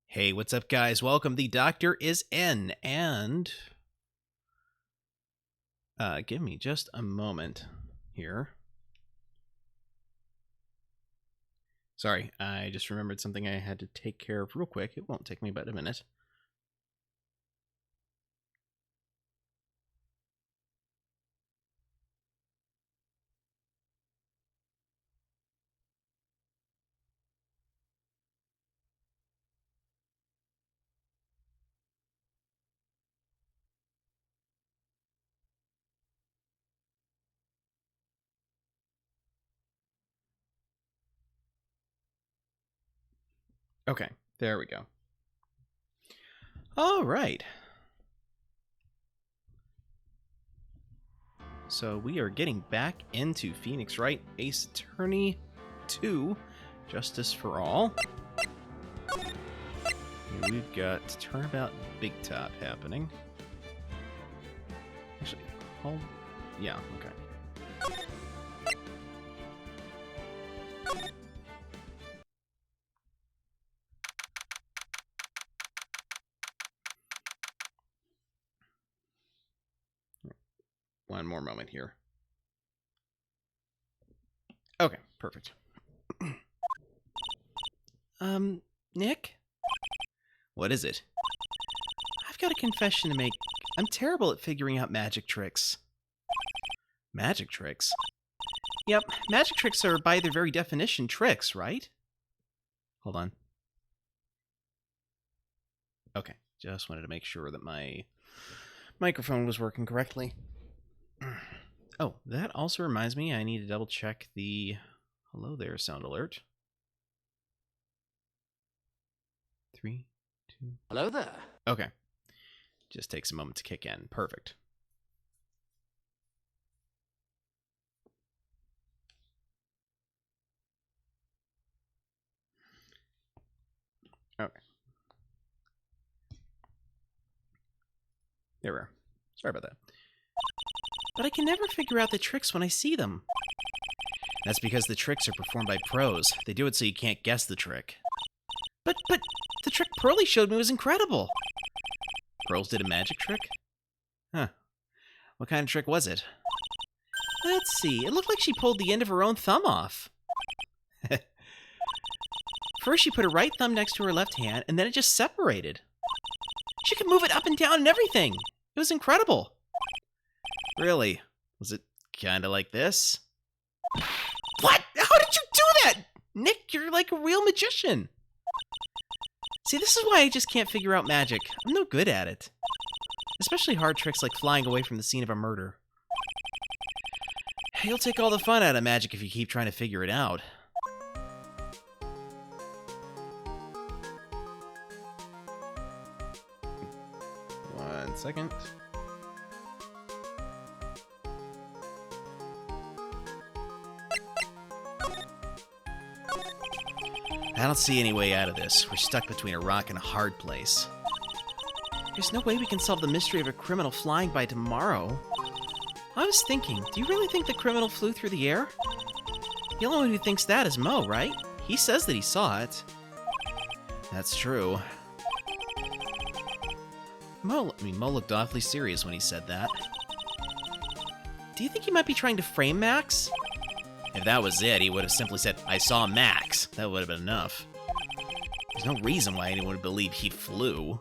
Hey, what's up, guys? Welcome. The Doctor is in, and give me just a moment here. Sorry, I just remembered something I had to take care of real quick. It won't take me but a minute. Okay, there we go. All right. So we are getting back into Phoenix Wright, Ace Attorney 2, Justice for All. And we've got Turnabout Big Top happening. Actually, hold... Yeah, okay. One more moment here. Okay, perfect. Nick? What is it? I've got a confession to make. I'm terrible at figuring out magic tricks. Magic tricks? Yep, magic tricks are by their very definition tricks, right? Hold on. Okay, just wanted to make sure that my microphone was working correctly. Oh, that also reminds me I need to double check the hello there sound alert. 3, 2... Hello there. Okay. Just takes a moment to kick in. Perfect. Okay. There we are. Sorry about that. But I can never figure out the tricks when I see them. That's because the tricks are performed by pros. They do it so you can't guess the trick. But the trick Pearlie showed me was incredible. Pearls did a magic trick? Huh. What kind of trick was it? Let's see. It looked like she pulled the end of her own thumb off. First, she put her right thumb next to her left hand, and then it just separated. She could move it up and down and everything. It was incredible. Really? Was it kind of like this? What? How did you do that? Nick, you're like a real magician. See, this is why I just can't figure out magic. I'm no good at it. Especially hard tricks like flying away from the scene of a murder. You'll take all the fun out of magic if you keep trying to figure it out. 1 second. I don't see any way out of this. We're stuck between a rock and a hard place. There's no way we can solve the mystery of a criminal flying by tomorrow. I was thinking, do you really think the criminal flew through the air? The only one who thinks that is Mo, right? He says that he saw it. That's true. Mo looked awfully serious when he said that. Do you think he might be trying to frame Max? If that was it, he would have simply said, I saw Max. That would have been enough. There's no reason why anyone would believe he flew.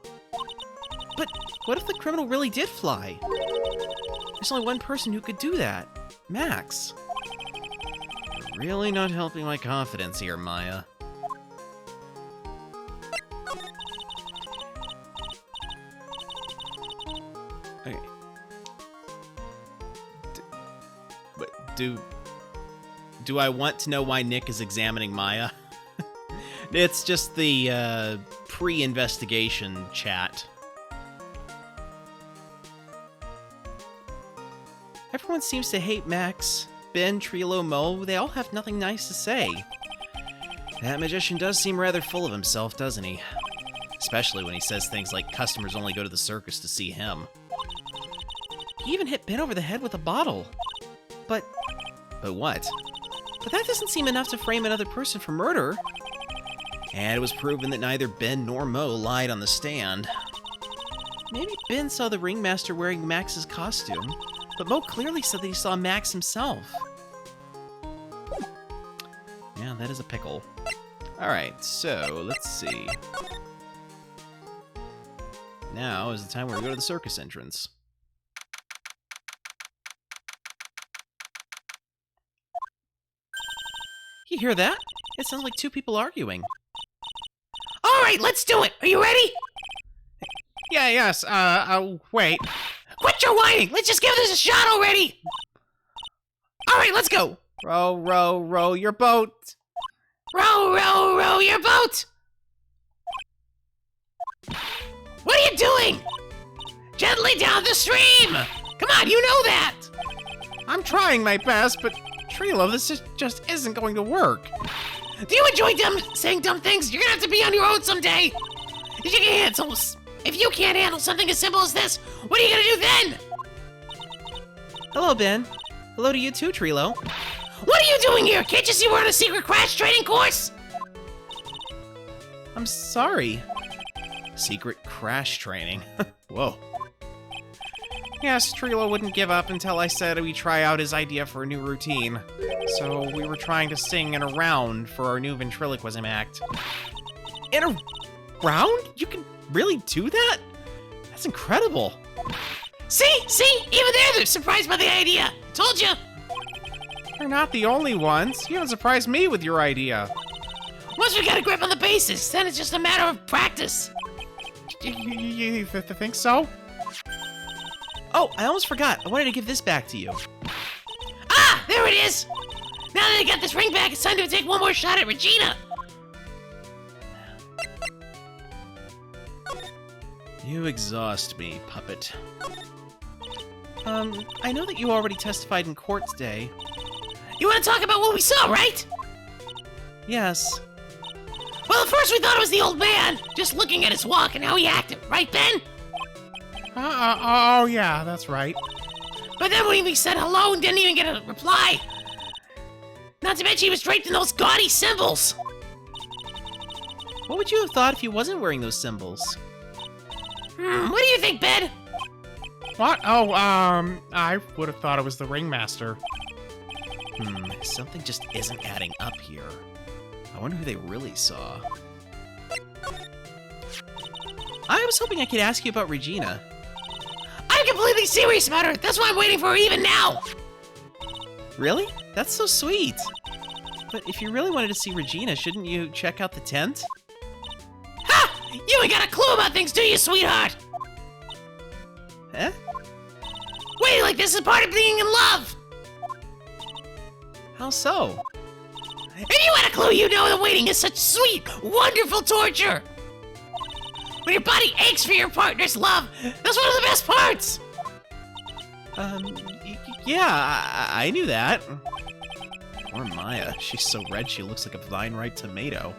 But what if the criminal really did fly? There's only one person who could do that. Max. You're really not helping my confidence here, Maya. Okay. Do I want to know why Nick is examining Maya? It's just the pre-investigation chat. Everyone seems to hate Max. Ben, Trilo, Mo, they all have nothing nice to say. That magician does seem rather full of himself, doesn't he? Especially when he says things like customers only go to the circus to see him. He even hit Ben over the head with a bottle. But what? But that doesn't seem enough to frame another person for murder. And it was proven that neither Ben nor Mo lied on the stand. Maybe Ben saw the ringmaster wearing Max's costume, but Mo clearly said that he saw Max himself. Yeah, that is a pickle. Alright, so let's see. Now is the time where we go to the circus entrance. You hear that? It sounds like two people arguing. Alright, let's do it! Are you ready? Yes, wait. Quit your whining! Let's just give this a shot already! Alright, let's go! Row, row, row your boat. Row, row, row your boat! What are you doing? Gently down the stream! Come on, you know that! I'm trying my best, but Trilo, this just isn't going to work. Do you enjoy saying dumb things? You're gonna have to be on your own someday! If you can't handle something as simple as this, what are you gonna do then? Hello, Ben. Hello to you too, Trilo. What are you doing here? Can't you see we're on a secret crash training course? I'm sorry. Secret crash training. Whoa. Yes, Trilo wouldn't give up until I said we try out his idea for a new routine. So we were trying to sing in a round for our new ventriloquism act. In a round? You can really do that? That's incredible. See? Even they're surprised by the idea. Told you. You're not the only ones. You haven't surprised me with your idea. Once we got a grip on the basics, then it's just a matter of practice. You think so? Oh, I almost forgot. I wanted to give this back to you. Ah, there it is. Now that I got this ring back, it's time to take one more shot at Regina. You exhaust me, puppet. I know that you already testified in court today. You want to talk about what we saw, right? Yes. Well, at first we thought it was the old man, just looking at his walk and how he acted, right, Ben? Oh yeah, that's right. But then when we said hello and didn't even get a reply. Not to mention he was draped in those gaudy symbols. What would you have thought if he wasn't wearing those symbols? What do you think, Ben? What? Oh, I would have thought it was the ringmaster. Something just isn't adding up here. I wonder who they really saw. I was hoping I could ask you about Regina. I'm completely serious about her. That's why I'm waiting for her even now. Really? That's so sweet. But if you really wanted to see Regina, shouldn't you check out the tent? Ha! You ain't got a clue about things, do you, sweetheart? Eh? Waiting like this is part of being in love! How so? If you had a clue, you know that waiting is such sweet, wonderful torture! When your body aches for your partner's love, that's one of the best parts! Yeah, I knew that. Poor Maya. She's so red she looks like a vine ripe tomato.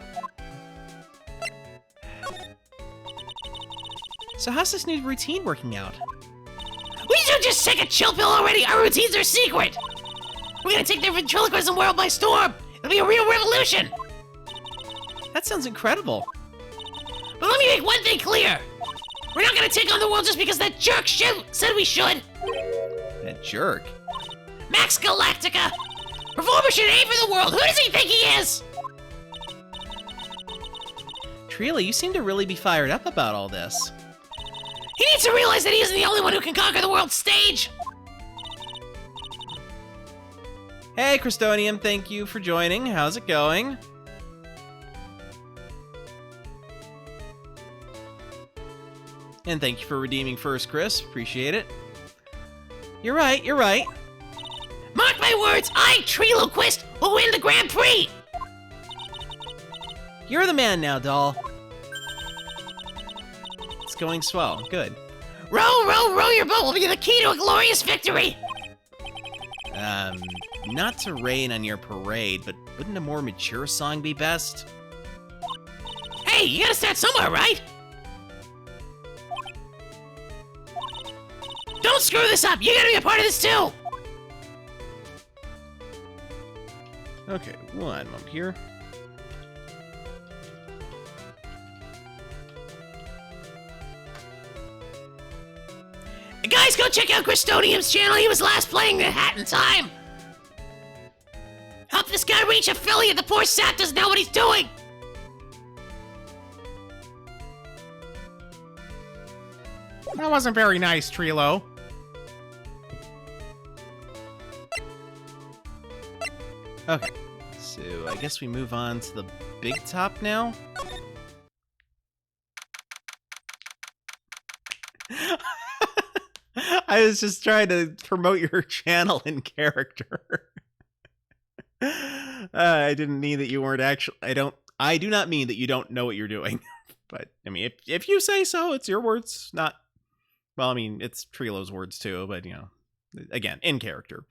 So how's this new routine working out? We should just take a chill pill already! Our routines are secret! We're gonna take the ventriloquism world by storm! It'll be a real revolution! That sounds incredible. But let me make one thing clear! We're not gonna take on the world just because that jerk said we should! That jerk. Max Galactica! Performer should aim for the world! Who does he think he is? Trila, you seem to really be fired up about all this. He needs to realize that he isn't the only one who can conquer the world stage! Hey, Crystonium, thank you for joining. How's it going? And thank you for redeeming first, Chris. Appreciate it. You're right, you're right. Mark my words, I, Triloquist, will win the Grand Prix! You're the man now, doll. It's going swell. Good. Row, row, row your boat will be the key to a glorious victory! Not to rain on your parade, but wouldn't a more mature song be best? Hey, you gotta start somewhere, right? Don't screw this up! You gotta be a part of this too! Okay, one moment here. Guys, go check out Crystonium's channel. He was last playing the Hat in Time. Help this guy reach affiliate. The poor sap doesn't know what he's doing. That wasn't very nice, Trilo. Okay, so I guess we move on to the big top now. I was just trying to promote your channel in character. I didn't mean that you weren't actually. I do not mean that you don't know what you're doing. But I mean, if you say so, it's your words, not. Well, I mean, it's Trilo's words too. But you know, again, in character.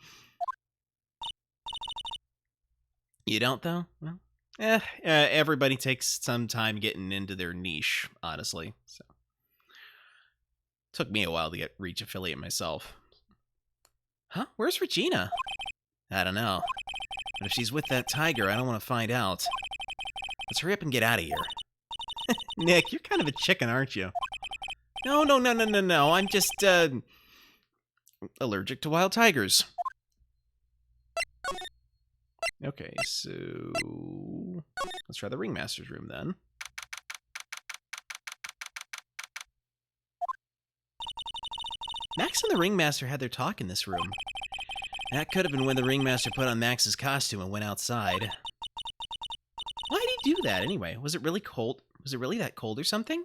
You don't though. Well, everybody takes some time getting into their niche, honestly. So. Took me a while to get reach affiliate myself. Huh? Where's Regina? I don't know. But if she's with that tiger, I don't want to find out. Let's hurry up and get out of here. Nick, you're kind of a chicken, aren't you? No. I'm just, allergic to wild tigers. Okay, so... let's try the Ringmaster's room, then. Max and the Ringmaster had their talk in this room. That could have been when the Ringmaster put on Max's costume and went outside. Why did he do that, anyway? Was it really cold? Was it really that cold or something?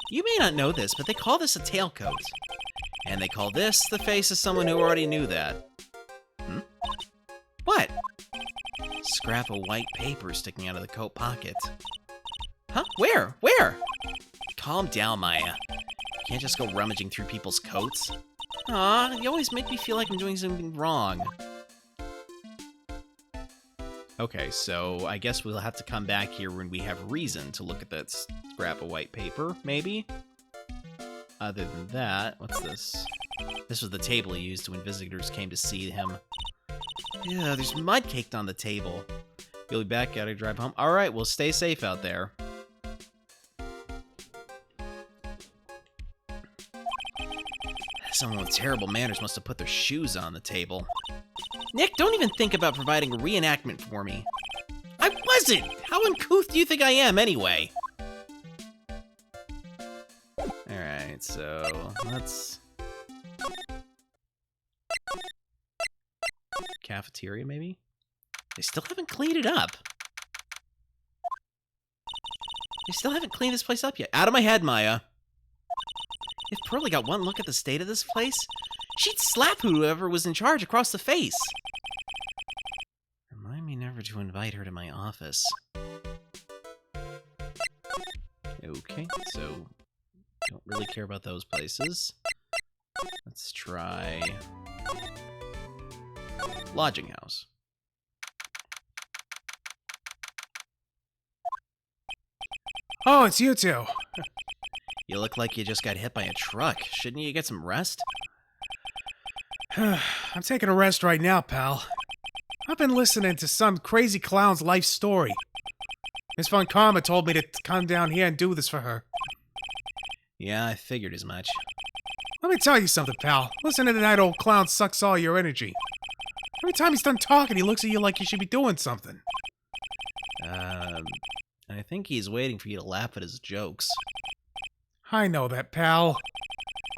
You may not know this, but they call this a tailcoat. And they call this the face of someone who already knew that. Hmm? What? Scrap of white paper sticking out of the coat pocket. Huh? Where? Where? Calm down, Maya. You can't just go rummaging through people's coats. Aw, you always make me feel like I'm doing something wrong. Okay, so I guess we'll have to come back here when we have reason to look at that scrap of white paper, maybe? Other than that, what's this? This was the table he used when visitors came to see him. Yeah, there's mud caked on the table. You'll be back, gotta drive home. Alright, well, stay safe out there. Someone with terrible manners must have put their shoes on the table. Nick, don't even think about providing a reenactment for me. I wasn't! How uncouth do you think I am, anyway? Alright, so let's... cafeteria, maybe? They still haven't cleaned it up. They still haven't cleaned this place up yet. Out of my head, Maya. If Pearly got one look at the state of this place, she'd slap whoever was in charge across the face. Remind me never to invite her to my office. Okay, so don't really care about those places. Let's try lodging house. Oh, it's you two. You look like you just got hit by a truck. Shouldn't you get some rest? I'm taking a rest right now, pal. I've been listening to some crazy clown's life story. Miss Von Karma told me to come down here and do this for her. Yeah, I figured as much. Let me tell you something, pal. Listening to that old clown sucks all your energy. Every time he's done talking, he looks at you like you should be doing something. I think he's waiting for you to laugh at his jokes. I know that, pal.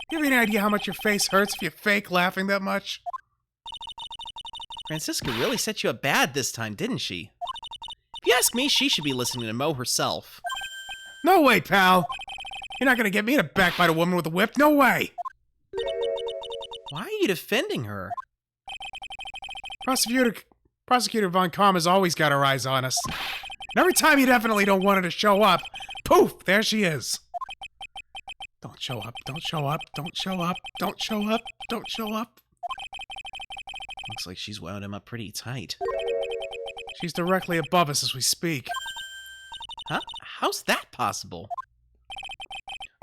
You have any idea how much your face hurts if you fake laughing that much? Francisca really set you up bad this time, didn't she? If you ask me, she should be listening to Mo herself. No way, pal. You're not gonna get me to backbite a woman with a whip. No way. Why are you defending her? Prosecutor Von Karma's always got her eyes on us. And every time you definitely don't want her to show up, poof, there she is. Don't show up, don't show up, don't show up, don't show up, don't show up. Looks like she's wound him up pretty tight. She's directly above us as we speak. Huh? How's that possible?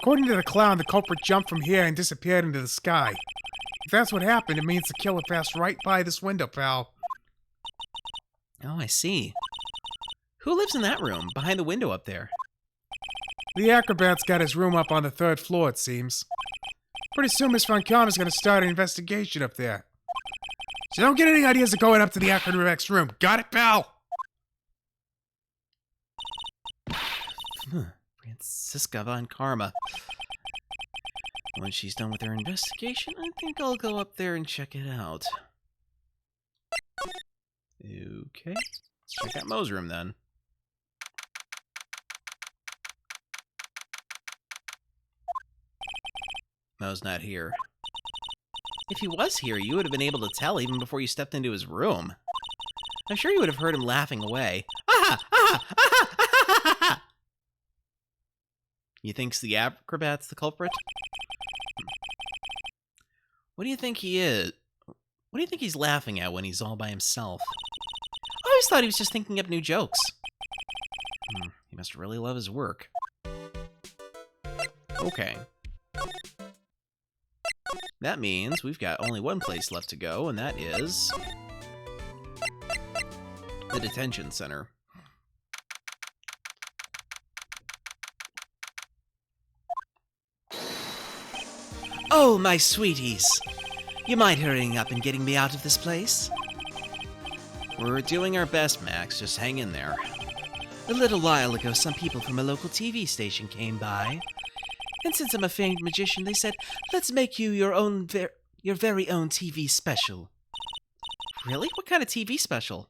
According to the clown, the culprit jumped from here and disappeared into the sky. If that's what happened, it means the killer passed right by this window, pal. Oh, I see. Who lives in that room, behind the window up there? The acrobat's got his room up on the 3rd floor, it seems. Pretty soon Miss Von Karma's gonna start an investigation up there. So don't get any ideas of going up to the acrobat's room. Got it, pal? Francisca Von Karma. When she's done with her investigation, I think I'll go up there and check it out. Okay. Let's check out Mo's room then. Mo's not here. If he was here, you would have been able to tell even before you stepped into his room. I'm sure you would have heard him laughing away. Ah! Ah! Ah! Ah! Ah! You think's the acrobat's the culprit? What do you think he is? What do you think he's laughing at when he's all by himself? I always thought he was just thinking up new jokes. He must really love his work. Okay. That means we've got only one place left to go, and that is the detention center. Oh, my sweeties! You mind hurrying up and getting me out of this place? We're doing our best, Max. Just hang in there. A little while ago, some people from a local TV station came by. And since I'm a famed magician, they said, let's make you your very own TV special. Really? What kind of TV special?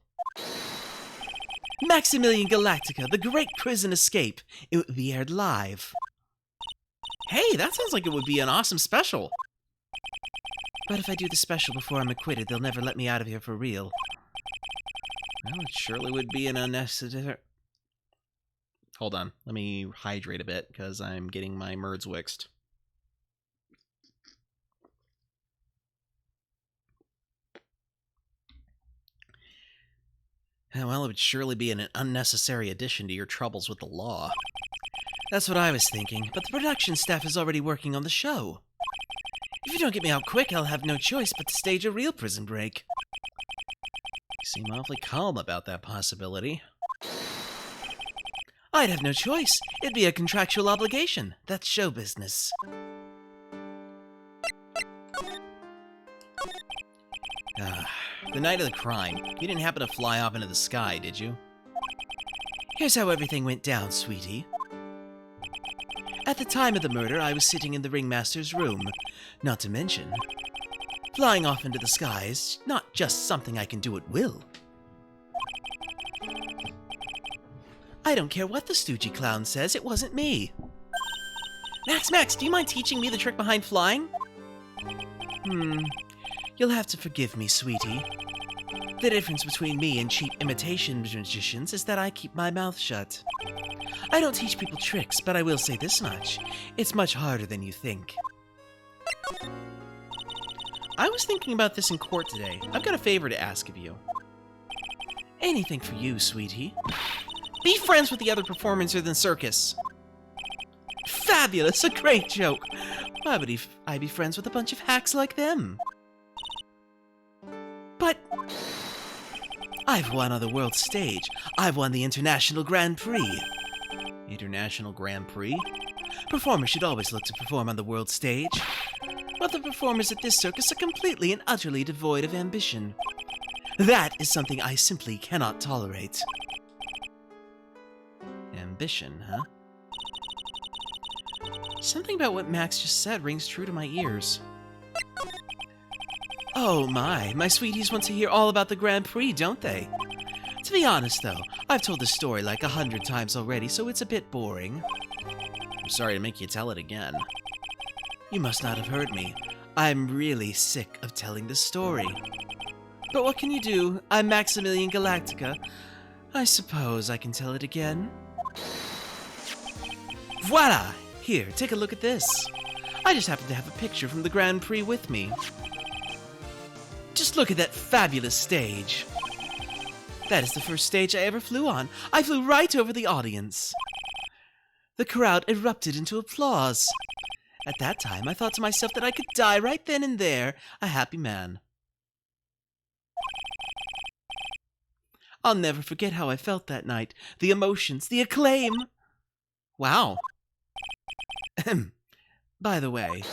Maximilian Galactica, the Great Prison Escape. It would be aired live. Hey, that sounds like it would be an awesome special. But if I do the special before I'm acquitted, they'll never let me out of here for real. Well, it surely would be an unnecessary... Hold on, let me hydrate a bit, because I'm getting my merds wixed. Well, it would surely be an unnecessary addition to your troubles with the law. That's what I was thinking, but the production staff is already working on the show. If you don't get me out quick, I'll have no choice but to stage a real prison break. You seem awfully calm about that possibility. I'd have no choice. It'd be a contractual obligation. That's show business. The night of the crime, you didn't happen to fly off into the sky, did you? Here's how everything went down, sweetie. At the time of the murder, I was sitting in the ringmaster's room. Not to mention, flying off into the skies, not just something I can do at will. I don't care what the Stoogie Clown says, it wasn't me. Max, do you mind teaching me the trick behind flying? You'll have to forgive me, sweetie. The difference between me and cheap imitation magicians is that I keep my mouth shut. I don't teach people tricks, but I will say this much. It's much harder than you think. I was thinking about this in court today. I've got a favor to ask of you. Anything for you, sweetie. Be friends with the other performers in the circus. Fabulous! A great joke! Why would I be friends with a bunch of hacks like them? But I've won on the world stage. I've won the International Grand Prix. International Grand Prix? Performers should always look to perform on the world stage. But the performers at this circus are completely and utterly devoid of ambition. That is something I simply cannot tolerate. Ambition, huh? Something about what Max just said rings true to my ears. Oh my sweeties want to hear all about the Grand Prix, don't they? To be honest though, I've told the story like 100 times already, so it's a bit boring. I'm sorry to make you tell it again. You must not have heard me. I'm really sick of telling the story. But what can you do? I'm Maximilian Galactica. I suppose I can tell it again. Voila! Here, take a look at this. I just happen to have a picture from the Grand Prix with me. Just look at that fabulous stage. That is the first stage I ever flew on. I flew right over the audience. The crowd erupted into applause. At that time, I thought to myself that I could die right then and there, a happy man. I'll never forget how I felt that night. The emotions, the acclaim. Wow. By the way,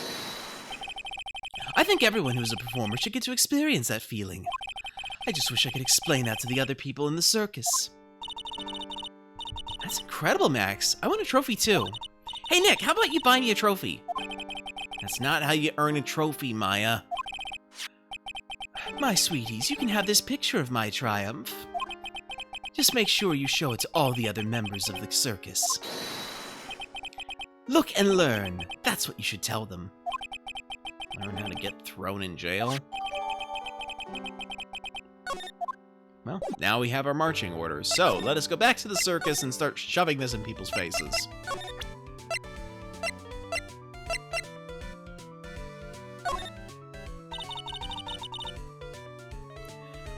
I think everyone who's a performer should get to experience that feeling. I just wish I could explain that to the other people in the circus. That's incredible, Max. I want a trophy too. Hey, Nick, how about you buy me a trophy? That's not how you earn a trophy, Maya. My sweeties, you can have this picture of my triumph. Just make sure you show it to all the other members of the circus. Look and learn. That's what you should tell them. Learn how to get thrown in jail? Well, now we have our marching orders, so let us go back to the circus and start shoving this in people's faces.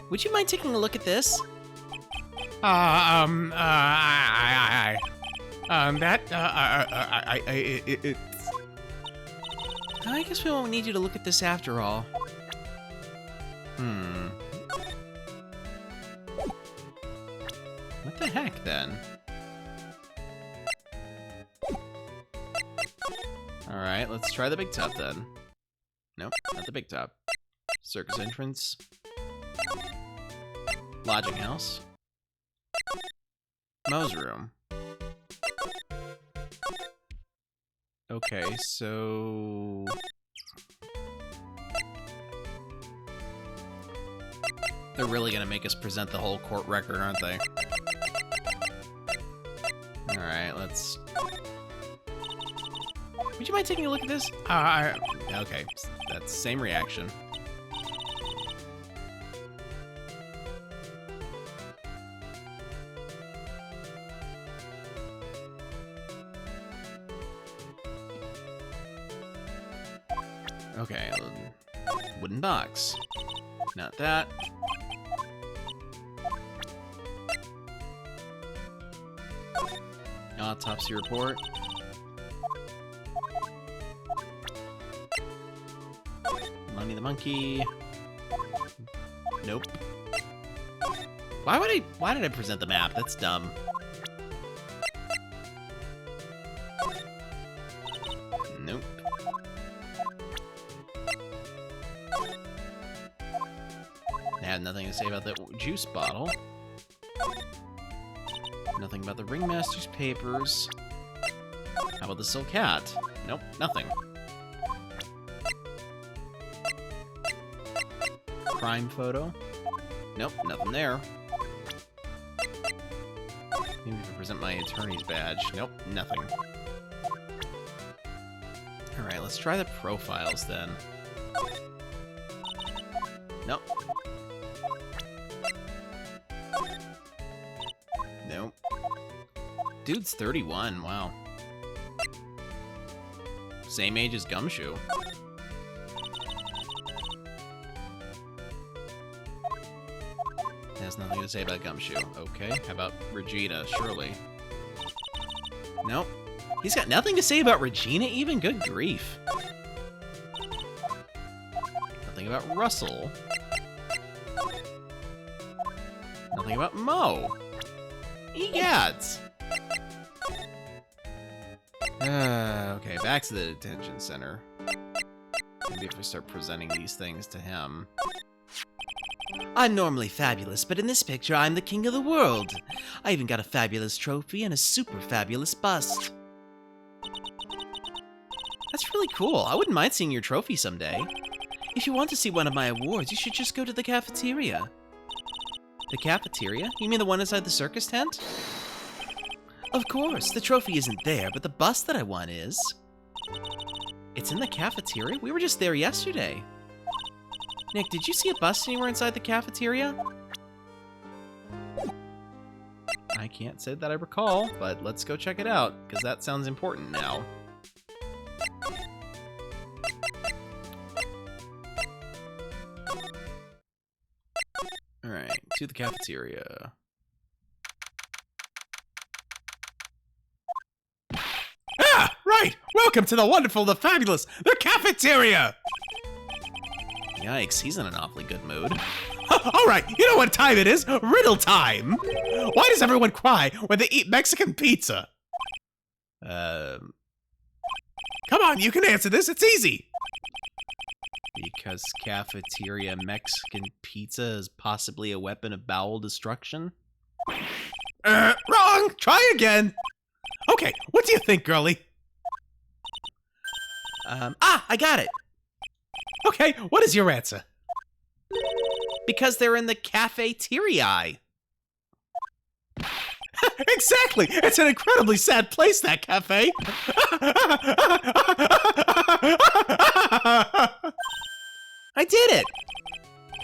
Would you mind taking a look at this? I guess we won't need you to look at this after all. What the heck, then? Alright, let's try the big top, then. Nope, not the big top. Circus entrance. Lodging house. Moe's room. Okay, so... They're really gonna make us present the whole court record, aren't they? Alright, let's... Would you mind taking a look at this? Okay, that's the same reaction. Okay, wooden box. Not that. Autopsy report. Money the monkey. Nope. Why did I present the map? That's dumb. Nope. I had nothing to say about that juice bottle. Nothing about the ringmaster's papers. How about the silk hat? Nope, nothing. crime photo. Nope, nothing there. Maybe to present my attorney's badge. Nope, nothing. Alright, let's try the profiles then. Nope. Nope. Dude's 31, wow. Same age as Gumshoe. Has nothing to say about Gumshoe. Okay, how about Regina? Surely. Nope. He's got nothing to say about Regina even? Good grief. Nothing about Russell. Nothing about Mo. Egads. Okay, back to the detention center. Maybe if we start presenting these things to him. I'm normally fabulous, but in this picture, I'm the king of the world. I even got a fabulous trophy and a super fabulous bust. That's really cool. I wouldn't mind seeing your trophy someday. If you want to see one of my awards, you should just go to the cafeteria. The cafeteria? You mean the one inside the circus tent? Of course, the trophy isn't there, but the bust that I won is. It's in the cafeteria? We were just there yesterday. Nick, did you see a bust anywhere inside the cafeteria? I can't say that I recall, but let's go check it out, because that sounds important now. Alright, to the cafeteria. Ah, right! Welcome to the wonderful, the fabulous, the cafeteria! Yikes, he's in an awfully good mood. All right, you know what time it is? Riddle time! Why does everyone cry when they eat Mexican pizza? Come on, you can answer this, it's easy! Because cafeteria Mexican pizza is possibly a weapon of bowel destruction? Wrong! Try again! Okay, what do you think, girlie? I got it! Okay, what is your answer? Because they're in the cafeteria. Exactly! It's an incredibly sad place, that cafe! I did it!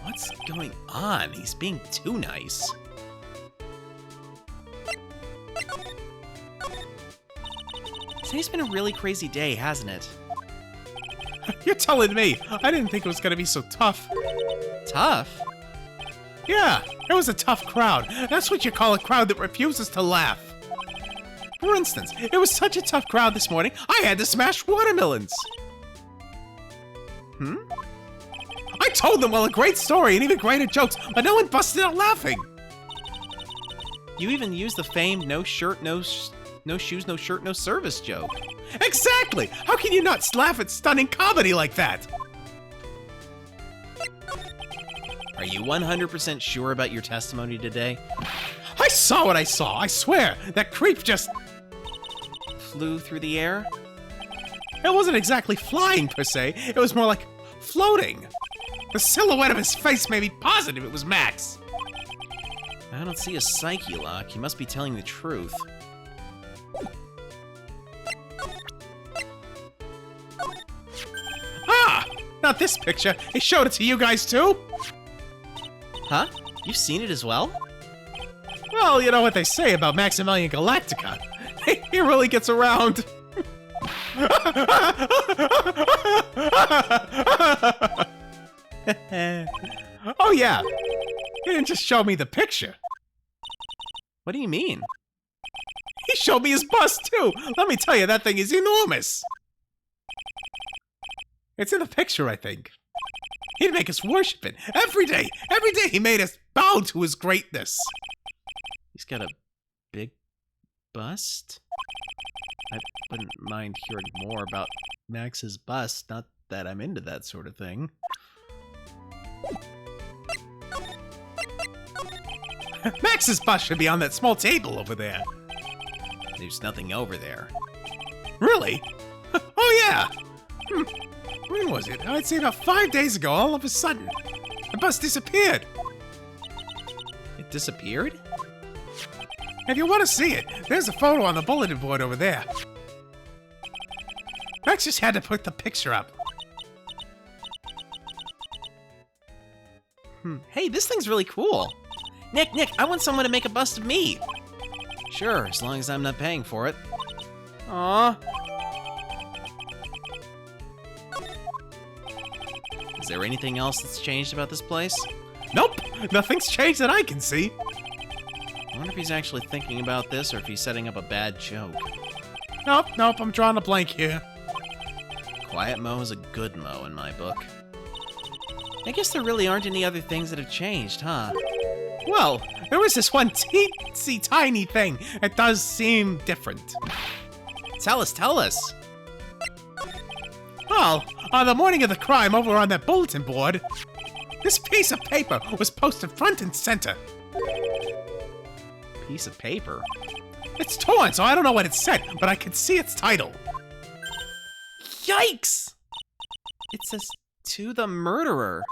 What's going on? He's being too nice. Today's been a really crazy day, hasn't it? You're telling me. I didn't think it was gonna be so tough. Tough? Yeah, it was a tough crowd. That's what you call a crowd that refuses to laugh. For instance, it was such a tough crowd this morning, I had to smash watermelons. I told them, well, a great story and even greater jokes, but no one busted out laughing. You even used the famed no shirt, no shoes, no shirt, no service joke. Exactly! How can you not laugh at stunning comedy like that? Are you 100% sure about your testimony today? I saw what I saw, I swear! That creep just... Flew through the air? It wasn't exactly flying, per se. It was more like floating. The silhouette of his face made me positive it was Max. I don't see a psyche lock. He must be telling the truth. Ah! Not this picture. He showed it to you guys, too? Huh? You've seen it as well? Well, you know what they say about Maximilian Galactica. He really gets around. Oh, yeah. He didn't just show me the picture. What do you mean? He showed me his bust, too. Let me tell you, that thing is enormous. It's in the picture, I think. He'd make us worship it. Every day he made us bow to his greatness. He's got a big bust? I wouldn't mind hearing more about Max's bust, not that I'm into that sort of thing. Max's bust should be on that small table over there. There's nothing over there. Really? Oh, yeah. When was it? I'd say about 5 days ago, all of a sudden. bus disappeared. It disappeared? If you want to see it, there's a photo on the bulletin board over there. Max just had to put the picture up. Hey, this thing's really cool. Nick, I want someone to make a bust of me. Sure, as long as I'm not paying for it. Aw. Is there anything else that's changed about this place? Nope, nothing's changed that I can see. I wonder if he's actually thinking about this or if he's setting up a bad joke. Nope, I'm drawing a blank here. Quiet Mo is a good Mo in my book. I guess there really aren't any other things that have changed, huh? Well, there was this one teensy tiny thing. It does seem different. Tell us. Well, on the morning of the crime over on that bulletin board, this piece of paper was posted front and center. Piece of paper? It's torn, so I don't know what it said, but I can see its title. Yikes! It says, to the murderer.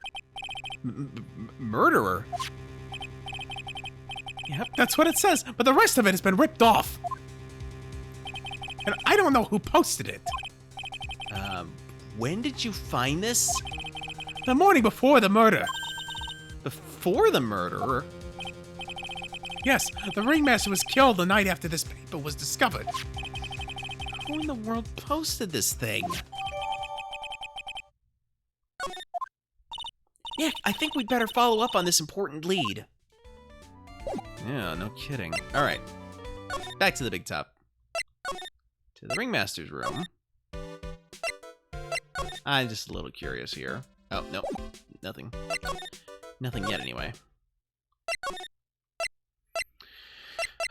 Murderer? Yep, that's what it says, but the rest of it has been ripped off. And I don't know who posted it. When did you find this? The morning before the murder. Before the murderer? Yes, the ringmaster was killed the night after this paper was discovered. Who in the world posted this thing? Nick, I think we'd better follow up on this important lead. Yeah, no kidding. Alright. Back to the big top. To the ringmaster's room. I'm just a little curious here. Oh, no. Nothing. Nothing yet, anyway.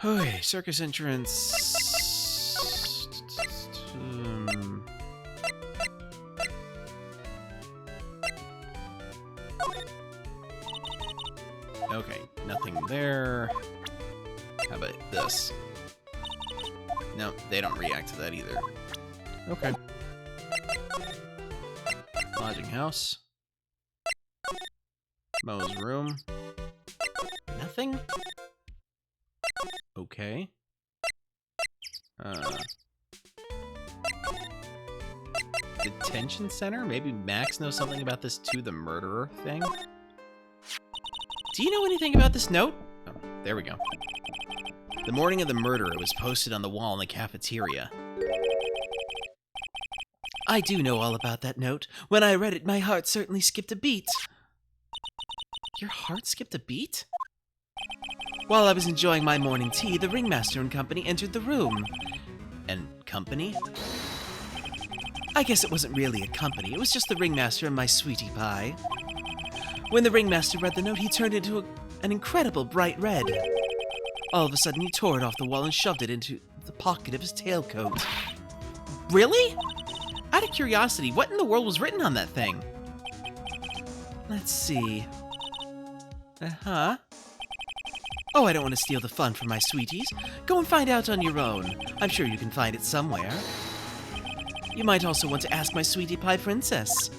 Okay, circus entrance. Okay, nothing there. How about this? No, they don't react to that either. Okay. Lodging house. Mo's room. Nothing? Okay. Detention center? Maybe Max knows something about this to the murderer thing? Do you know anything about this note? Oh, there we go. The morning of the murder, it was posted on the wall in the cafeteria. I do know all about that note. When I read it, my heart certainly skipped a beat. Your heart skipped a beat? While I was enjoying my morning tea, the ringmaster and company entered the room. And company? I guess it wasn't really a company. It was just the ringmaster and my sweetie pie. When the ringmaster read the note, he turned into an incredible bright red. All of a sudden, he tore it off the wall and shoved it into the pocket of his tailcoat. Really? Out of curiosity, what in the world was written on that thing? Let's see. Uh-huh. Oh, I don't want to steal the fun from my sweeties. Go and find out on your own. I'm sure you can find it somewhere. You might also want to ask my sweetie pie princess.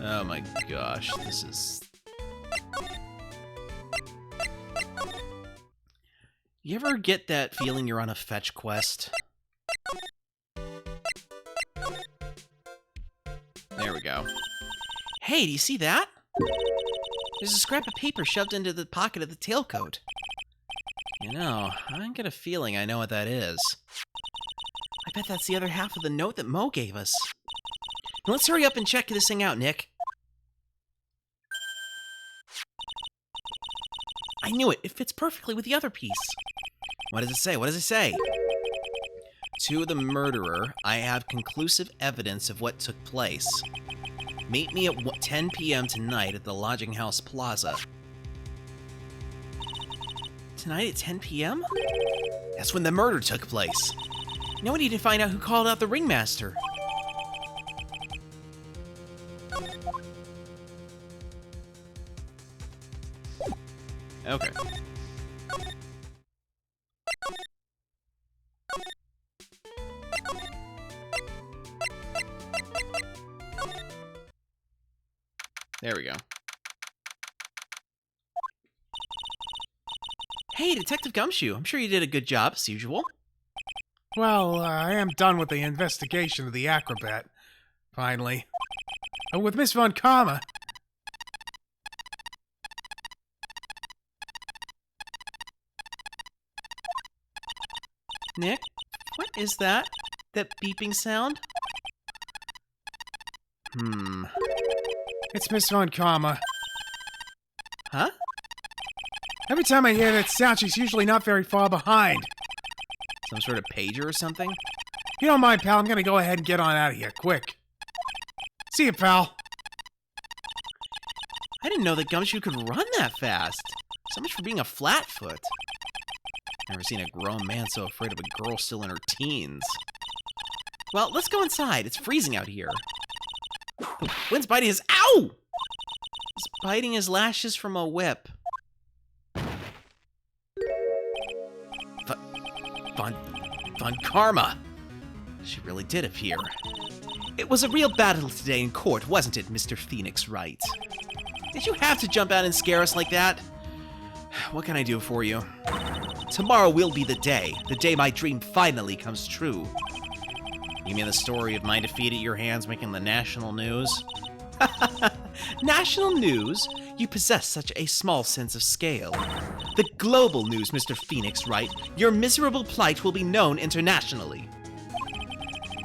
Oh my gosh, this is... You ever get that feeling you're on a fetch quest? There we go. Hey, do you see that? There's a scrap of paper shoved into the pocket of the tailcoat. You know, I get a feeling I know what that is. I bet that's the other half of the note that Mo gave us. Now let's hurry up and check this thing out, Nick. I knew it. It fits perfectly with the other piece. What does it say? What does it say? To the murderer, I have conclusive evidence of what took place. Meet me at 10 p.m. tonight at the Lodging House Plaza. Tonight at 10 p.m.? That's when the murder took place. Now we need to find out who called out the ringmaster. Okay. Hey, Detective Gumshoe, I'm sure you did a good job, as usual. Well, I am done with the investigation of the acrobat. Finally. With Miss Von Karma. Nick, what is that? That beeping sound? It's Miss Von Karma. Huh? Every time I hear that sound, she's usually not very far behind. Some sort of pager or something? If you don't mind, pal, I'm gonna go ahead and get on out of here, quick. See you, pal. I didn't know that Gumshoe could run that fast. So much for being a flatfoot. Never seen a grown man so afraid of a girl still in her teens. Well, let's go inside. It's freezing out here. The wind's biting his... Ow! He's biting his lashes from a whip. Von Karma. She really did appear. It was a real battle today in court, wasn't it, Mr. Phoenix Wright? Did you have to jump out and scare us like that? What can I do for you? Tomorrow will be the day my dream finally comes true. You mean the story of my defeat at your hands making the national news? National news? You possess such a small sense of scale. The global news, Mr. Phoenix Wright. Your miserable plight will be known internationally.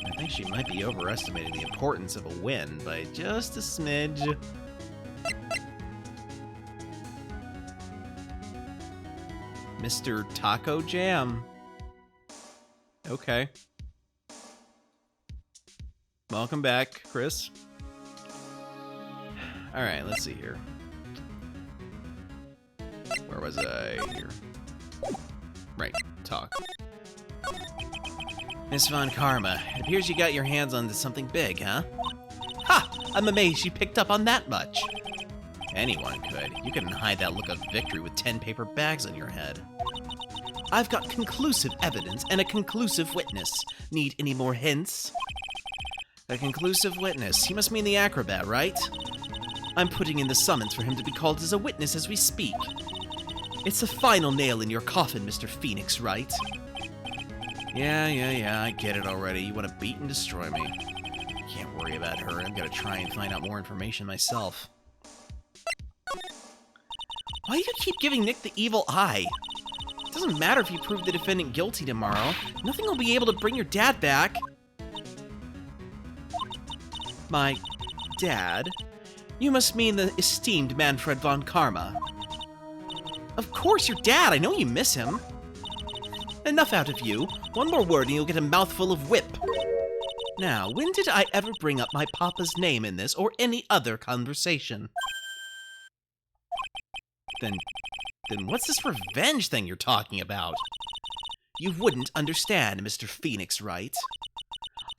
I think she might be overestimating the importance of a win by just a smidge. Mr. Taco Jam. Okay. Welcome back, Chris. Alright, let's see here. Where was I? Here. Right, talk. Miss Von Karma, it appears you got your hands on something big, huh? Ha! I'm amazed you picked up on that much. Anyone could. You couldn't hide that look of victory with 10 paper bags on your head. I've got conclusive evidence and a conclusive witness. Need any more hints? A conclusive witness. He must mean the acrobat, right? I'm putting in the summons for him to be called as a witness as we speak. It's the final nail in your coffin, Mr. Phoenix, right? Yeah, I get it already. You want to beat and destroy me. Can't worry about her. I'm gonna try and find out more information myself. Why do you keep giving Nick the evil eye? It doesn't matter if you prove the defendant guilty tomorrow. Nothing will be able to bring your dad back. My dad? You must mean the esteemed Manfred von Karma. Of course, your dad. I know you miss him. Enough out of you. One more word and you'll get a mouthful of whip. Now, when did I ever bring up my papa's name in this or any other conversation? Then what's this revenge thing you're talking about? You wouldn't understand, Mr. Phoenix, right?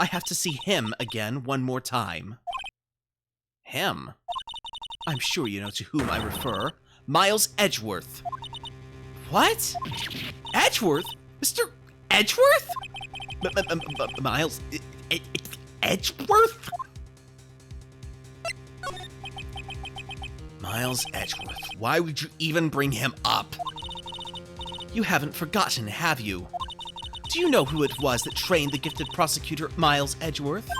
I have to see him again one more time. Him? I'm sure you know to whom I refer. Miles Edgeworth. What? Edgeworth? Mr. Edgeworth? Miles Edgeworth? Miles Edgeworth. Why would you even bring him up? You haven't forgotten, have you? Do you know who it was that trained the gifted prosecutor Miles Edgeworth?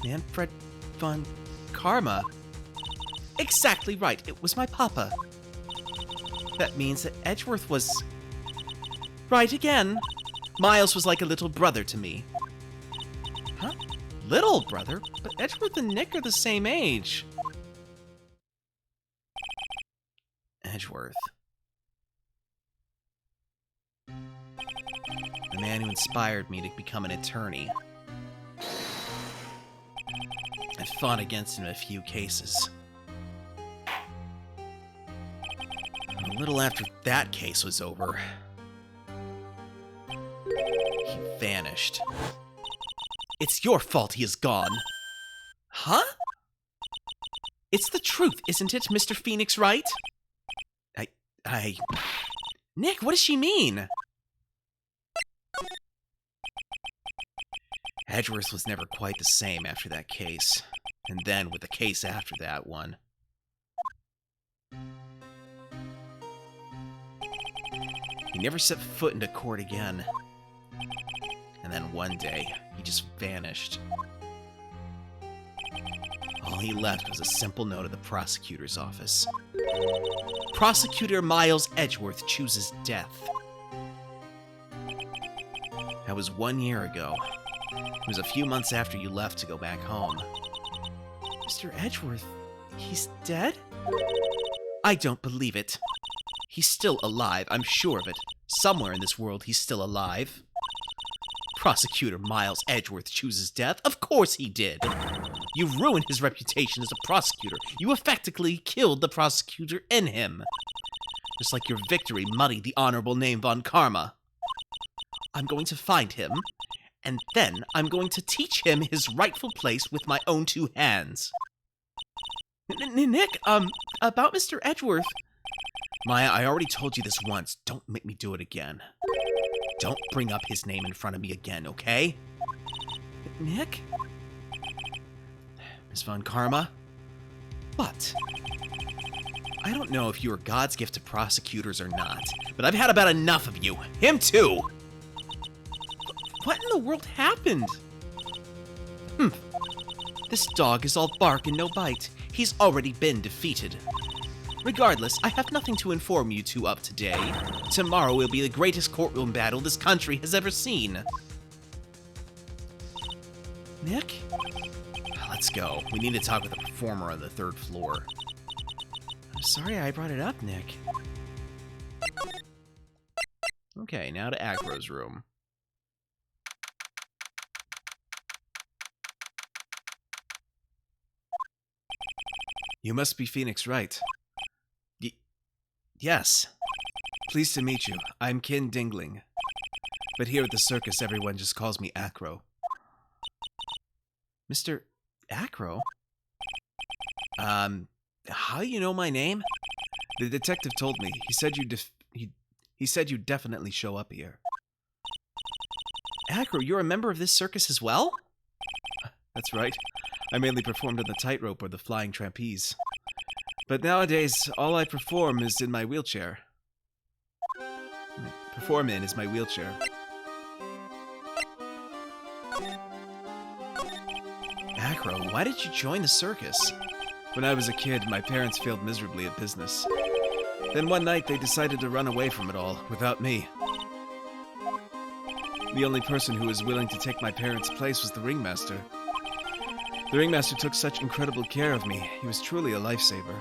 Manfred von Karma. Exactly right. It was my papa. That means that Edgeworth was... right again. Miles was like a little brother to me. Huh? Little brother? But Edgeworth and Nick are the same age. Edgeworth. The man who inspired me to become an attorney. I fought against him in a few cases. A little after that case was over, he vanished. It's your fault he is gone. Huh? It's the truth, isn't it, Mr. Phoenix Wright? Nick, what does she mean? Edgeworth was never quite the same after that case. And then with the case after that one. He never set foot into court again. And then one day, he just vanished. All he left was a simple note at the prosecutor's office. Prosecutor Miles Edgeworth chooses death. That was 1 year ago. It was a few months after you left to go back home. Mr. Edgeworth, he's dead? I don't believe it. He's still alive, I'm sure of it. Somewhere in this world, he's still alive. Prosecutor Miles Edgeworth chooses death? Of course he did! You ruined his reputation as a prosecutor. You effectively killed the prosecutor in him. Just like your victory muddied the honorable name Von Karma. I'm going to find him, and then I'm going to teach him his rightful place with my own 2 hands. Nick, about Mr. Edgeworth. Maya, I already told you this once. Don't make me do it again. Don't bring up his name in front of me again, okay? Nick? Miss Von Karma? What? I don't know if you are God's gift to prosecutors or not, but I've had about enough of you. Him too! What in the world happened? This dog is all bark and no bite. He's already been defeated. Regardless, I have nothing to inform you two of today. Tomorrow will be the greatest courtroom battle this country has ever seen. Nick? Let's go. We need to talk with the performer on the 3rd floor. I'm sorry I brought it up, Nick. Okay, now to Acro's room. You must be Phoenix Wright. Yes. Pleased to meet you. I'm Ken Dingling. But here at the circus, everyone just calls me Acro. Mr. Acro? How you know my name? The detective told me. He said he said you'd definitely show up here. Acro, you're a member of this circus as well? That's right. I mainly performed on the tightrope or the flying trapeze. But nowadays, all I perform is in my wheelchair. Perform in is my wheelchair. Acro, why did you join the circus? When I was a kid, my parents failed miserably at business. Then one night, they decided to run away from it all, without me. The only person who was willing to take my parents' place was the ringmaster. The ringmaster took such incredible care of me. He was truly a lifesaver.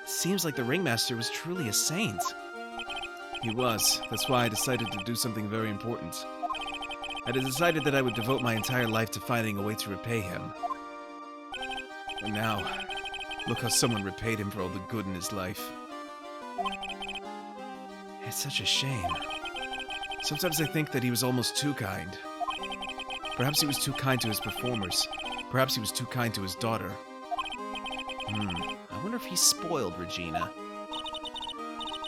Seems like the ringmaster was truly a saint. He was. That's why I decided to do something very important. I decided that I would devote my entire life to finding a way to repay him. And now, look how someone repaid him for all the good in his life. It's such a shame. Sometimes I think that he was almost too kind. Perhaps he was too kind to his performers. Perhaps he was too kind to his daughter. I wonder if he spoiled Regina.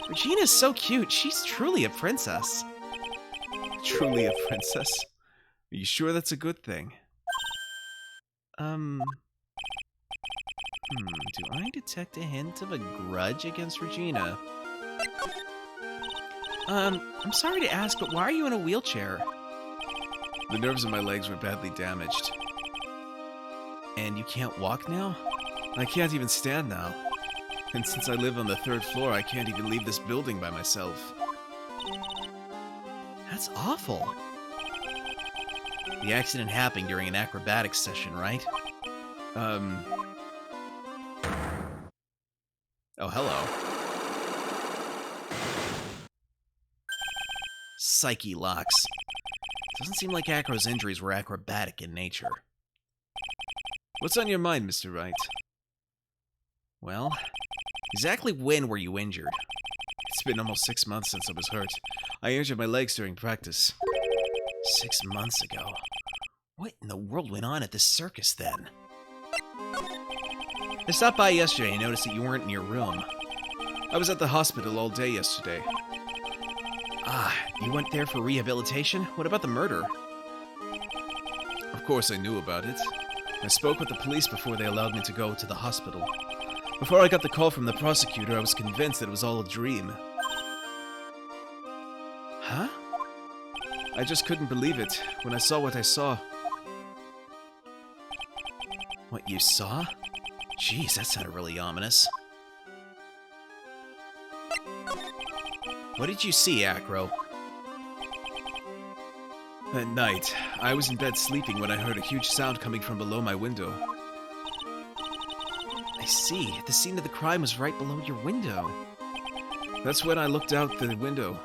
Regina's so cute. She's truly a princess. Truly a princess? Are you sure that's a good thing? Do I detect a hint of a grudge against Regina? I'm sorry to ask, but why are you in a wheelchair? The nerves in my legs were badly damaged. And you can't walk now? I can't even stand now. And since I live on the 3rd floor, I can't even leave this building by myself. That's awful. The accident happened during an acrobatics session, right? Oh, hello. Psyche locks. Doesn't seem like Acro's injuries were acrobatic in nature. What's on your mind, Mr. Wright? Well, exactly when were you injured? It's been almost 6 months since I was hurt. I injured my legs during practice. 6 months ago? What in the world went on at this circus then? I stopped by yesterday and noticed that you weren't in your room. I was at the hospital all day yesterday. Ah, you went there for rehabilitation? What about the murder? Of course I knew about it. I spoke with the police before they allowed me to go to the hospital. Before I got the call from the prosecutor, I was convinced that it was all a dream. Huh? I just couldn't believe it when I saw what I saw. What you saw? Jeez, that sounded really ominous. What did you see, Acro? At night, I was in bed sleeping when I heard a huge sound coming from below my window. I see. The scene of the crime was right below your window. That's when I looked out the window.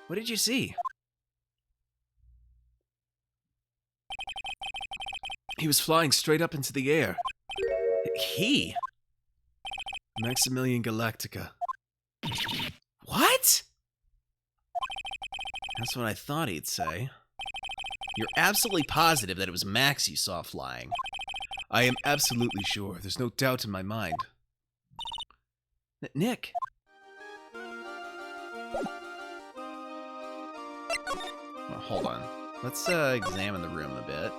What did you see? He was flying straight up into the air. He? Maximilian Galactica. What? That's what I thought he'd say. You're absolutely positive that it was Max you saw flying? I am absolutely sure. There's no doubt in my mind. Nick. Well, hold on. Let's examine the room a bit.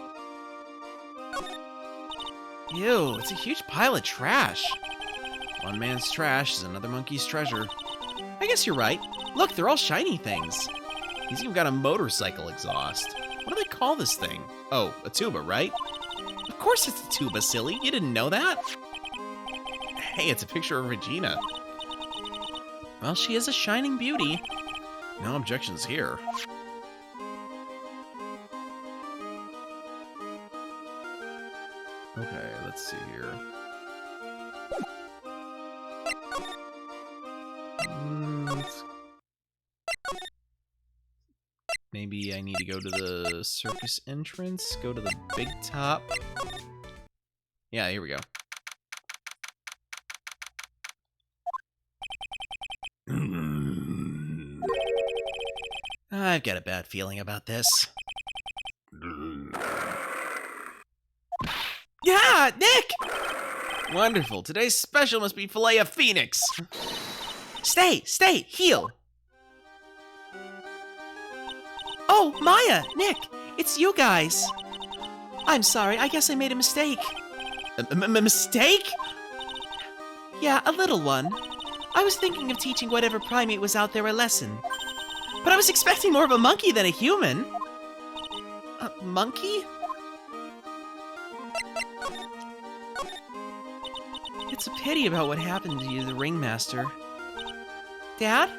Ew, it's a huge pile of trash. One man's trash is another monkey's treasure. I guess you're right. Look, they're all shiny things. He's even got a motorcycle exhaust. What do they call this thing? Oh, a tuba, right? Of course it's a tuba, silly. You didn't know that? Hey, it's a picture of Regina. Well, she is a shining beauty. No objections here. Okay, let's see here. Maybe I need to go to the circus entrance, go to the big top. Yeah, here we go. I've got a bad feeling about this. Yeah, Nick! Wonderful. Today's special must be filet of phoenix. Stay, heal. Oh, Maya, Nick, it's you guys. I'm sorry, I guess I made a mistake. A mistake? Yeah, a little one. I was thinking of teaching whatever primate was out there a lesson. But I was expecting more of a monkey than a human. A monkey? It's a pity about what happened to you, the ringmaster. Dad?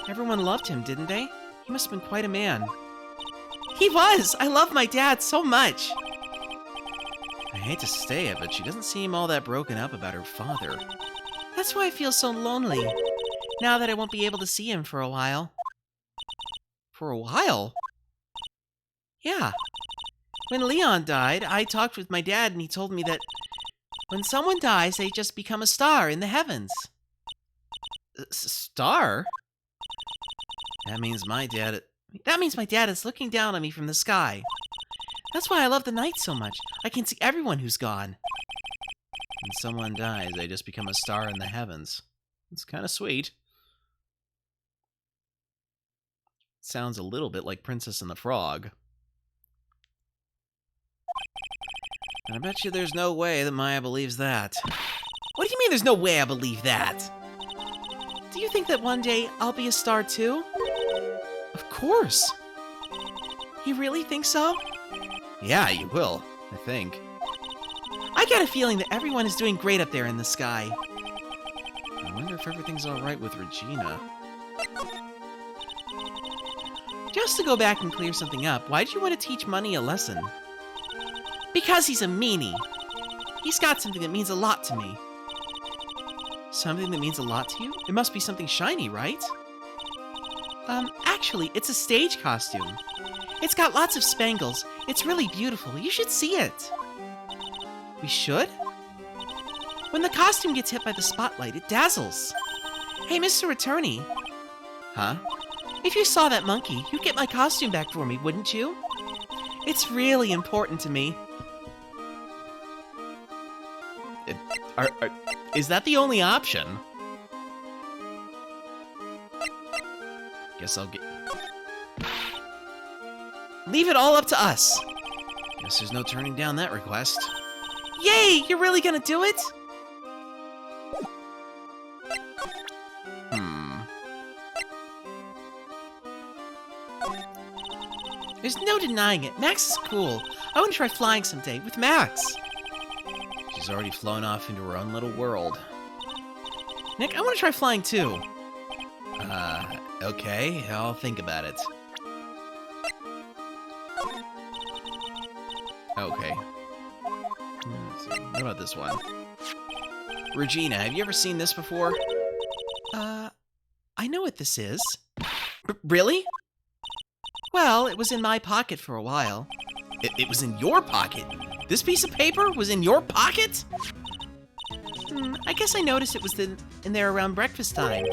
Everyone loved him, didn't they? He must have been quite a man. He was! I love my dad so much! I hate to say it, but she doesn't seem all that broken up about her father. That's why I feel so lonely, now that I won't be able to see him for a while. For a while? Yeah. When Leon died, I talked with my dad and he told me that when someone dies, they just become a star in the heavens. Star? That means my dad is looking down on me from the sky. That's why I love the night so much. I can see everyone who's gone. When someone dies, they just become a star in the heavens. It's kind of sweet. Sounds a little bit like Princess and the Frog. And I bet you there's no way that Maya believes that. What do you mean there's no way I believe that? Do you think that one day I'll be a star too? Of course. You really think so? Yeah, you will, I think. I got a feeling that everyone is doing great up there in the sky. I wonder if everything's alright with Regina. Just to go back and clear something up, why did you want to teach Money a lesson? Because he's a meanie. He's got something that means a lot to me. Something that means a lot to you? It must be something shiny, right? Actually, it's a stage costume. It's got lots of spangles. It's really beautiful. You should see it. We should? When the costume gets hit by the spotlight, it dazzles. Hey, Mr. Attorney. Huh? If you saw that monkey, you'd get my costume back for me, wouldn't you? It's really important to me. Is that the only option? Guess I'll get... Leave it all up to us. Guess there's no turning down that request. Yay! You're really gonna do it? There's no denying it. Max is cool. I want to try flying someday with Max. She's already flown off into her own little world. Nick, I want to try flying too. Okay, I'll think about it. Okay. What about this one? Regina, have you ever seen this before? I know what this is. Really? Well, it was in my pocket for a while. It was in your pocket? This piece of paper was in your pocket? I guess I noticed it was in there around breakfast time.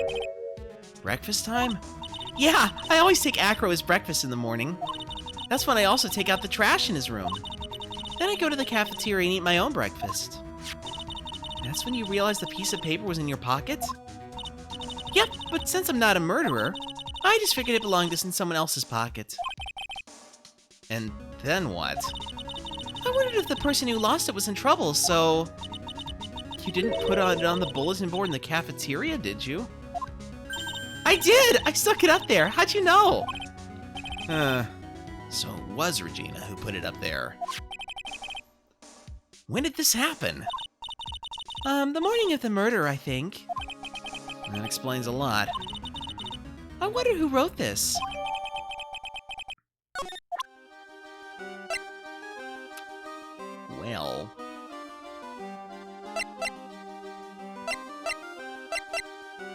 Breakfast time? Yeah, I always take Acro as breakfast in the morning. That's when I also take out the trash in his room. Then I go to the cafeteria and eat my own breakfast. That's when you realize the piece of paper was in your pocket? Yep, but since I'm not a murderer, I just figured it belonged in someone else's pocket. And then what? I wondered if the person who lost it was in trouble, so... You didn't put it on the bulletin board in the cafeteria, did you? I did! I stuck it up there. How'd you know? So it was Regina who put it up there. When did this happen? The morning of the murder, I think. That explains a lot. I wonder who wrote this. Well...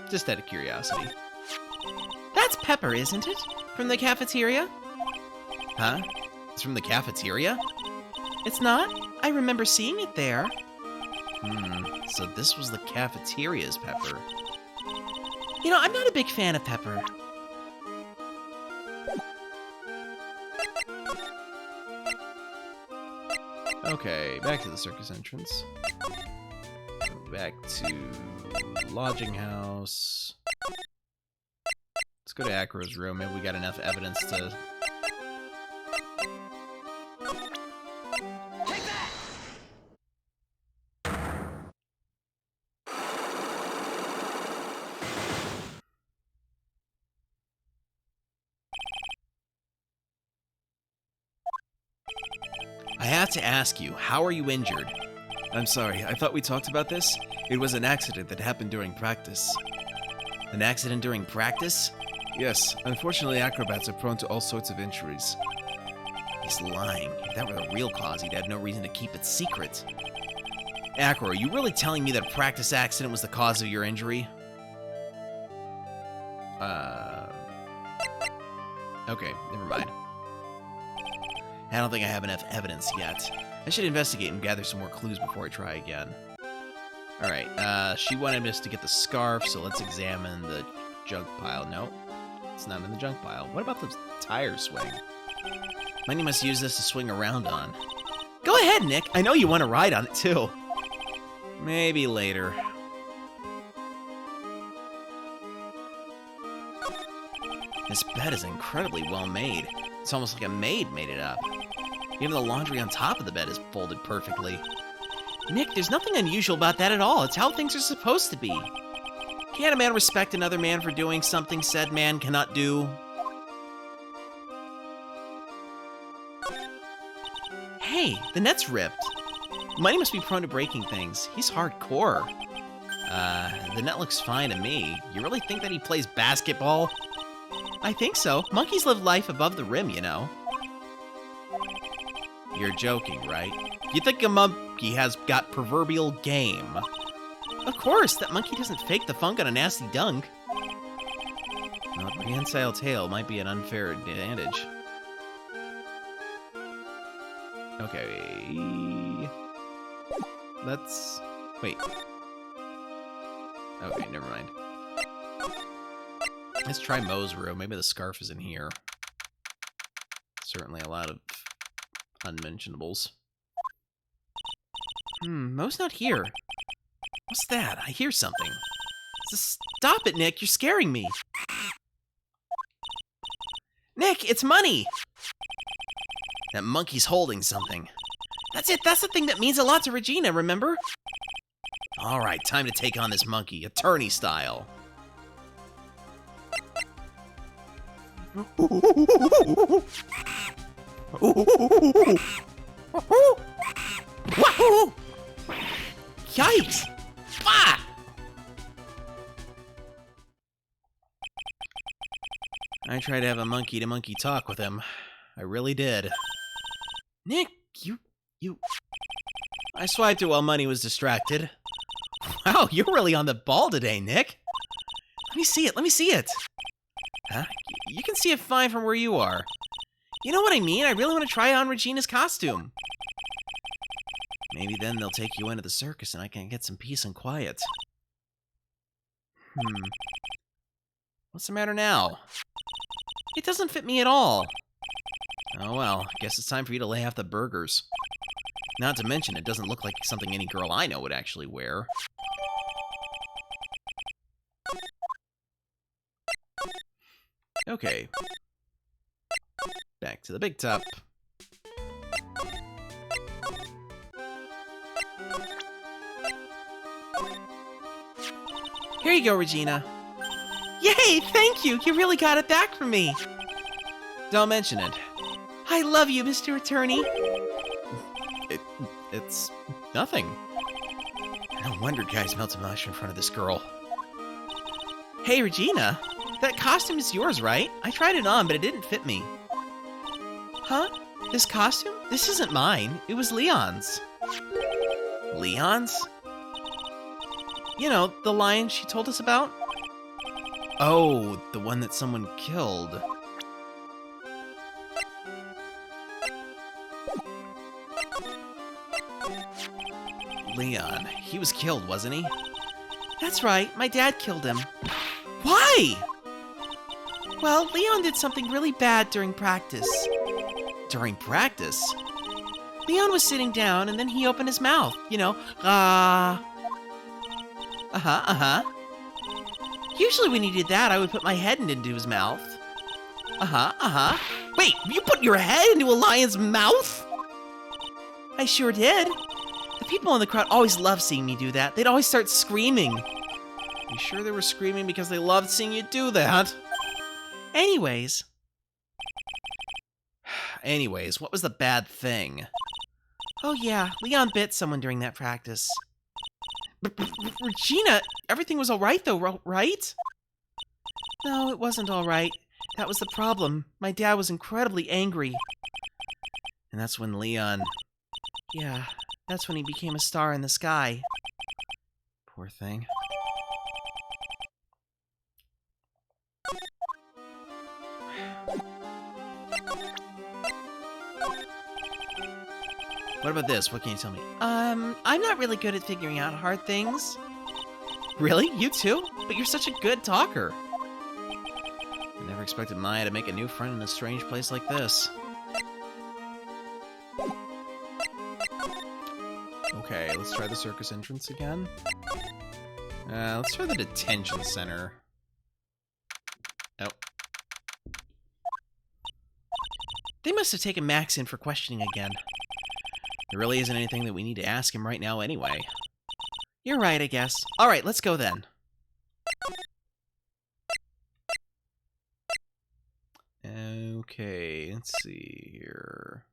Just out of curiosity. That's Pepper, isn't it? From the cafeteria? Huh? It's from the cafeteria? It's not? I remember seeing it there. So this was the cafeteria's Pepper. You know, I'm not a big fan of Pepper. Okay, back to the circus entrance. Back to lodging house. Let's go to Acro's room. Maybe we got enough evidence to... Take that! I have to ask you, how are you injured? I'm sorry, I thought we talked about this. It was an accident that happened during practice. An accident during practice? Yes, unfortunately acrobats are prone to all sorts of injuries. He's lying. If that were the real cause, he'd have no reason to keep it secret. Acro, are you really telling me that a practice accident was the cause of your injury? Okay, never mind. I don't think I have enough evidence yet. I should investigate and gather some more clues before I try again. Alright, she wanted us to get the scarf, so let's examine the junk pile. No, it's not in the junk pile. What about the tire swing? Money must use this to swing around on. Go ahead, Nick. I know you want to ride on it, too. Maybe later. This bed is incredibly well made. It's almost like a maid made it up. Even the laundry on top of the bed is folded perfectly. Nick, there's nothing unusual about that at all. It's how things are supposed to be. Can't a man respect another man for doing something said man cannot do? Hey, the net's ripped. Money must be prone to breaking things. He's hardcore. The net looks fine to me. You really think that he plays basketball? I think so. Monkeys live life above the rim, you know. You're joking, right? You think a monkey has got proverbial game? Of course, that monkey doesn't fake the funk on a nasty dunk. Well, a prehensile tail might be an unfair advantage. Okay. Let's... wait. Okay, never mind. Let's try Moe's room. Maybe the scarf is in here. Certainly a lot of unmentionables. Moe's not here. What's that? I hear something. Stop it, Nick. You're scaring me. Nick, it's money! That monkey's holding something. That's it. That's the thing that means a lot to Regina, remember? All right, time to take on this monkey, attorney style. Ooh. Wahoo! Yikes! Ah! I tried to have a monkey-to-monkey talk with him. I really did. Nick, you... I swiped it while Money was distracted. Wow, you're really on the ball today, Nick. Let me see it. Huh? You can see it fine from where you are. You know what I mean? I really want to try on Regina's costume. Maybe then they'll take you into the circus and I can get some peace and quiet. What's the matter now? It doesn't fit me at all. Oh well, guess it's time for you to lay off the burgers. Not to mention, it doesn't look like something any girl I know would actually wear. Okay. Back to the big top. Here you go, Regina. Yay, thank you! You really got it back for me! Don't mention it. I love you, Mr. Attorney. It's nothing. No wonder guys melt a mush in front of this girl. Hey, Regina. That costume is yours, right? I tried it on, but it didn't fit me. Huh? This costume? This isn't mine. It was Leon's. Leon's? You know, the lion she told us about? Oh, the one that someone killed. Leon. He was killed, wasn't he? That's right. My dad killed him. Why? Well, Leon did something really bad during practice. During practice? Leon was sitting down and then he opened his mouth. You know, Usually when he did that, I would put my head into his mouth. Wait, you put your head into a lion's mouth? I sure did. The people in the crowd always loved seeing me do that. They'd always start screaming. You sure they were screaming because they loved seeing you do that? Anyways, what was the bad thing? Oh yeah, Leon bit someone during that practice. Regina, everything was alright though, right? No, it wasn't alright. That was the problem. My dad was incredibly angry. And that's when Leon... Yeah, that's when he became a star in the sky. Poor thing. What about this? What can you tell me? I'm not really good at figuring out hard things. Really? You too? But you're such a good talker. I never expected Maya to make a new friend in a strange place like this. Okay, let's try the circus entrance again. Let's try the detention center. Oh. They must have taken Max in for questioning again. There really isn't anything that we need to ask him right now anyway. You're right, I guess. Alright, let's go then. Okay, let's see here.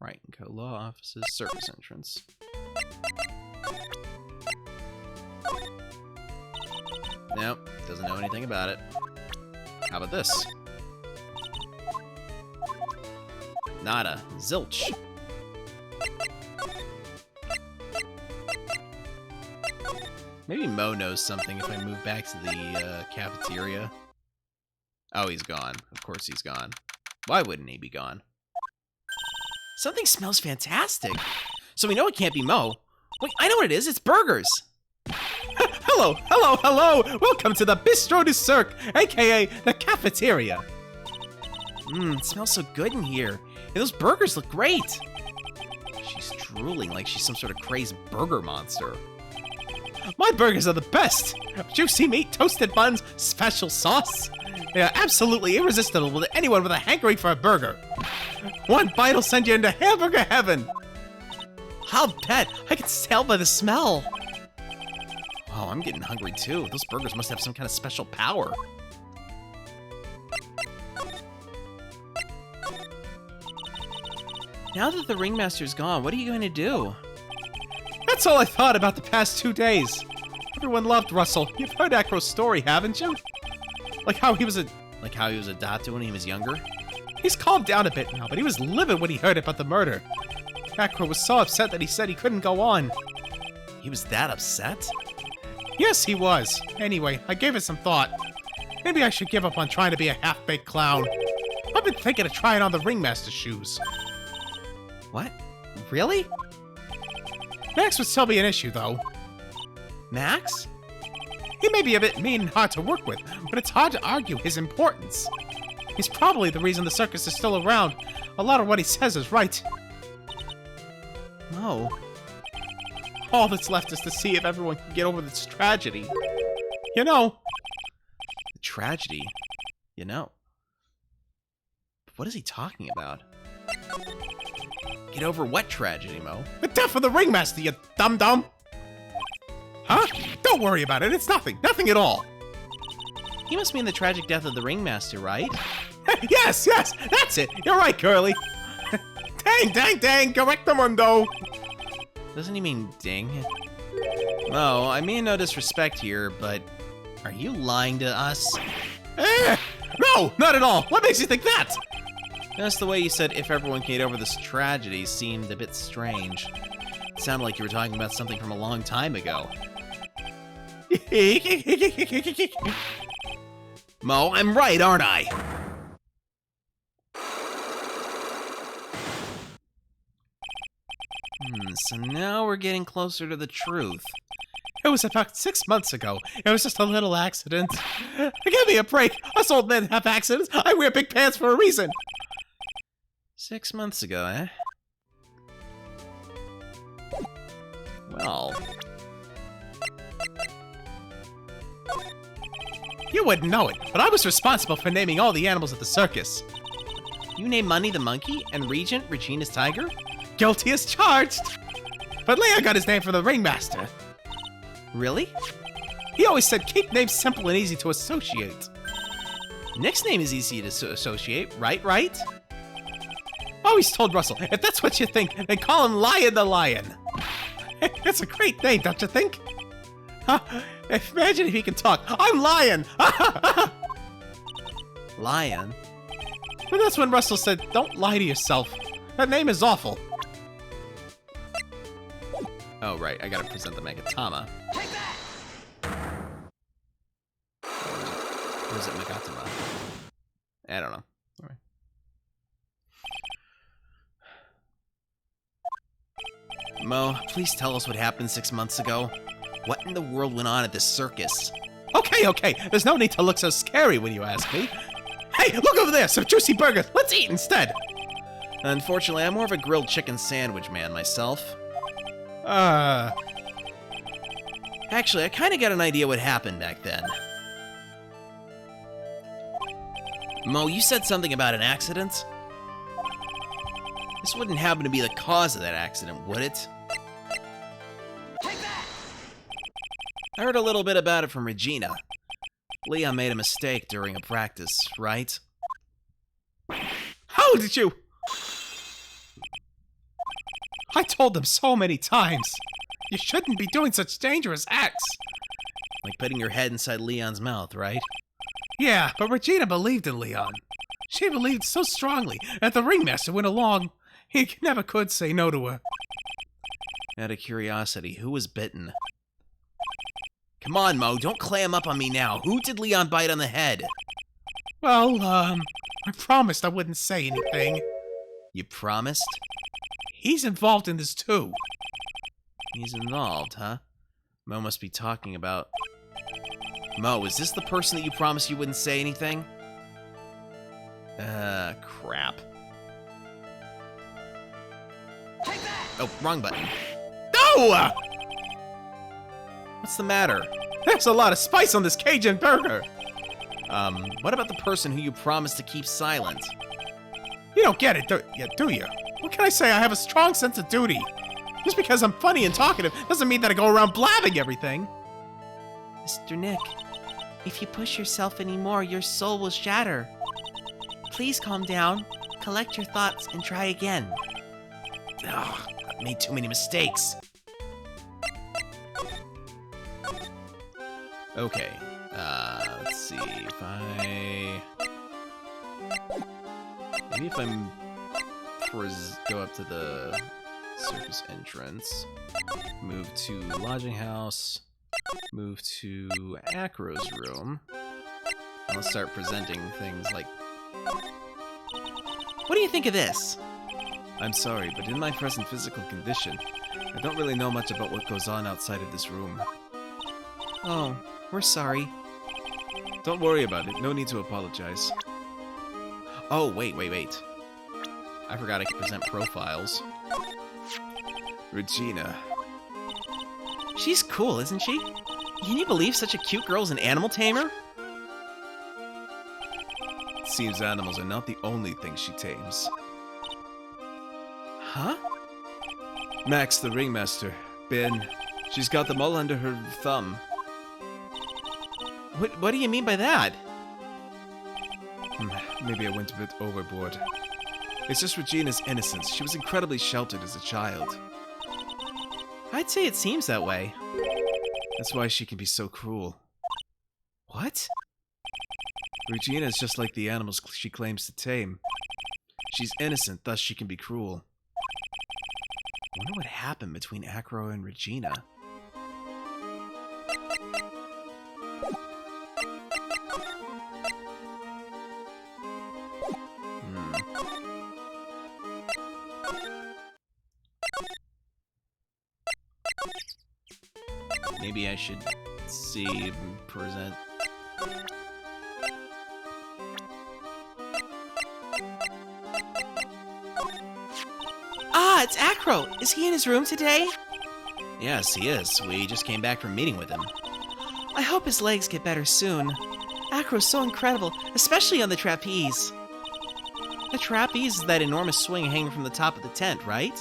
Wright & Co. Law Offices, Circus Entrance. Nope, doesn't know anything about it. How about this? Nada. Zilch. Maybe Mo knows something if I move back to the cafeteria. Oh, he's gone. Of course he's gone. Why wouldn't he be gone? Something smells fantastic. So we know it can't be Mo. Wait, I know what it is. It's burgers. Hello, hello, hello! Welcome to the Bistro du Cirque, aka the cafeteria. It smells so good in here. And those burgers look great. She's drooling like she's some sort of crazed burger monster. My burgers are the best! Juicy meat, toasted buns, special sauce. They are absolutely irresistible to anyone with a hankering for a burger. One bite will send you into hamburger heaven. I'll bet. I can tell by the smell. Oh, I'm getting hungry too. Those burgers must have some kind of special power. Now that the ringmaster's gone, what are you going to do? That's all I thought about the past 2 days. Everyone loved Russell. You've heard Acro's story, haven't you? Like how he was adopted when he was younger? He's calmed down a bit now, but he was livid when he heard about the murder. Acro was so upset that he said he couldn't go on. He was that upset? Yes, he was. Anyway, I gave it some thought. Maybe I should give up on trying to be a half-baked clown. I've been thinking of trying on the ringmaster's shoes. What? Really? Max would still be an issue, though. Max? He may be a bit mean and hard to work with, but it's hard to argue his importance. He's probably the reason the circus is still around. A lot of what he says is right. Mo. All that's left is to see if everyone can get over this tragedy. You know. The tragedy? You know. What is he talking about? Get over what tragedy, Mo? The death of the ringmaster, you dum-dum! Huh? Don't worry about it, it's nothing. Nothing at all. You must mean the tragic death of the ringmaster, right? Yes, that's it. You're right, Curly. Dang, correctamundo. Doesn't he mean ding? Mo, I mean no disrespect here, but are you lying to us? No, not at all. What makes you think that? Just the way you said if everyone can get over this tragedy seemed a bit strange. It sounded like you were talking about something from a long time ago. Mo, I'm right, aren't I? So now we're getting closer to the truth. It was about 6 months ago. It was just a little accident. Give me a break. Us old men have accidents. I wear big pants for a reason. 6 months ago, eh? Well... You wouldn't know it, but I was responsible for naming all the animals at the circus. You named Money the monkey and Regent Regina's tiger? Guilty as charged. But Leon got his name from the ringmaster. Really? He always said keep names simple and easy to associate. Nick's name is easy to associate, right? Always told Russell, if that's what you think, then call him Lion the Lion. It's a great name, don't you think? Huh? Imagine if he can talk. I'm Lion! Lion? But that's when Russell said, don't lie to yourself. That name is awful. Oh, right, I gotta present the Megatama. Take that! Or is it Megatama? I don't know. Alright. Mo, please tell us what happened 6 months ago. What in the world went on at this circus? Okay. There's no need to look so scary when you ask me. Hey, look over there! Some juicy burgers! Let's eat instead! Unfortunately, I'm more of a grilled chicken sandwich man myself. Actually, I kind of got an idea what happened back then. Mo, you said something about an accident? This wouldn't happen to be the cause of that accident, would it? Take that! I heard a little bit about it from Regina. Leon made a mistake during a practice, right? How did you? I told them so many times. You shouldn't be doing such dangerous acts. Like putting your head inside Leon's mouth, right? Yeah, but Regina believed in Leon. She believed so strongly that the ringmaster went along. He never could say no to her. Out of curiosity, who was bitten? Come on, Mo, don't clam up on me now. Who did Leon bite on the head? Well, I promised I wouldn't say anything. You promised? He's involved in this too. He's involved, huh? Mo must be talking about... Mo, is this the person that you promised you wouldn't say anything? Crap. Take that! Oh, wrong button. No! What's the matter? There's a lot of spice on this Cajun burger. What about the person who you promised to keep silent? You don't get it, do you? What can I say? I have a strong sense of duty. Just because I'm funny and talkative doesn't mean that I go around blabbing everything. Mr. Nick, if you push yourself anymore, your soul will shatter. Please calm down, collect your thoughts, and try again. Ugh, I've made too many mistakes. Okay, let's see if maybe if I'm go up to the circus entrance, move to lodging house, move to Acro's room. I'll start presenting things like, what do you think of this? I'm sorry, but in my present physical condition, I don't really know much about what goes on outside of this room. Oh, we're sorry. Don't worry about it. No need to apologize. Oh, wait. I forgot I could present profiles. Regina. She's cool, isn't she? Can you believe such a cute girl's an animal tamer? It seems animals are not the only thing she tames. Huh? Max, the ringmaster. Ben. She's got them all under her thumb. What do you mean by that? Maybe I went a bit overboard. It's just Regina's innocence. She was incredibly sheltered as a child. I'd say it seems that way. That's why she can be so cruel. What? Regina is just like the animals she claims to tame. She's innocent, thus she can be cruel. I wonder what happened between Acro and Regina. Maybe I should see present. Ah, it's Acro! Is he in his room today? Yes, he is. We just came back from meeting with him. I hope his legs get better soon. Acro's so incredible, especially on the trapeze. The trapeze is that enormous swing hanging from the top of the tent, right?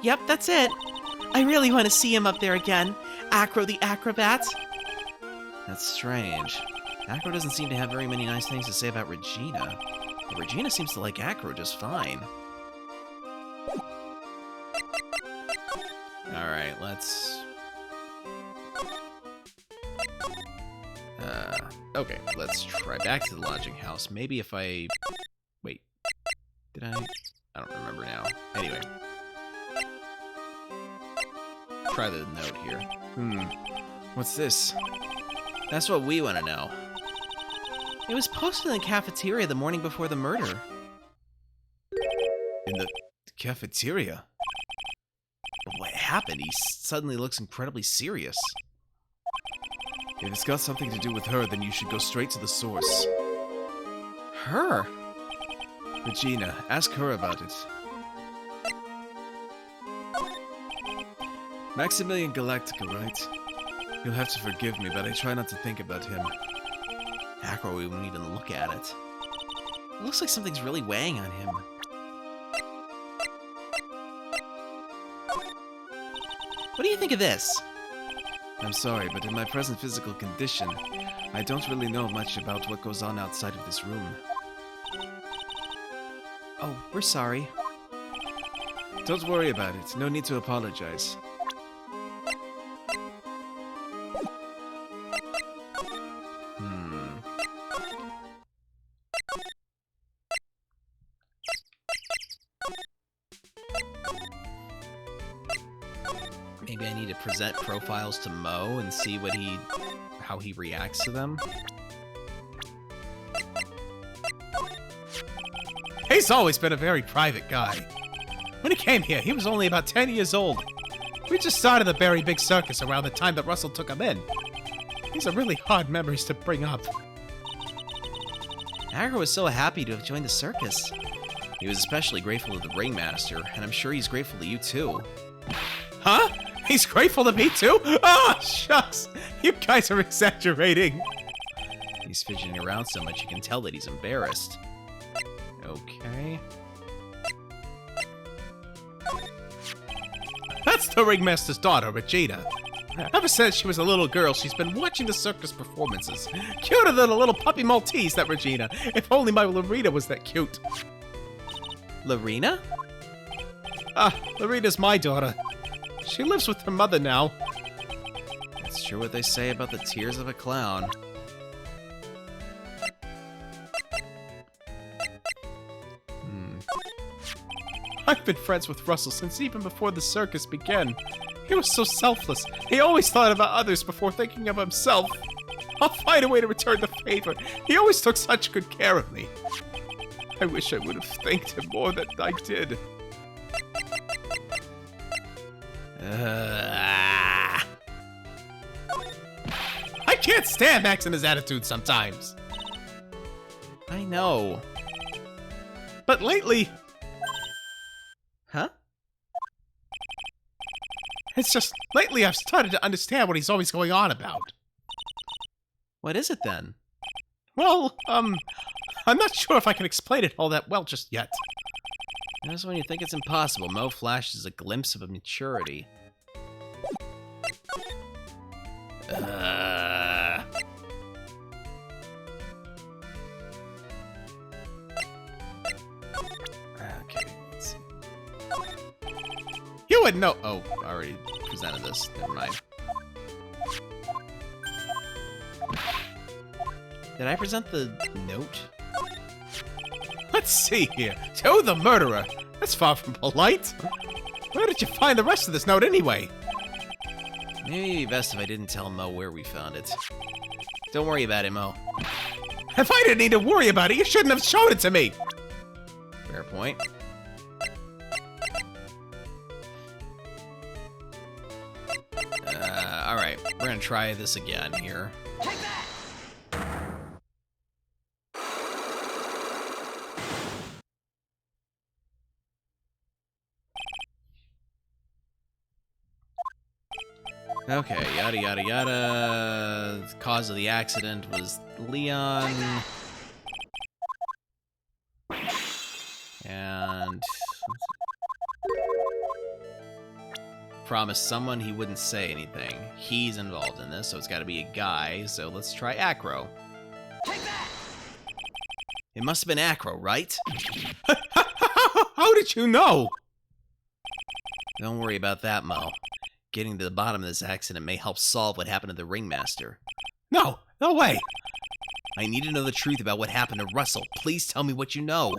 Yep, that's it. I really want to see him up there again. Acro the acrobat. That's strange. Acro doesn't seem to have very many nice things to say about Regina. But Regina seems to like Acro just fine. Alright, let's... okay, let's try back to the lodging house. Maybe if I... Wait. Did I don't remember now. Anyway. Try the note here. What's this? That's what we want to know. It was posted in the cafeteria the morning before the murder. In the cafeteria? But what happened? He suddenly looks incredibly serious. If it's got something to do with her, then you should go straight to the source. Her? Regina, ask her about it. Maximilian Galactica, right? You'll have to forgive me, but I try not to think about him. Acro won't even look at it. It looks like something's really weighing on him. What do you think of this? I'm sorry, but in my present physical condition, I don't really know much about what goes on outside of this room. Oh, we're sorry. Don't worry about it. No need to apologize. Maybe I need to present profiles to Mo and see what how he reacts to them. He's always been a very private guy. When he came here, he was only about 10 years old. We just started the very big circus around the time that Russell took him in. These are really hard memories to bring up. Acro was so happy to have joined the circus. He was especially grateful to the ringmaster, and I'm sure he's grateful to you too. Huh? He's grateful to me too? Oh, shucks! You guys are exaggerating. He's fidgeting around so much you can tell that he's embarrassed. Okay. That's the ringmaster's daughter, Regina. Ever since she was a little girl, she's been watching the circus performances. Cuter than a little puppy Maltese, that Regina. If only my Lorena was that cute. Lorena? Lorita's my daughter. She lives with her mother now. It's true what they say about the tears of a clown. I've been friends with Russell since even before the circus began. He was so selfless. He always thought about others before thinking of himself. I'll find a way to return the favor. He always took such good care of me. I wish I would have thanked him more than I did. I can't stand Max and his attitude sometimes. I know. But lately, Huh? it's just, lately I've started to understand what he's always going on about. What is it then? Well, I'm not sure if I can explain it all that well just yet. That's when you think it's impossible. Mo flashes a glimpse of maturity. Okay, let's see. You would know. Oh, I already presented this. Never mind. Did I present the note? Let's see here. To the murderer. That's far from polite. Where did you find the rest of this note anyway? Maybe best if I didn't tell Mo where we found it. Don't worry about it, Mo. If I didn't need to worry about it, you shouldn't have shown it to me. Fair point. Alright, we're gonna try this again here. Okay, yada yada yada. The cause of the accident was Leon. And promised someone he wouldn't say anything. He's involved in this, so it's gotta be a guy, so let's try Acro. It must have been Acro, right? How did you know? Don't worry about that, Mo. Getting to the bottom of this accident may help solve what happened to the ringmaster. No way. I need to know the truth about what happened to Russell. Please tell me what you know.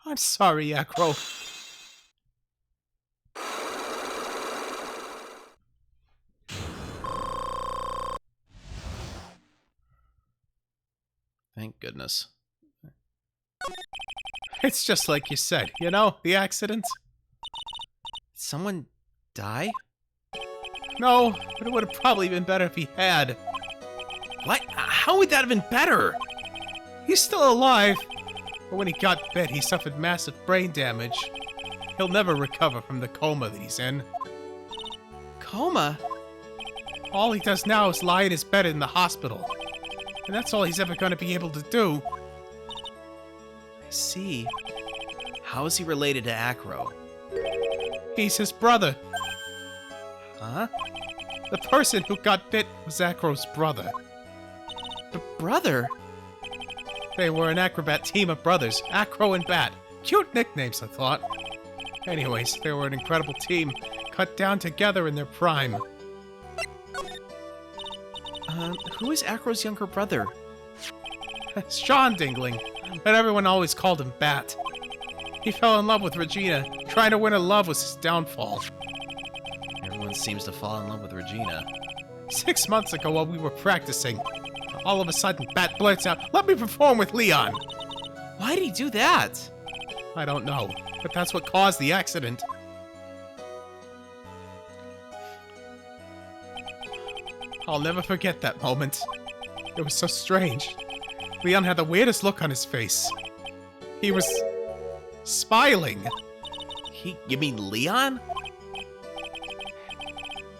I'm sorry, Acro. Thank goodness. It's just like you said, you know, the accident? Did someone die? No, but it would have probably been better if he had. What? How would that have been better? He's still alive, but when he got bit, he suffered massive brain damage. He'll never recover from the coma that he's in. Coma? All he does now is lie in his bed in the hospital. And that's all he's ever going to be able to do. I see. How is he related to Acro? He's his brother. Huh? The person who got bit was Acro's brother. Brother? They were an acrobat team of brothers, Acro and Bat. Cute nicknames, I thought. Anyways, they were an incredible team, cut down together in their prime. Who is Acro's younger brother? Sean Dingling, but everyone always called him Bat. He fell in love with Regina. Trying to win her love was his downfall. Everyone seems to fall in love with Regina. 6 months ago while we were practicing, all of a sudden Bat blurts out, "Let me perform with Leon!" Why did he do that? I don't know, but that's what caused the accident. I'll never forget that moment. It was so strange. Leon had the weirdest look on his face. He was smiling. You mean Leon?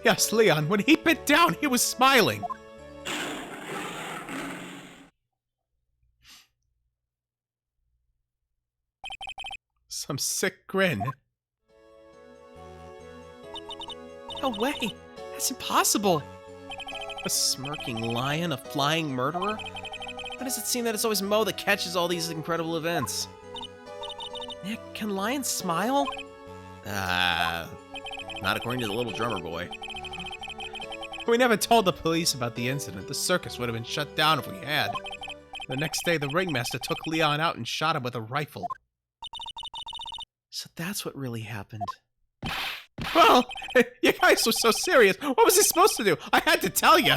Yes, Leon. When he bit down, he was smiling. Some sick grin. No way. That's impossible. A smirking lion, a flying murderer? Why does it seem that it's always Mo that catches all these incredible events? Nick, can lions smile? Not according to the little drummer boy. We never told the police about the incident. The circus would have been shut down if we had. The next day, the ringmaster took Leon out and shot him with a rifle. So that's what really happened. Well, you guys were so serious. What was he supposed to do? I had to tell you.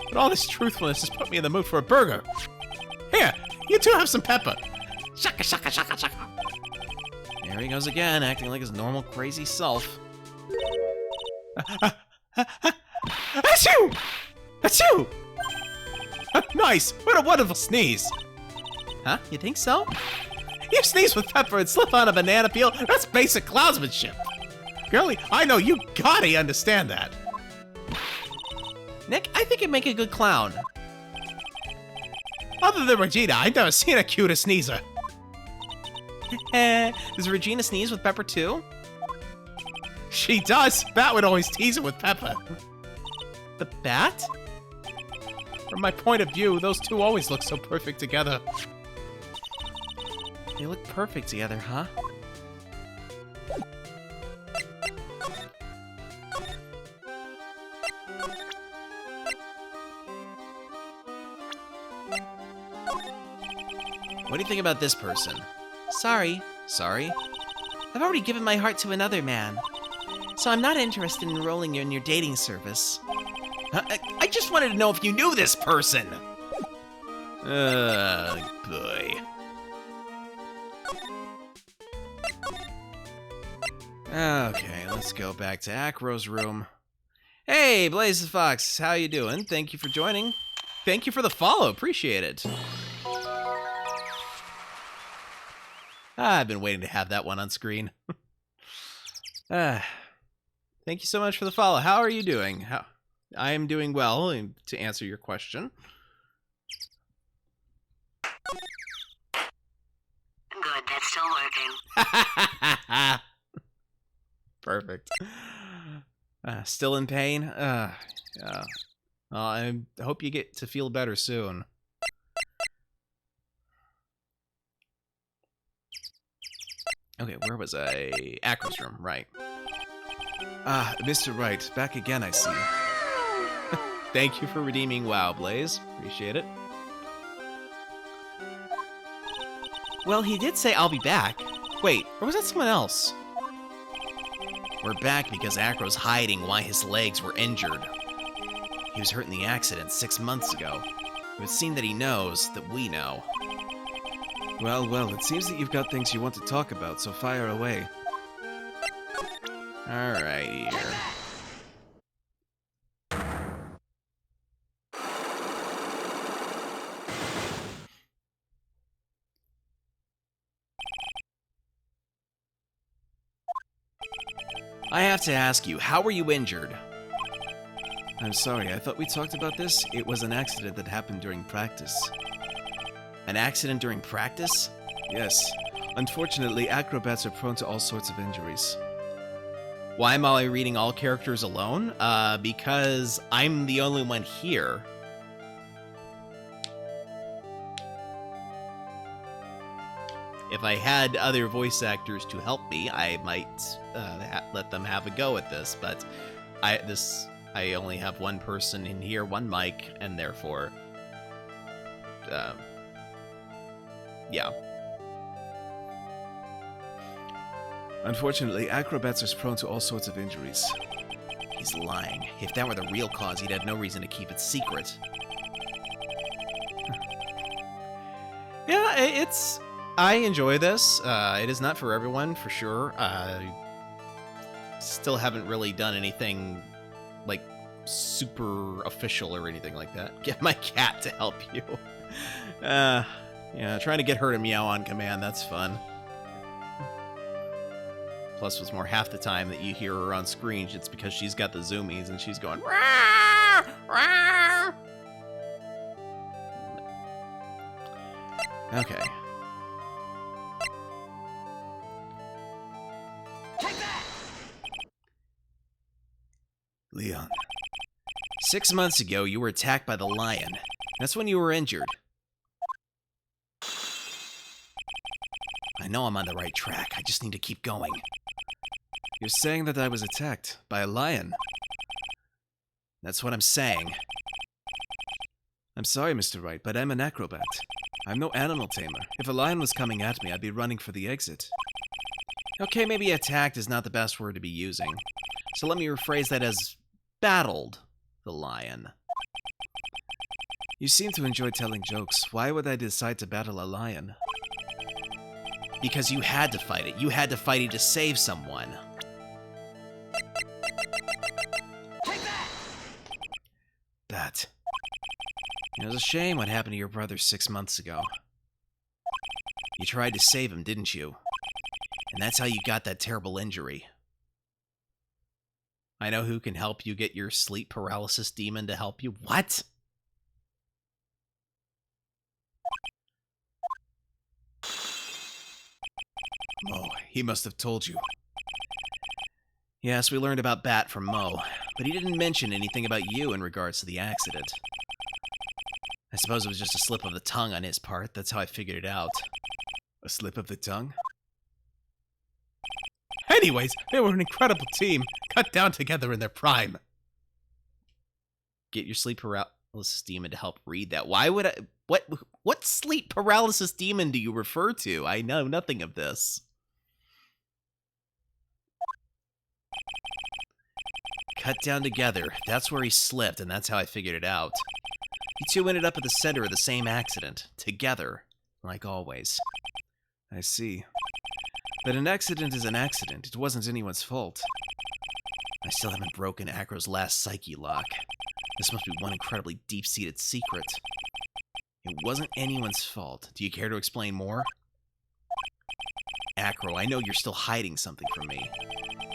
But all this truthfulness has put me in the mood for a burger. Here, you two have some pepper. Shaka, shaka, shaka, shaka. There he goes again, acting like his normal crazy self. That's you! That's you! Nice! What a wonderful sneeze! Huh? You think so? You sneeze with pepper and slip on a banana peel? That's basic clownsmanship! Girlie, I know you gotta understand that. Nick, I think you'd make a good clown. Other than Regina, I've never seen a cuter sneezer. Does Regina sneeze with pepper too? She does. Bat would always tease her with pepper. The bat? From my point of view, those two always look so perfect together. They look perfect together, huh? What do you think about this person? Sorry. Sorry? I've already given my heart to another man. So I'm not interested in enrolling you in your dating service. I just wanted to know if you knew this person. Boy. Okay, let's go back to Acro's room. Hey, Blaze Fox, how you doing? Thank you for joining. Thank you for the follow, appreciate it. I've been waiting to have that one on screen. Thank you so much for the follow. How are you doing? I am doing well, to answer your question. Good, that's still working. Perfect. Still in pain? Yeah. Well, I hope you get to feel better soon. Okay, where was I? Acro's room, right. Ah, Mr. Wright, back again, I see. Thank you for redeeming WoW, Blaze. Appreciate it. Well, he did say I'll be back. Wait, or was that someone else? We're back because Acro's hiding why his legs were injured. He was hurt in the accident 6 months ago. It would seem that he knows that we know. Well, it seems that you've got things you want to talk about, so fire away. Alright, here. I have to ask you, how were you injured? I'm sorry, I thought we talked about this. It was an accident that happened during practice. An accident during practice? Yes. Unfortunately, acrobats are prone to all sorts of injuries. Why am I reading all characters alone? Because I'm the only one here. If I had other voice actors to help me, I might let them have a go at this, but I only have one person in here, one mic, and therefore, yeah. Unfortunately, acrobats are prone to all sorts of injuries. He's lying. If that were the real cause, he'd have no reason to keep it secret. Yeah, I enjoy this. It is not for everyone, for sure. Still haven't really done anything, like, super official or anything like that. Get my cat to help you. Yeah, trying to get her to meow on command, that's fun. Plus, what's more, half the time that you hear her on screen, it's because she's got the zoomies and she's going, "Rah! Rah!" Okay. Leon. 6 months ago, you were attacked by the lion. That's when you were injured. I know I'm on the right track. I just need to keep going. You're saying that I was attacked by a lion. That's what I'm saying. I'm sorry, Mr. Wright, but I'm an acrobat. I'm no animal tamer. If a lion was coming at me, I'd be running for the exit. Okay, maybe attacked is not the best word to be using. So let me rephrase that as battled the lion. You seem to enjoy telling jokes. Why would I decide to battle a lion? Because you had to fight it. You had to fight it to save someone. That. It was a shame what happened to your brother 6 months ago. You tried to save him, didn't you? And that's how you got that terrible injury. I know who can help you get your sleep paralysis demon to help you. What? Mo, he must have told you. Yes, we learned about Bat from Mo, but he didn't mention anything about you in regards to the accident. I suppose it was just a slip of the tongue on his part. That's how I figured it out. A slip of the tongue? Anyways, they were an incredible team, cut down together in their prime. Get your sleep paralysis demon to help read that. Why would I... What sleep paralysis demon do you refer to? I know nothing of this. Cut down together. That's where he slipped, and that's how I figured it out. You two ended up at the center of the same accident. Together. Like always. I see. But an accident is an accident. It wasn't anyone's fault. I still haven't broken Acro's last psyche lock. This must be one incredibly deep-seated secret. It wasn't anyone's fault. Do you care to explain more? Acro, I know you're still hiding something from me.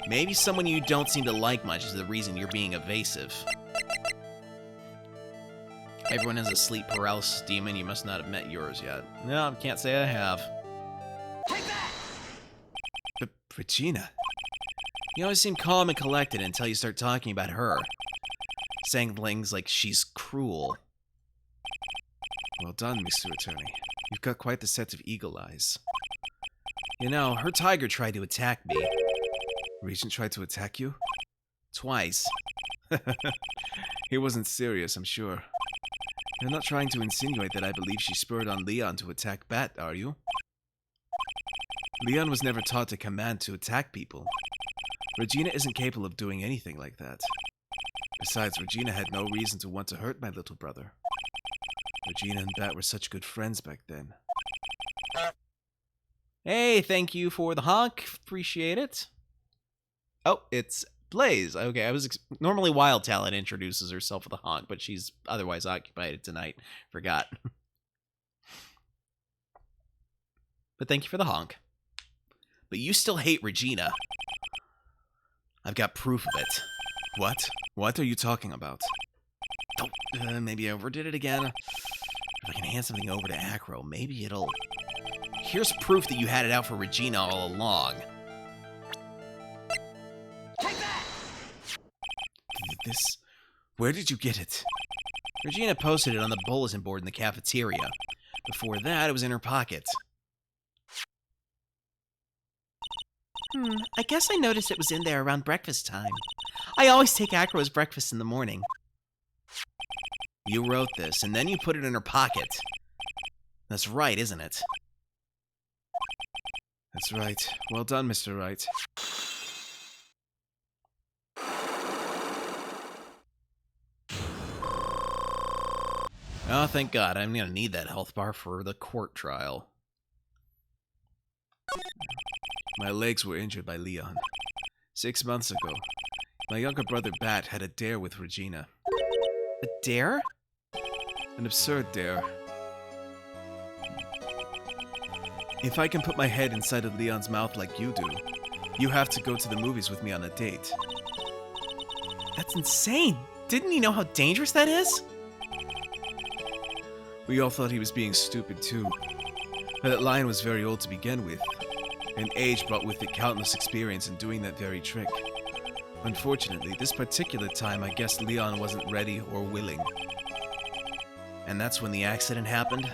Maybe someone you don't seem to like much is the reason you're being evasive. Everyone has a sleep paralysis demon. You must not have met yours yet. No, I can't say I have. But Regina... You always seem calm and collected until you start talking about her. Saying things like she's cruel. Well done, Mr. Attorney. You've got quite the set of eagle eyes. You know, her tiger tried to attack me. Regent tried to attack you? Twice. He wasn't serious, I'm sure. You're not trying to insinuate that I believe she spurred on Leon to attack Bat, are you? Leon was never taught to command to attack people. Regina isn't capable of doing anything like that. Besides, Regina had no reason to want to hurt my little brother. Regina and Bat were such good friends back then. Hey, thank you for the honk. Appreciate it. Oh, it's Blaze. Okay, I was normally Wild Talent introduces herself with a honk, but she's otherwise occupied tonight. Forgot. But thank you for the honk. But you still hate Regina. I've got proof of it. What? What are you talking about? Oh, maybe I overdid it again. If I can hand something over to Acro, maybe it'll... Here's proof that you had it out for Regina all along. This... Where did you get it? Regina posted it on the bulletin board in the cafeteria. Before that, it was in her pocket. I guess I noticed it was in there around breakfast time. I always take Acro's breakfast in the morning. You wrote this, and then you put it in her pocket. That's right, isn't it? That's right. Well done, Mr. Wright. Oh, thank God. I'm going to need that health bar for the court trial. My legs were injured by Leon. 6 months ago, my younger brother Bat had a dare with Regina. A dare? An absurd dare. If I can put my head inside of Leon's mouth like you do, you have to go to the movies with me on a date. That's insane! Didn't he know how dangerous that is? We all thought he was being stupid too. But that lion was very old to begin with, and age brought with it countless experience in doing that very trick. Unfortunately, this particular time I guess Leon wasn't ready or willing. And that's when the accident happened?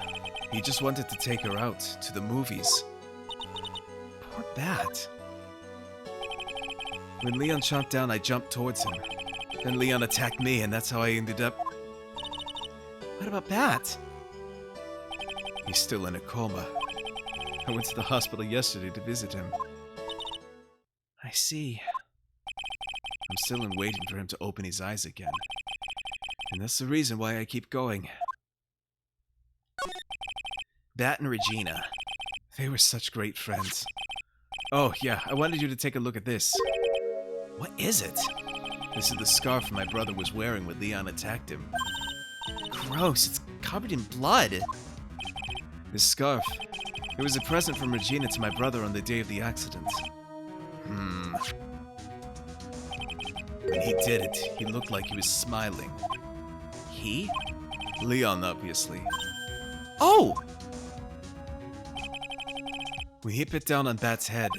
He just wanted to take her out, to the movies. Poor Bat. When Leon chomped down, I jumped towards him. Then Leon attacked me, and that's how I ended up... What about Bat? He's still in a coma. I went to the hospital yesterday to visit him. I see. I'm still in waiting for him to open his eyes again. And that's the reason why I keep going. Bat and Regina. They were such great friends. Oh, yeah, I wanted you to take a look at this. What is it? This is the scarf my brother was wearing when Leon attacked him. Gross, it's covered in blood. This scarf. It was a present from Regina to my brother on the day of the accident. When he did it, he looked like he was smiling. He? Leon, obviously. Oh! When he bit down on Bat's head,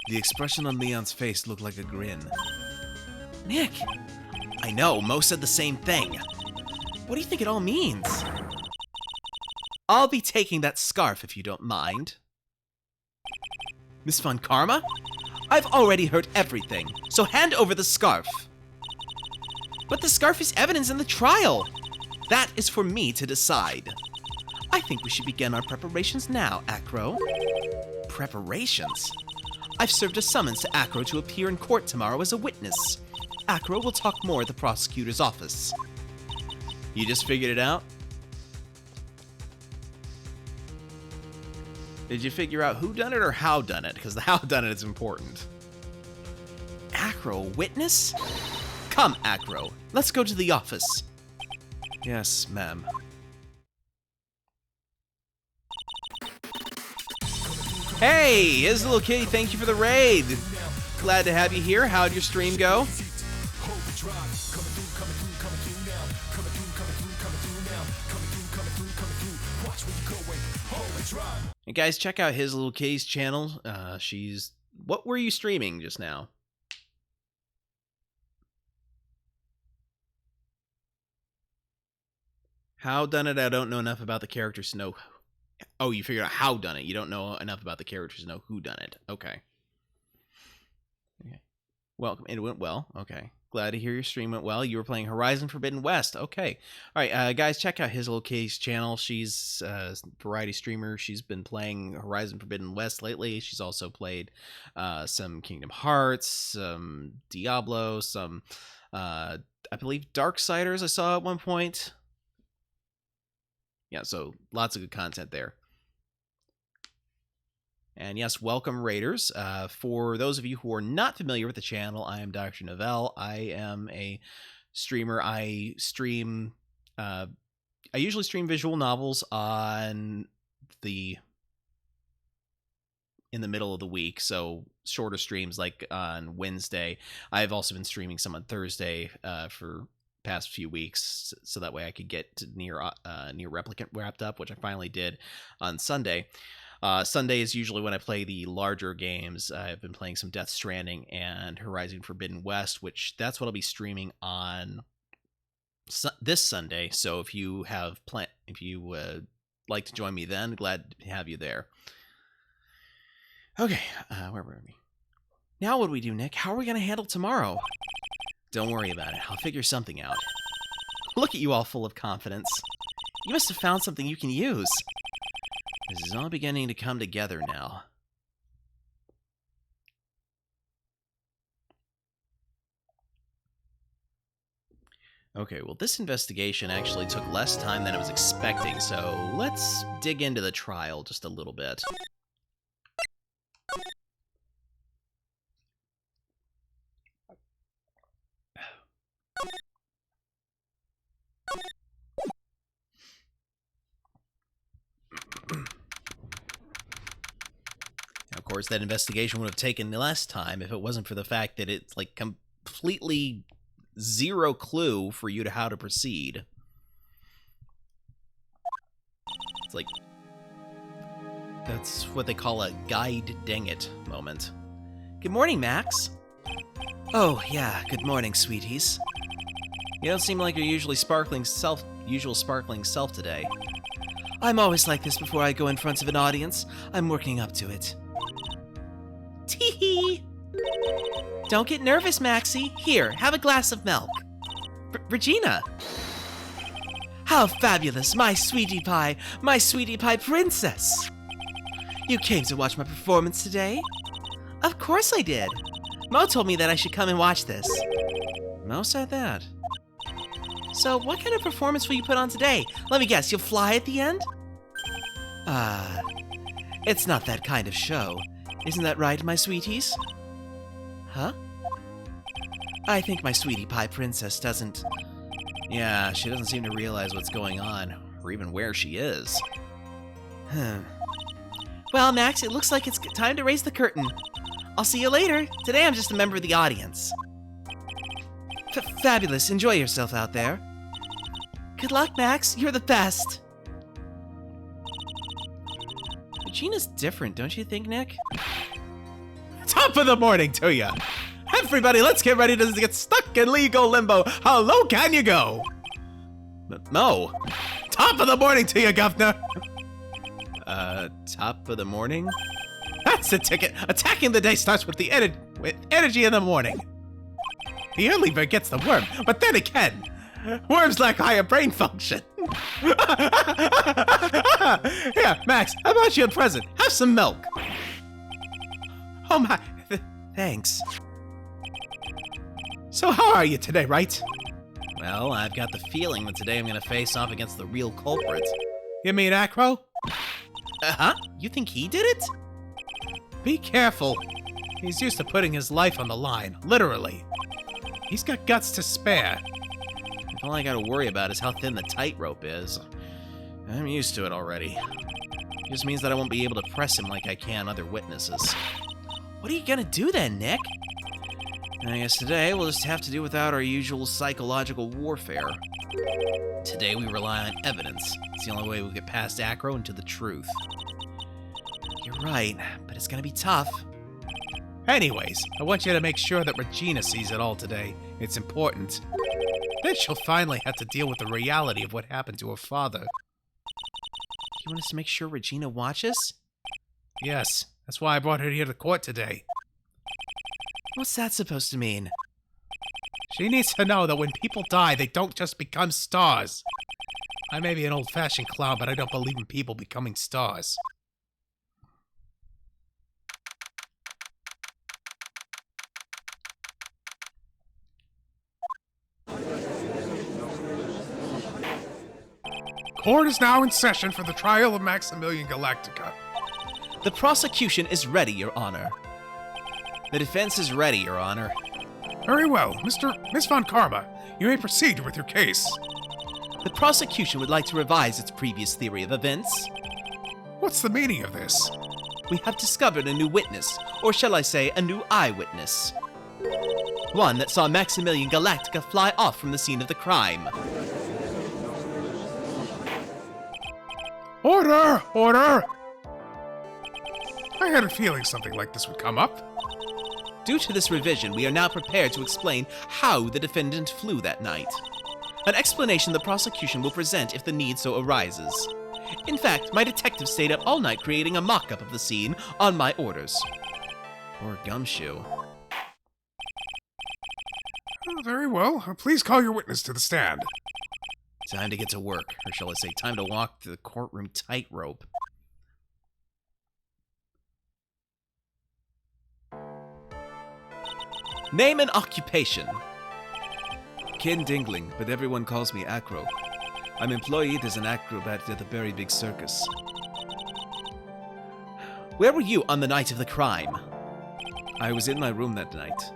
the expression on Leon's face looked like a grin. Nick! I know, Mo said the same thing. What do you think it all means? I'll be taking that scarf if you don't mind. Miss Von Karma? I've already heard everything, so hand over the scarf. But the scarf is evidence in the trial. That is for me to decide. I think we should begin our preparations now, Acro. Preparations? I've served a summons to Acro to appear in court tomorrow as a witness. Acro will talk more at the prosecutor's office. You just figured it out? Did you figure out who done it or how done it? Because the how done it is important. Acro, witness? Come, Acro. Let's go to the office. Yes, ma'am. Hey, here's little kitty. Thank you for the raid. Glad to have you here. How'd your stream go? And guys, check out his little kitty's channel. She's... What were you streaming just now? How done it? I don't know enough about the characters to know... Oh, you figured out how done it. You don't know enough about the characters to know who done it. Okay. Welcome. It went well. Okay. Glad to hear your stream went well. You were playing Horizon Forbidden West. Okay. All right, guys, check out his little kitty's channel. She's a variety streamer. She's been playing Horizon Forbidden West lately. She's also played some Kingdom Hearts, some Diablo, some, I believe, Darksiders I saw at one point. Yeah, so lots of good content there. And yes, welcome Raiders. For those of you who are not familiar with the channel, I am Dr. Novelle. I am a streamer. I usually stream visual novels in the middle of the week, so shorter streams like on Wednesday. I've also been streaming some on Thursday for past few weeks, so that way I could get to near Replicant wrapped up, which I finally did on Sunday. Sunday is usually when I play the larger games. I've been playing some Death Stranding and Horizon Forbidden West, which that's what I'll be streaming on this Sunday. So if you like to join me then, glad to have you there. Okay, where were we? Now what do we do, Nick? How are we going to handle tomorrow? Don't worry about it. I'll figure something out. Look at you all full of confidence. You must have found something you can use. This is all beginning to come together now. Okay, well, this investigation actually took less time than I was expecting, so let's dig into the trial just a little bit. Of course, that investigation would have taken less time if it wasn't for the fact that it's like completely zero clue for you to how to proceed. It's like, that's what they call a guide dang it moment. Good morning, Max. Oh, yeah, good morning, sweeties. You don't seem like your usual sparkling self today. I'm always like this before I go in front of an audience. I'm working up to it. Hee. Don't get nervous, Maxie. Here, have a glass of milk. Regina. How fabulous, my sweetie pie princess. You came to watch my performance today? Of course I did. Mo told me that I should come and watch this. Mo said that. So, what kind of performance will you put on today? Let me guess, you'll fly at the end? It's not that kind of show. Isn't that right, my sweeties? Huh? I think my sweetie pie princess doesn't... Yeah, she doesn't seem to realize what's going on, or even where she is. Well, Max, it looks like it's time to raise the curtain. I'll see you later. Today I'm just a member of the audience. Fabulous. Enjoy yourself out there. Good luck, Max. You're the best. Regina's different, don't you think, Nick? Top of the morning to ya! Everybody, let's get ready to get stuck in legal limbo. How low can you go? Mo. Top of the morning to you, governor. Top of the morning? That's the ticket. Attacking the day starts with with energy in the morning. The early bird gets the worm, but then again, worms lack higher brain function. Here, Max, I bought you a present. Have some milk. Oh my, thanks. So how are you today, Wright? Well, I've got the feeling that today I'm going to face off against the real culprit. You mean Acro? Uh-huh? You think he did it? Be careful. He's used to putting his life on the line, literally. He's got guts to spare. All I gotta worry about is how thin the tightrope is. I'm used to it already. It just means that I won't be able to press him like I can other witnesses. What are you gonna do then, Nick? I guess today we'll just have to do without our usual psychological warfare. Today we rely on evidence. It's the only way we'll get past Acro and to the truth. You're right, but it's gonna be tough. Anyways, I want you to make sure that Regina sees it all today. It's important. Then she'll finally have to deal with the reality of what happened to her father. You want us to make sure Regina watches? Yes, that's why I brought her here to court today. What's that supposed to mean? She needs to know that when people die, they don't just become stars. I may be an old-fashioned clown, but I don't believe in people becoming stars. Court is now in session for the trial of Maximilian Galactica. The prosecution is ready, Your Honor. The defense is ready, Your Honor. Very well. Miss Von Karma, you may proceed with your case. The prosecution would like to revise its previous theory of events. What's the meaning of this? We have discovered a new witness, or shall I say, a new eyewitness. One that saw Maximilian Galactica fly off from the scene of the crime. Order! Order! I had a feeling something like this would come up. Due to this revision, we are now prepared to explain how the defendant flew that night. An explanation the prosecution will present if the need so arises. In fact, my detective stayed up all night creating a mock-up of the scene on my orders. Poor Gumshoe. Oh, very well. Please call your witness to the stand. Time to get to work, or shall I say, time to walk the courtroom tightrope. Name and occupation. Ken Dingling, but everyone calls me Acro. I'm employed as an acrobat at the Very Big Circus. Where were you on the night of the crime? I was in my room that night.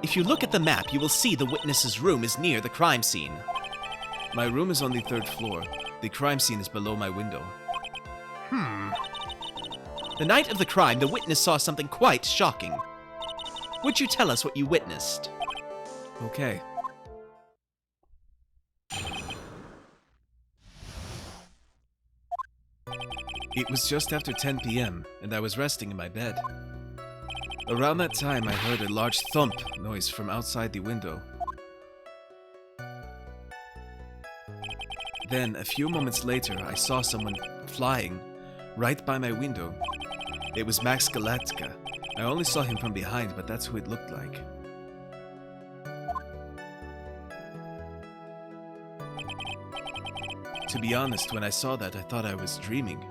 If you look at the map, you will see the witness's room is near the crime scene. My room is on the 3rd floor. The crime scene is below my window. The night of the crime, the witness saw something quite shocking. Would you tell us what you witnessed? Okay. It was just after 10 p.m., and I was resting in my bed. Around that time, I heard a large thump noise from outside the window. Then, a few moments later, I saw someone flying right by my window. It was Max Galactica. I only saw him from behind, but that's who it looked like. To be honest, when I saw that, I thought I was dreaming.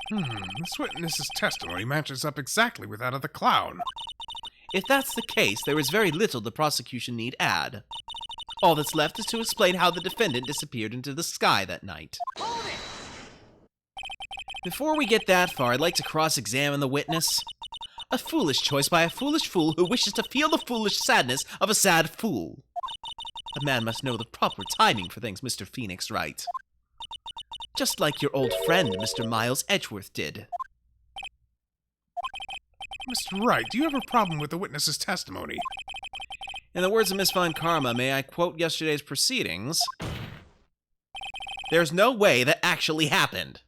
This witness's testimony matches up exactly with that of the clown. If that's the case, there is very little the prosecution need add. All that's left is to explain how the defendant disappeared into the sky that night. Before we get that far, I'd like to cross-examine the witness. A foolish choice by a foolish fool who wishes to feel the foolish sadness of a sad fool. A man must know the proper timing for things, Mr. Phoenix Wright. Just like your old friend, Mr. Miles Edgeworth did. Mr. Wright, do you have a problem with the witness's testimony? In the words of Miss Von Karma, may I quote yesterday's proceedings? There's no way that actually happened.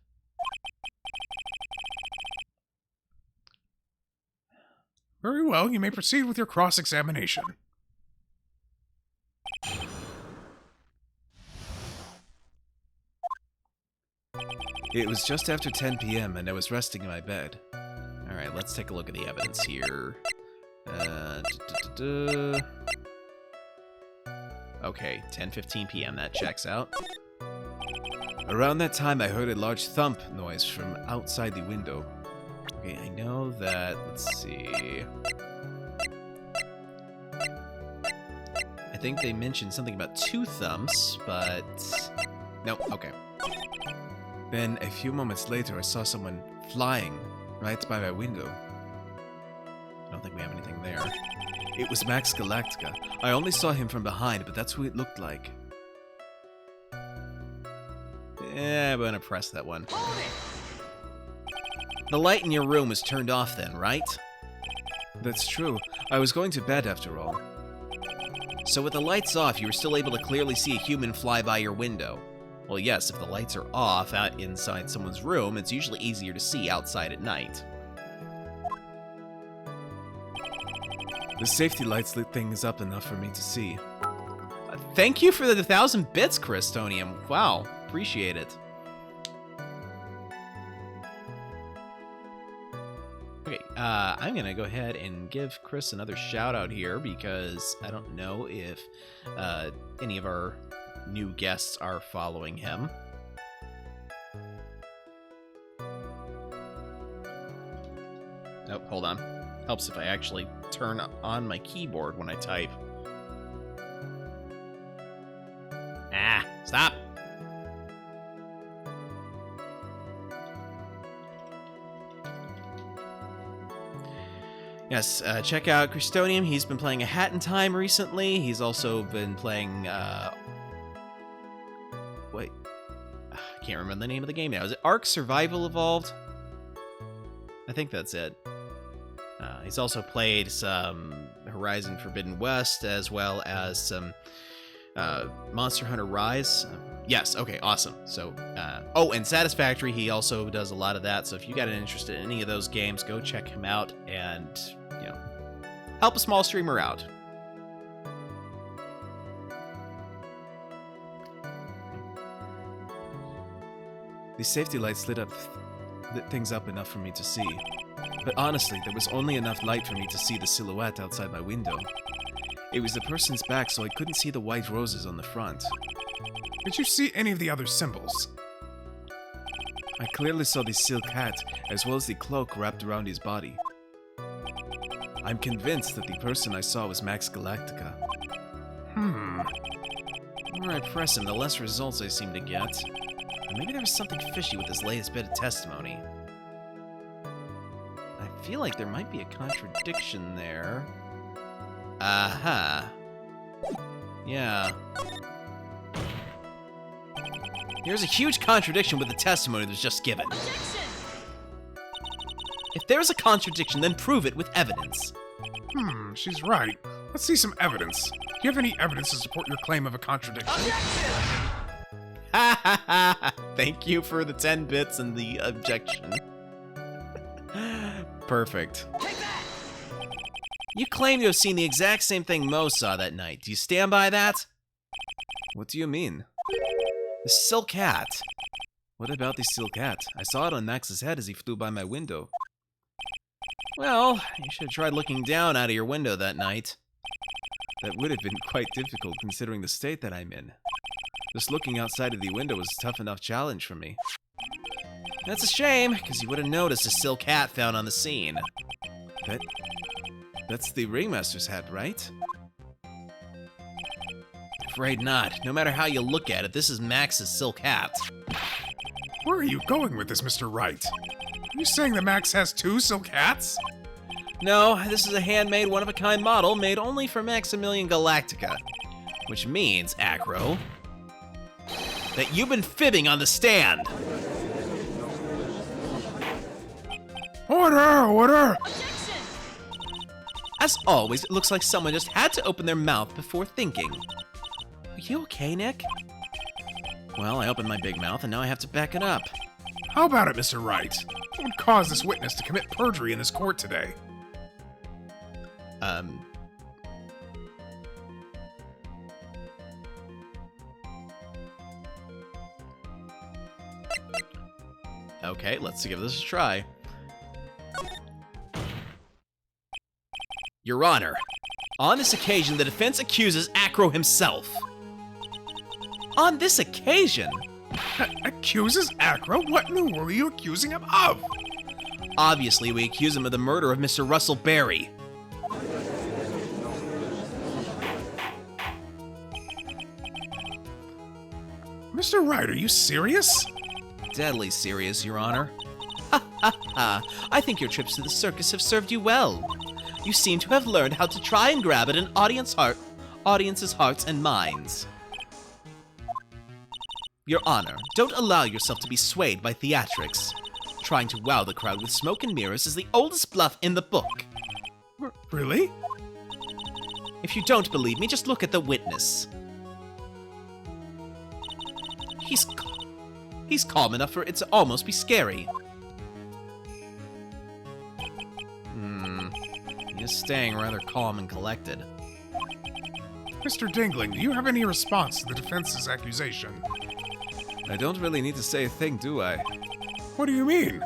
Very well, you may proceed with your cross-examination. It was just after 10 p.m. and I was resting in my bed. Alright, let's take a look at the evidence here. Okay, 10:15 p.m. That checks out. Around that time, I heard a large thump noise from outside the window. Okay, I know that. Let's see. I think they mentioned something about 2 thumps, but nope. Okay. Then, a few moments later, I saw someone flying right by my window. I don't think we have anything there. It was Max Galactica. I only saw him from behind, but that's who it looked like. Yeah, I'm gonna press that one. The light in your room was turned off then, right? That's true. I was going to bed after all. So with the lights off, you were still able to clearly see a human fly by your window. Well, yes, if the lights are off out inside someone's room, it's usually easier to see outside at night. The safety lights lit things up enough for me to see. Thank you for the 1,000 bits, Christonium. Wow, appreciate it. Okay, I'm gonna go ahead and give Chris another shout out here because I don't know if any of our new guests are following him. Nope, hold on. Helps if I actually turn on my keyboard when I type. Ah, stop! Yes, check out Christonium. He's been playing A Hat in Time recently. He's also been playing, wait. I can't remember the name of the game now. Is it Ark Survival Evolved? I think that's it. He's also played some Horizon Forbidden West, as well as some Monster Hunter Rise. Yes, okay, awesome. So, oh, and Satisfactory, he also does a lot of that. So if you got an interest in any of those games, go check him out and, you know, help a small streamer out. The safety lights lit things up enough for me to see. But honestly, there was only enough light for me to see the silhouette outside my window. It was the person's back, so I couldn't see the white roses on the front. Did you see any of the other symbols? I clearly saw the silk hat, as well as the cloak wrapped around his body. I'm convinced that the person I saw was Max Galactica. The more I press him, the less results I seem to get. And maybe there was something fishy with this latest bit of testimony. I feel like there might be a contradiction there. Aha. Yeah. There's a huge contradiction with the testimony that was just given. If there's a contradiction, then prove it with evidence. She's right. Let's see some evidence. Do you have any evidence to support your claim of a contradiction? Ha ha ha! Thank you for the 10 bits and the objection. Perfect. You claim to have seen the exact same thing Mo saw that night. Do you stand by that? What do you mean? The silk hat. What about the steel cat? I saw it on Max's head as he flew by my window. Well, you should have tried looking down out of your window that night. That would have been quite difficult considering the state that I'm in. Just looking outside of the window was a tough enough challenge for me. That's a shame, because you would have noticed a steel cat found on the scene. That's the ringmaster's hat, right? Afraid not. No matter how you look at it, this is Max's silk hat. Where are you going with this, Mr. Wright? Are you saying that Max has 2 silk hats? No, this is a handmade, one-of-a-kind model made only for Maximilian Galactica. Which means, Acro, that you've been fibbing on the stand. Order! As always, it looks like someone just had to open their mouth before thinking. Are you okay, Nick? Well, I opened my big mouth and now I have to back it up. How about it, Mr. Wright? What would cause this witness to commit perjury in this court today? Okay, let's give this a try. Your Honor, on this occasion, the defense accuses Acro himself. On this occasion? Accuses Acro? What new were you accusing him of? Obviously, we accuse him of the murder of Mr. Russell Berry. Mr. Wright, are you serious? Deadly serious, Your Honor. Ha ha ha! I think your trips to the circus have served you well. You seem to have learned how to try and grab at an audience's hearts and minds. Your Honor, don't allow yourself to be swayed by theatrics. Trying to wow the crowd with smoke and mirrors is the oldest bluff in the book. Really? If you don't believe me, just look at the witness. He's calm enough for it to almost be scary. He's staying rather calm and collected. Mr. Dingling, do you have any response to the defense's accusation? I don't really need to say a thing, do I? What do you mean?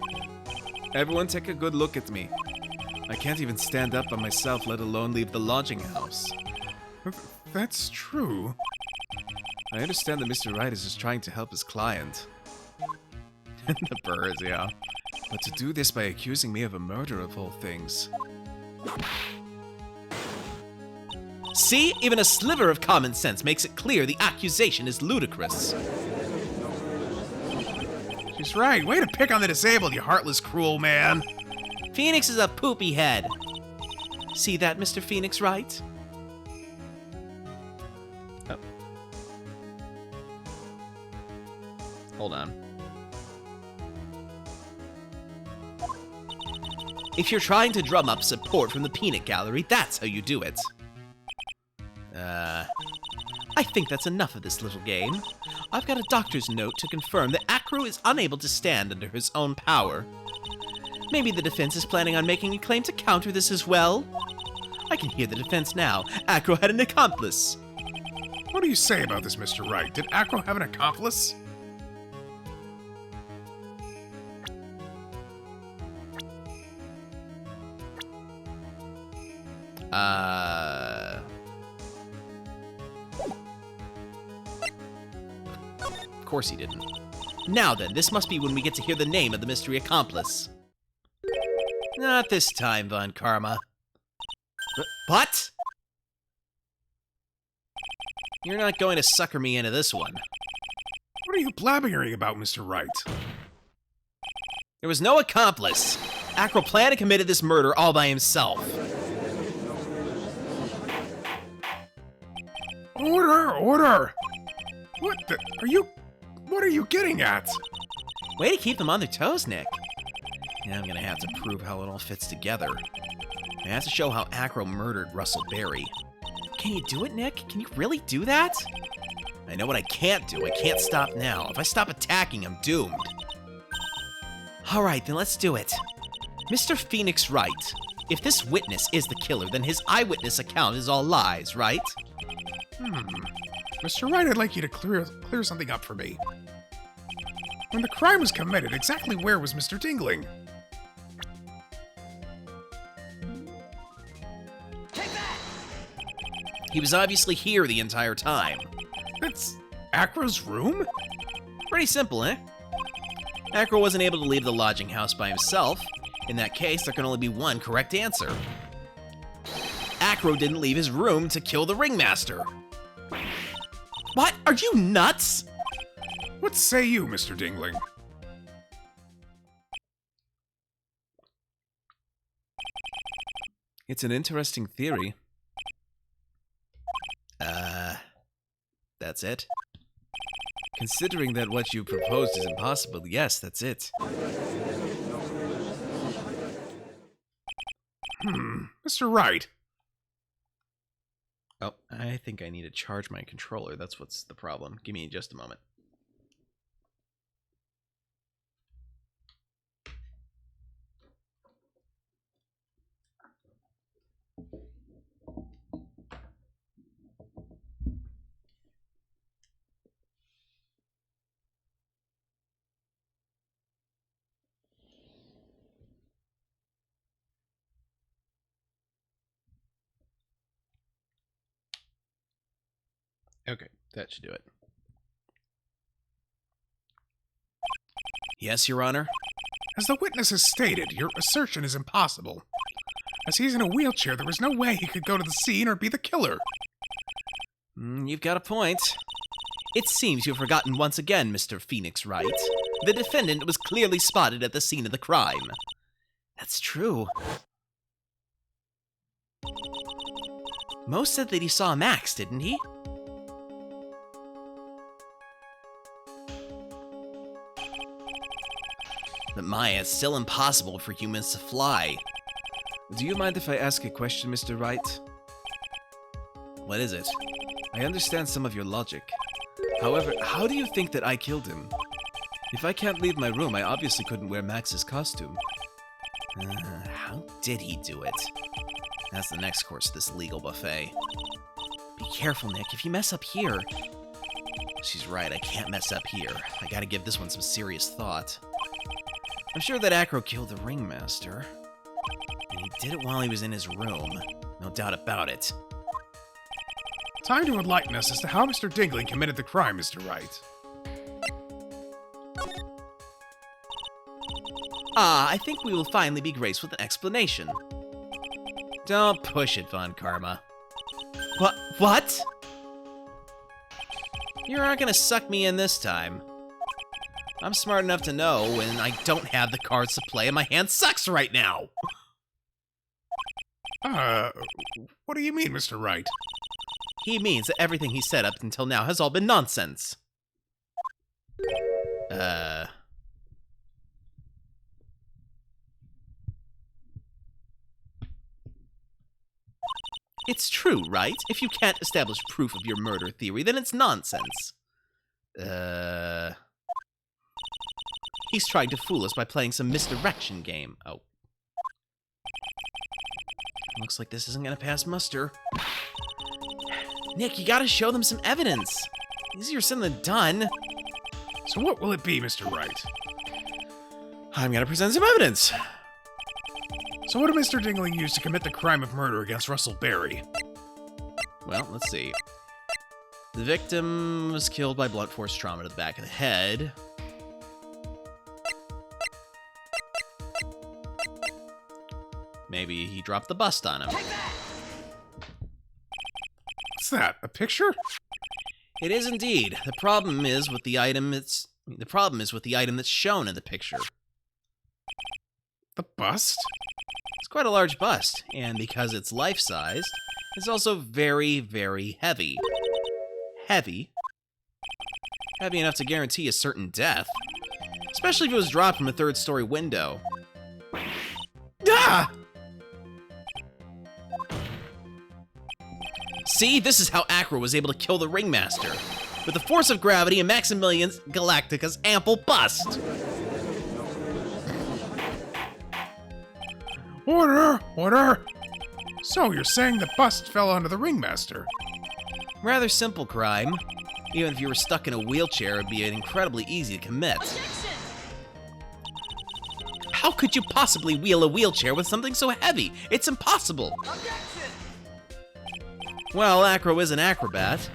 Everyone take a good look at me. I can't even stand up by myself, let alone leave the lodging house. That's true. I understand that Mr. Wright is just trying to help his client. The birds, yeah. But to do this by accusing me of a murder of all things... See? Even a sliver of common sense makes it clear the accusation is ludicrous. She's right. Way to pick on the disabled, you heartless, cruel man. Phoenix is a poopy head. See that, Mr. Phoenix Wright? Oh. Hold on. If you're trying to drum up support from the peanut gallery, that's how you do it. I think that's enough of this little game. I've got a doctor's note to confirm that Acro is unable to stand under his own power. Maybe the defense is planning on making a claim to counter this as well? I can hear the defense now. Acro had an accomplice. What do you say about this, Mr. Wright? Did Acro have an accomplice? Of course he didn't. Now then, this must be when we get to hear the name of the mystery accomplice. Not this time, Von Karma. What? You're not going to sucker me into this one. What are you blabbering about, Mr. Wright? There was no accomplice. Acro planned and committed this murder all by himself. Order! What are you getting at? Way to keep them on their toes, Nick. Now I'm gonna have to prove how it all fits together. I have to show how Acro murdered Russell Berry. Can you do it, Nick? Can you really do that? I know what I can't do. I can't stop now. If I stop attacking, I'm doomed. Alright, then let's do it. Mr. Phoenix Wright, if this witness is the killer, then his eyewitness account is all lies, right? Mr. Wright, I'd like you to clear something up for me. When the crime was committed, exactly where was Mr. Dingling? He was obviously here the entire time. That's Acro's room? Pretty simple, eh? Acro wasn't able to leave the lodging house by himself. In that case, there can only be one correct answer. Acro didn't leave his room to kill the ringmaster. What? Are you nuts? What say you, Mr. Dingling? It's an interesting theory. That's it? Considering that what you proposed is impossible, yes, that's it. Mr. Wright. Oh, I think I need to charge my controller. That's what's the problem. Give me just a moment. Okay, that should do it. Yes, Your Honor? As the witness has stated, your assertion is impossible. As he's in a wheelchair, there was no way he could go to the scene or be the killer. You've got a point. It seems you've forgotten once again, Mr. Phoenix Wright. The defendant was clearly spotted at the scene of the crime. That's true. Mo said that he saw Max, didn't he? But Maya, it's still impossible for humans to fly. Do you mind if I ask a question, Mr. Wright? What is it? I understand some of your logic. However, how do you think that I killed him? If I can't leave my room, I obviously couldn't wear Max's costume. How did he do it? That's the next course of this legal buffet. Be careful, Nick. If you mess up here... She's right, I can't mess up here. I gotta give this one some serious thought. I'm sure that Acro killed the ringmaster. And he did it while he was in his room. No doubt about it. Time to enlighten us as to how Mr. Dingling committed the crime, Mr. Wright. I think we will finally be graced with an explanation. Don't push it, Von Karma. What? You aren't gonna suck me in this time. I'm smart enough to know when I don't have the cards to play and my hand sucks right now. What do you mean, Mr. Wright? He means that everything he said up until now has all been nonsense. It's true, right? If you can't establish proof of your murder theory, then it's nonsense. He's trying to fool us by playing some misdirection game. Oh. Looks like this isn't gonna pass muster. Nick, you gotta show them some evidence. Easier said than done. So what will it be, Mr. Wright? I'm gonna present some evidence. So what did Mr. Dingling use to commit the crime of murder against Russell Berry? Well, let's see. The victim was killed by blunt force trauma to the back of the head. Maybe he dropped the bust on him. What's that? A picture? It is indeed. The problem is with the item that's shown in the picture. The bust? It's quite a large bust, and because it's life-sized, it's also very, very heavy. Heavy? Heavy enough to guarantee a certain death. Especially if it was dropped from a third-story window. Ah! See, this is how Acro was able to kill the ringmaster. With the force of gravity and Maximilian Galactica's ample bust. Order! Order! So, you're saying the bust fell onto the ringmaster? Rather simple crime. Even if you were stuck in a wheelchair, it'd be incredibly easy to commit. How could you possibly wheel a wheelchair with something so heavy? It's impossible! Well, Acro is an acrobat.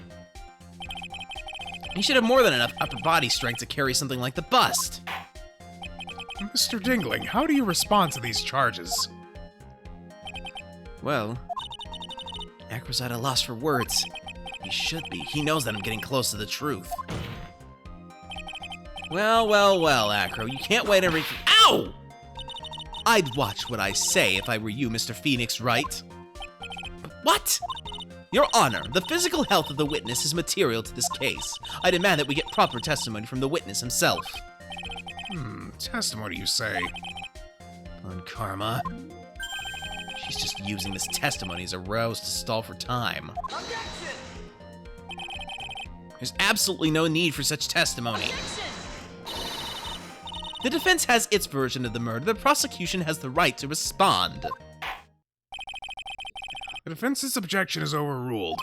He should have more than enough upper body strength to carry something like the bust. Mr. Dingling, how do you respond to these charges? Well, Acro's at a loss for words. He should be. He knows that I'm getting close to the truth. Well, Acro, you can't wait every... Ow! I'd watch what I say if I were you, Mr. Phoenix Wright. What? Your Honor, the physical health of the witness is material to this case. I demand that we get proper testimony from the witness himself. Testimony, you say? On Karma. She's just using this testimony as a ruse to stall for time. There's absolutely no need for such testimony. The defense has its version of the murder. The prosecution has the right to respond. The defense's objection is overruled.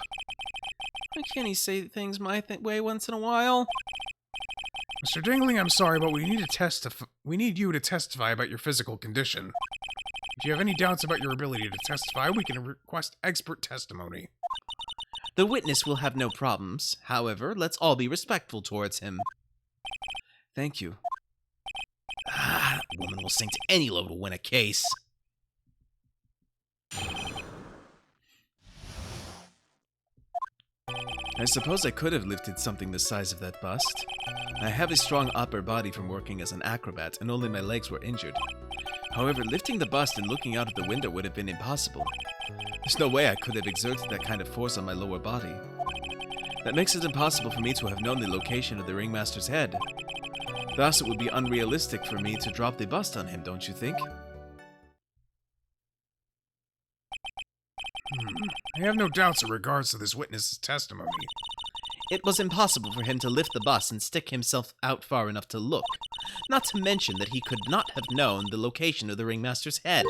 Why can't he say things my way once in a while? Mr. Dingling, I'm sorry, but we need you to testify about your physical condition. If you have any doubts about your ability to testify, we can request expert testimony. The witness will have no problems. However, let's all be respectful towards him. Thank you. Ah, that woman will sing to any low to win a case. I suppose I could have lifted something the size of that bust. I have a strong upper body from working as an acrobat, and only my legs were injured. However, lifting the bust and looking out of the window would have been impossible. There's no way I could have exerted that kind of force on my lower body. That makes it impossible for me to have known the location of the ringmaster's head. Thus, it would be unrealistic for me to drop the bust on him, don't you think? I have no doubts in regards to this witness's testimony. It was impossible for him to lift the bust and stick himself out far enough to look. Not to mention that he could not have known the location of the ringmaster's head.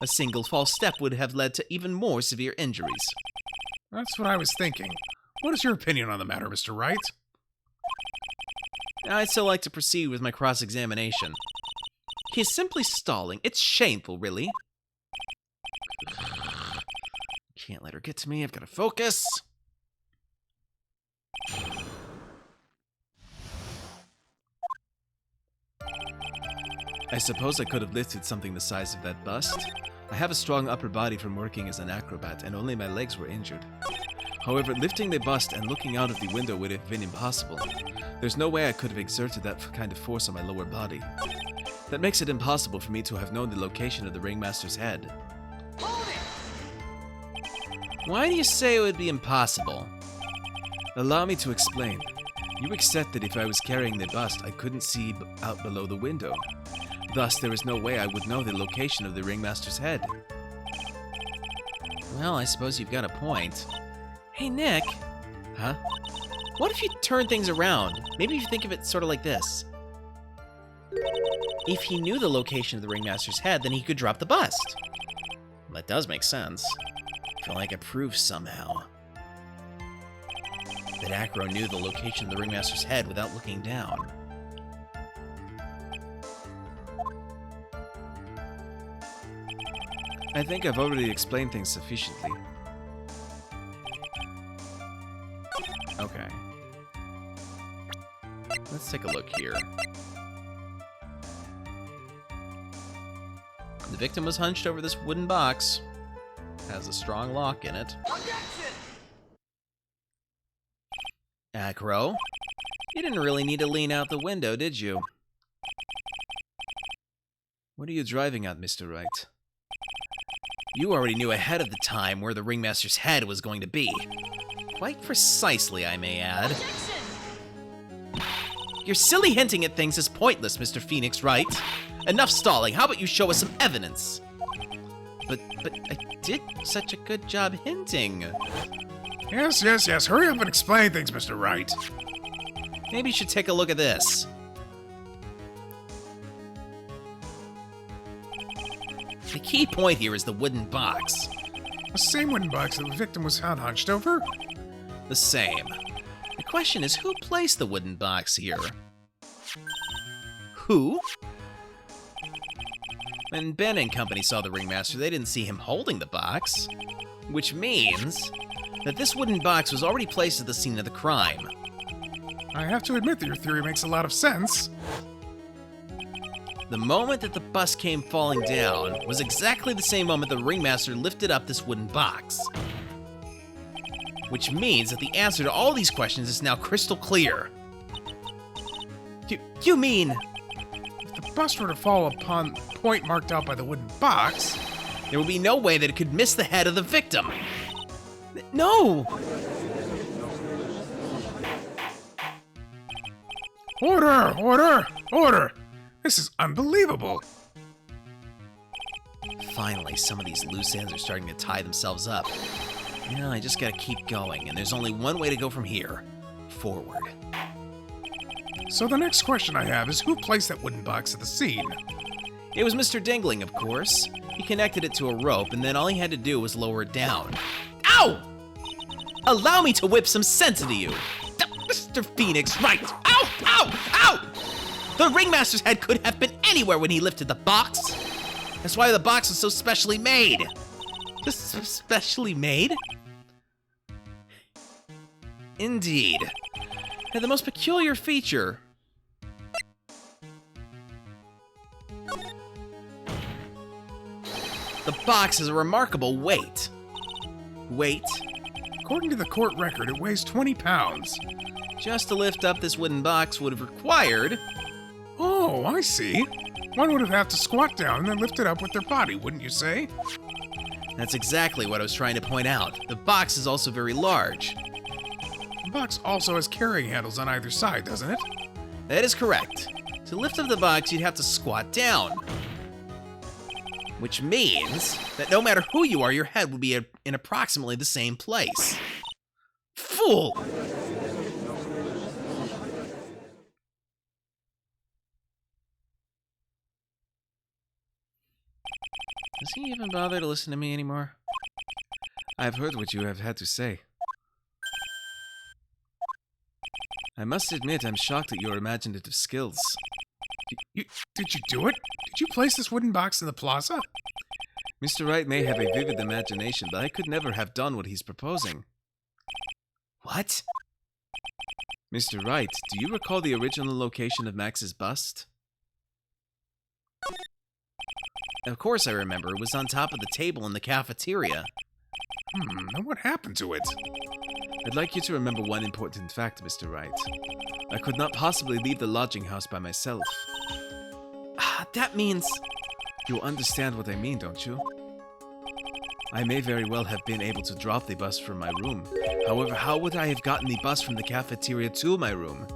A single false step would have led to even more severe injuries. That's what I was thinking. What is your opinion on the matter, Mr. Wright? I'd still like to proceed with my cross-examination. He is simply stalling. It's shameful, really. Can't let her get to me. I've got to focus. I suppose I could have lifted something the size of that bust. I have a strong upper body from working as an acrobat, and only my legs were injured. However, lifting the bust and looking out of the window would have been impossible. There's no way I could have exerted that kind of force on my lower body. That makes it impossible for me to have known the location of the ringmaster's head. Why do you say it would be impossible? Allow me to explain. You accept that if I was carrying the bust, I couldn't see out below the window. Thus, there is no way I would know the location of the ringmaster's head. Well, I suppose you've got a point. Hey, Nick. Huh? What if you turn things around? Maybe if you think of it sort of like this. If he knew the location of the ringmaster's head, then he could drop the bust. Well, that does make sense. I feel like it proves somehow that Acro knew the location of the ringmaster's head without looking down. I think I've already explained things sufficiently. Okay. Let's take a look here. The victim was hunched over this wooden box. Has a strong lock in it. Acro, you didn't really need to lean out the window, did you? What are you driving at, Mr. Wright? You already knew ahead of the time where the ringmaster's head was going to be. Quite precisely, I may add. Your silly hinting at things is pointless, Mr. Phoenix Wright. Enough stalling. How about you show us some evidence? But I did such a good job hinting. Yes. Hurry up and explain things, Mr. Wright. Maybe you should take a look at this. The key point here is the wooden box. The same wooden box that the victim was found hunched over? The same. The question is, who placed the wooden box here? Who? When Ben and company saw the ringmaster, they didn't see him holding the box. Which means that this wooden box was already placed at the scene of the crime. I have to admit that your theory makes a lot of sense. The moment that the bus came falling down was exactly the same moment the ringmaster lifted up this wooden box. Which means that the answer to all these questions is now crystal clear. You mean... If the bust were to fall upon the point marked out by the wooden box... There would be no way that it could miss the head of the victim. No! Order! Order! Order! This is unbelievable! Finally, some of these loose ends are starting to tie themselves up. Now I just gotta keep going, and there's only one way to go from here. Forward. So the next question I have is who placed that wooden box at the scene? It was Mr. Dingling, of course. He connected it to a rope, and then all he had to do was lower it down. Ow! Allow me to whip some sense into you! Mr. Phoenix, right! Ow! Ow! Ow! The ringmaster's head could have been anywhere when he lifted the box. That's why the box was so specially made. Just so specially made? Indeed. And the most peculiar feature... The box has a remarkable weight. Weight? According to the court record, it weighs 20 pounds. Just to lift up this wooden box would have required... Oh, I see. One would have to squat down and then lift it up with their body, wouldn't you say? That's exactly what I was trying to point out. The box is also very large. The box also has carrying handles on either side, doesn't it? That is correct. To lift up the box, you'd have to squat down. Which means that no matter who you are, your head would be in approximately the same place. Fool! Does he even bother to listen to me anymore? I've heard what you have had to say. I must admit, I'm shocked at your imaginative skills. Did you do it? Did you place this wooden box in the plaza? Mr. Wright may have a vivid imagination, but I could never have done what he's proposing. What? Mr. Wright, do you recall the original location of Max's bust? Of course I remember. It was on top of the table in the cafeteria. And what happened to it? I'd like you to remember one important fact, Mr. Wright. I could not possibly leave the lodging house by myself. That means... You understand what I mean, don't you? I may very well have been able to drop the bus from my room. However, how would I have gotten the bus from the cafeteria to my room?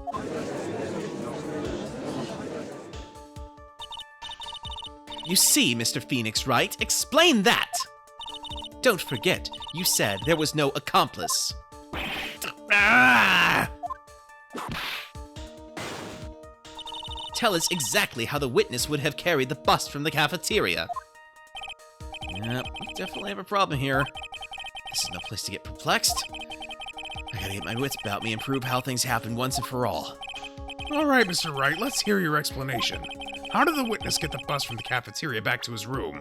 You see, Mr. Phoenix, right? Explain that! Don't forget, you said there was no accomplice. Ah! Tell us exactly how the witness would have carried the bust from the cafeteria. Yep, definitely have a problem here. This is no place to get perplexed. I gotta get my wits about me and prove how things happen once and for all. All right, Mr. Wright, let's hear your explanation. How did the witness get the bus from the cafeteria back to his room?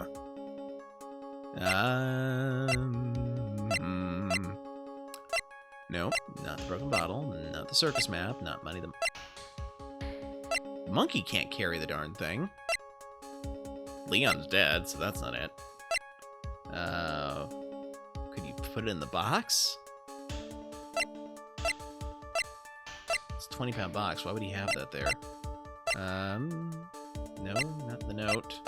Nope, not the broken bottle, not the circus map, not money the... Monkey can't carry the darn thing. Leon's dead, so that's not it. Could you put it in the box? It's a 20-pound box, why would he have that there? No, not the note.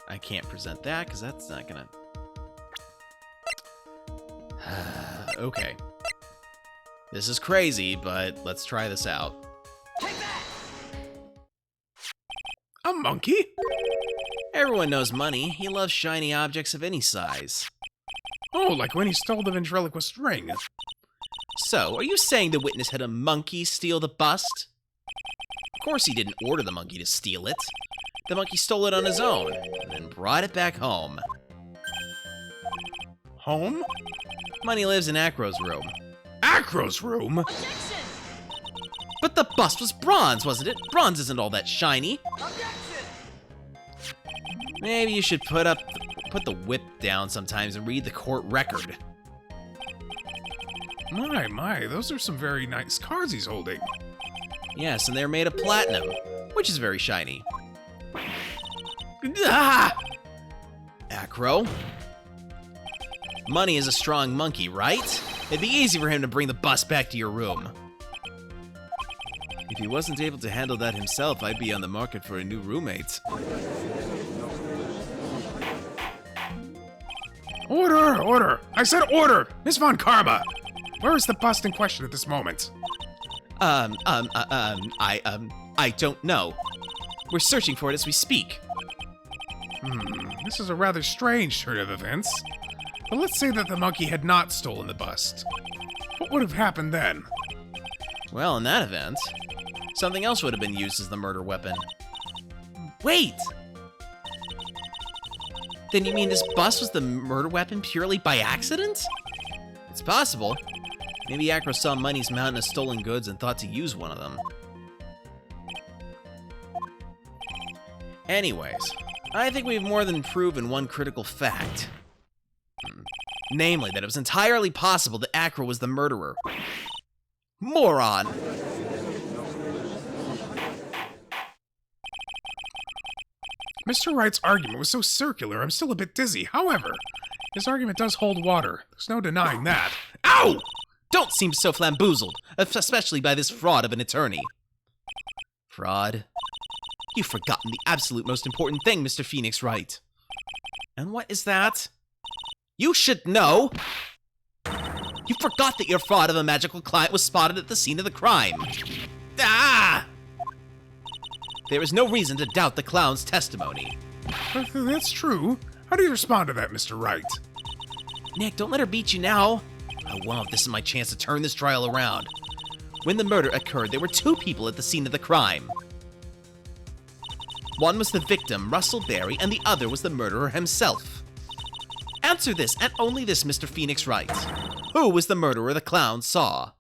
I can't present that, because that's not gonna... Okay. This is crazy, but let's try this out. A monkey? Everyone knows Money. He loves shiny objects of any size. Oh, like when he stole the ventriloquist ring. So, are you saying the witness had a monkey steal the bust? Of course he didn't order the monkey to steal it. The monkey stole it on his own, and then brought it back home. home? Money lives in Acro's room. Acro's room? But the bust was bronze, wasn't it? Bronze isn't all that shiny. Maybe you should put the whip down sometimes and read the court record. My, those are some very nice cards he's holding. Yes, and they're made of platinum, which is very shiny. Ah! Acro? Money is a strong monkey, right? It'd be easy for him to bring the bust back to your room. If he wasn't able to handle that himself, I'd be on the market for a new roommate. Order! I said order! Miss Von Karma! Where is the bust in question at this moment? I don't know. We're searching for it as we speak. This is a rather strange turn of events. But let's say that the monkey had not stolen the bust. What would have happened then? Well, in that event, something else would have been used as the murder weapon. Wait! Then you mean this bust was the murder weapon purely by accident? It's possible. Maybe Acro saw Money's mountain of stolen goods and thought to use one of them. Anyways, I think we've more than proven one critical fact. Namely, that it was entirely possible that Acro was the murderer. Moron! Mr. Wright's argument was so circular, I'm still a bit dizzy. However, his argument does hold water. There's no denying that. Ow! Don't seem so flamboozled, especially by this fraud of an attorney. Fraud? You've forgotten the absolute most important thing, Mr. Phoenix Wright. And what is that? You should know! You forgot that your fraud of a magical client was spotted at the scene of the crime. Ah! There is no reason to doubt the clown's testimony. That's true. How do you respond to that, Mr. Wright? Nick, don't let her beat you now. I want this is my chance to turn this trial around. When the murder occurred, there were two people at the scene of the crime. One was the victim, Russell Berry, and the other was the murderer himself. Answer this, and only this, Mr. Phoenix Wright. Who was the murderer the clown saw?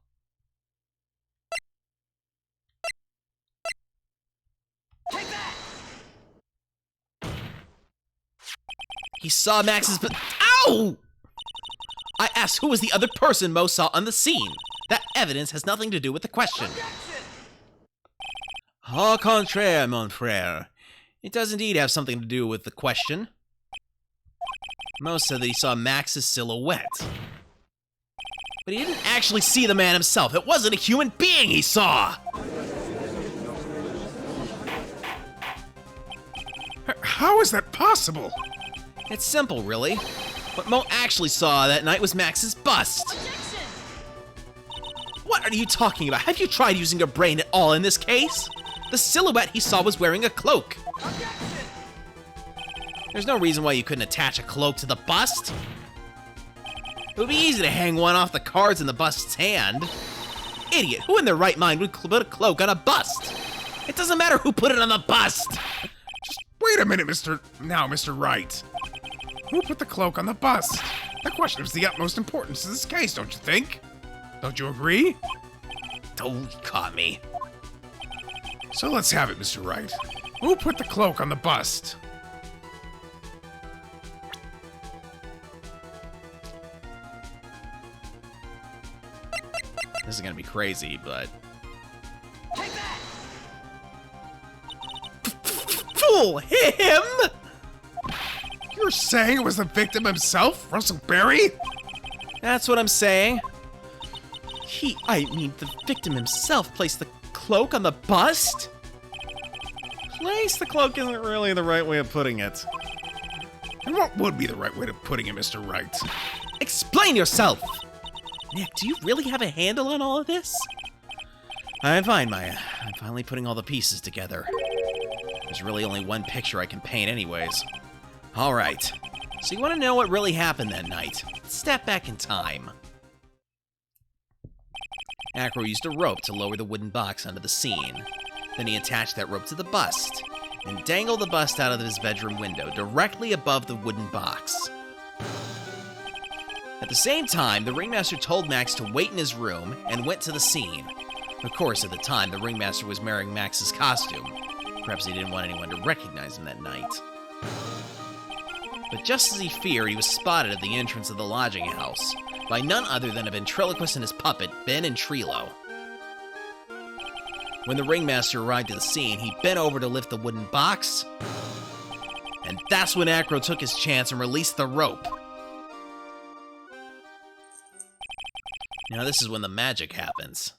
He saw Max's Ow! I asked who was the other person Mo saw on the scene. That evidence has nothing to do with the question. Au contraire, mon frère. It does indeed have something to do with the question. Mo said that he saw Max's silhouette. But he didn't actually see the man himself. It wasn't a human being he saw! How is that possible? It's simple, really. What Mo actually saw that night was Max's bust. What are you talking about? Have you tried using your brain at all in this case? The silhouette he saw was wearing a cloak. There's no reason why you couldn't attach a cloak to the bust. It would be easy to hang one off the cards in the bust's hand. Idiot, who in their right mind would put a cloak on a bust? It doesn't matter who put it on the bust. Just wait a minute, Mr. Wright. Who put the cloak on the bust? That question is the utmost importance to this case, don't you think? Don't you agree? Oh, you caught me. So let's have it, Mr. Wright. Who put the cloak on the bust? This is gonna be crazy, but... Fool him! You're saying it was the victim himself, Russell Berry? That's what I'm saying. The victim himself placed the cloak on the bust? Place the cloak isn't really the right way of putting it. And what would be the right way of putting it, Mr. Wright? Explain yourself! Nick, do you really have a handle on all of this? I'm fine, Maya. I'm finally putting all the pieces together. There's really only one picture I can paint anyways. Alright, so you want to know what really happened that night? Let's step back in time. Acro used a rope to lower the wooden box onto the scene. Then he attached that rope to the bust, and dangled the bust out of his bedroom window, directly above the wooden box. At the same time, the ringmaster told Max to wait in his room and went to the scene. Of course, at the time, the ringmaster was wearing Max's costume. Perhaps he didn't want anyone to recognize him that night. But just as he feared, he was spotted at the entrance of the lodging house by none other than a ventriloquist and his puppet, Ben and Trilo. When the ringmaster arrived at the scene, he bent over to lift the wooden box, and that's when Acro took his chance and released the rope. Now this is when the magic happens.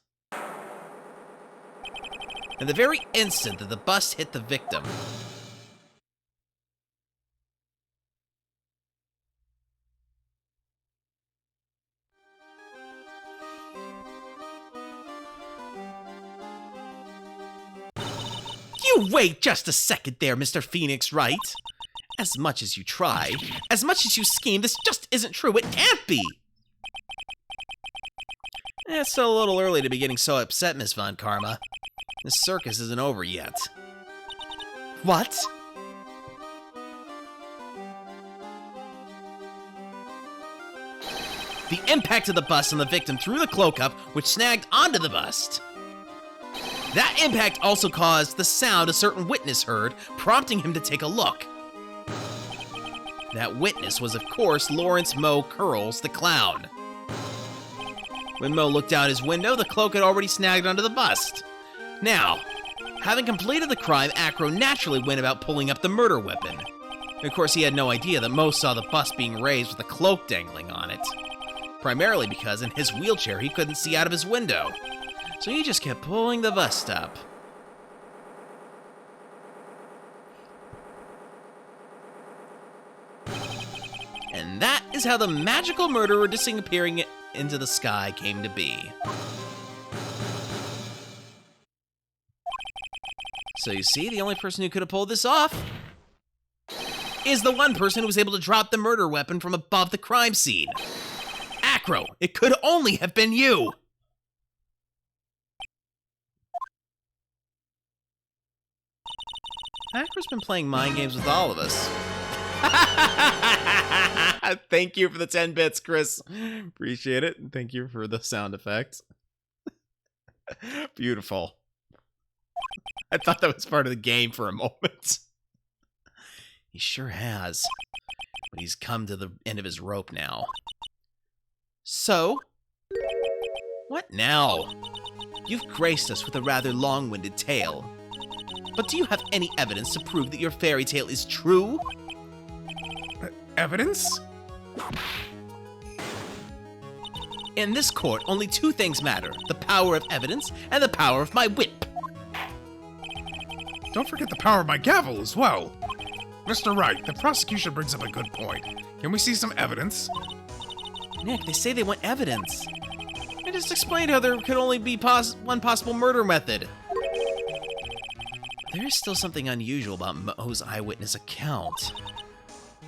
In the very instant that the bus hit the victim, you wait just a second there, Mr. Phoenix Wright. As much as you try, as much as you scheme, this just isn't true. It can't be. It's still a little early to be getting so upset, Miss Von Karma. This circus isn't over yet. What? The impact of the bust on the victim threw the cloak up, which snagged onto the bust. That impact also caused the sound a certain witness heard, prompting him to take a look. That witness was, of course, Lawrence Moe Curls, the clown. When Moe looked out his window, the cloak had already snagged onto the bust. Now, having completed the crime, Acro naturally went about pulling up the murder weapon. Of course, he had no idea that Moe saw the bust being raised with a cloak dangling on it. Primarily because in his wheelchair he couldn't see out of his window. So he just kept pulling the bust up. And that is how the magical murderer disappearing into the sky came to be. So you see, the only person who could have pulled this off is the one person who was able to drop the murder weapon from above the crime scene. Acro, it could only have been you! Acro's been playing mind games with all of us. Thank you for the 10 bits, Chris. Appreciate it. Thank you for the sound effects. Beautiful. I thought that was part of the game for a moment. He sure has. But he's come to the end of his rope now. So, what now? You've graced us with a rather long-winded tale. But do you have any evidence to prove that your fairy tale is true? Evidence? In this court, only two things matter. The power of evidence and the power of my whip. Don't forget the power of my gavel as well. Mr. Wright, the prosecution brings up a good point. Can we see some evidence? Nick, they say they want evidence. I just explained how there could only be one possible murder method. There is still something unusual about Moe's eyewitness account.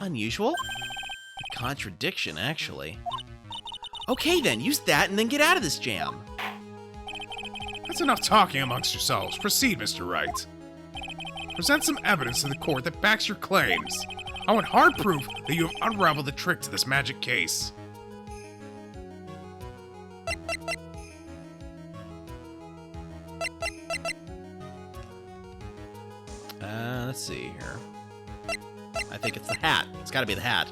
Unusual? A contradiction, actually. Okay then, use that and then get out of this jam. That's enough talking amongst yourselves. Proceed, Mr. Wright. Present some evidence to the court that backs your claims. I want hard proof that you have unraveled the trick to this magic case. Let's see here. I think it's the hat. It's gotta be the hat.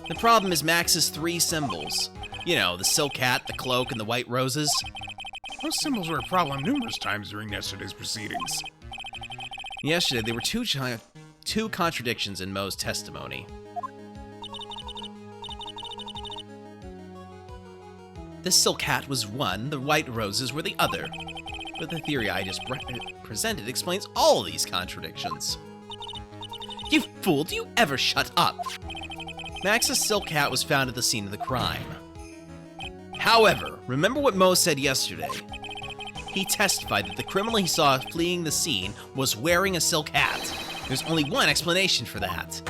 The problem is Max's three symbols. You know, the silk hat, the cloak, and the white roses. Those symbols were a problem numerous times during yesterday's proceedings. Yesterday, there were two contradictions in Moe's testimony. The silk hat was one, the white roses were the other. But the theory I just presented explains all these contradictions. You fool, do you ever shut up? Max's silk hat was found at the scene of the crime. However, remember what Moe said yesterday. He testified that the criminal he saw fleeing the scene was wearing a silk hat. There's only one explanation for that.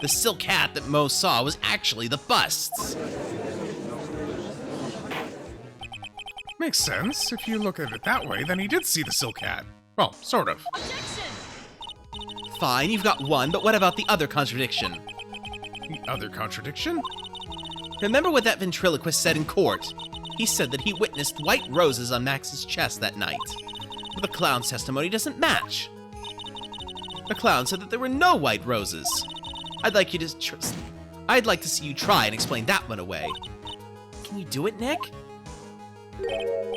The silk hat that Moe saw was actually the bust's. Makes sense. If you look at it that way, then he did see the silk hat. Well, sort of. Fine, you've got one, but what about the other contradiction? The other contradiction? Remember what that ventriloquist said in court? He said that he witnessed white roses on Max's chest that night. But the clown's testimony doesn't match. The clown said that there were no white roses. I'd like to see you try and explain that one away. Can you do it, Nick?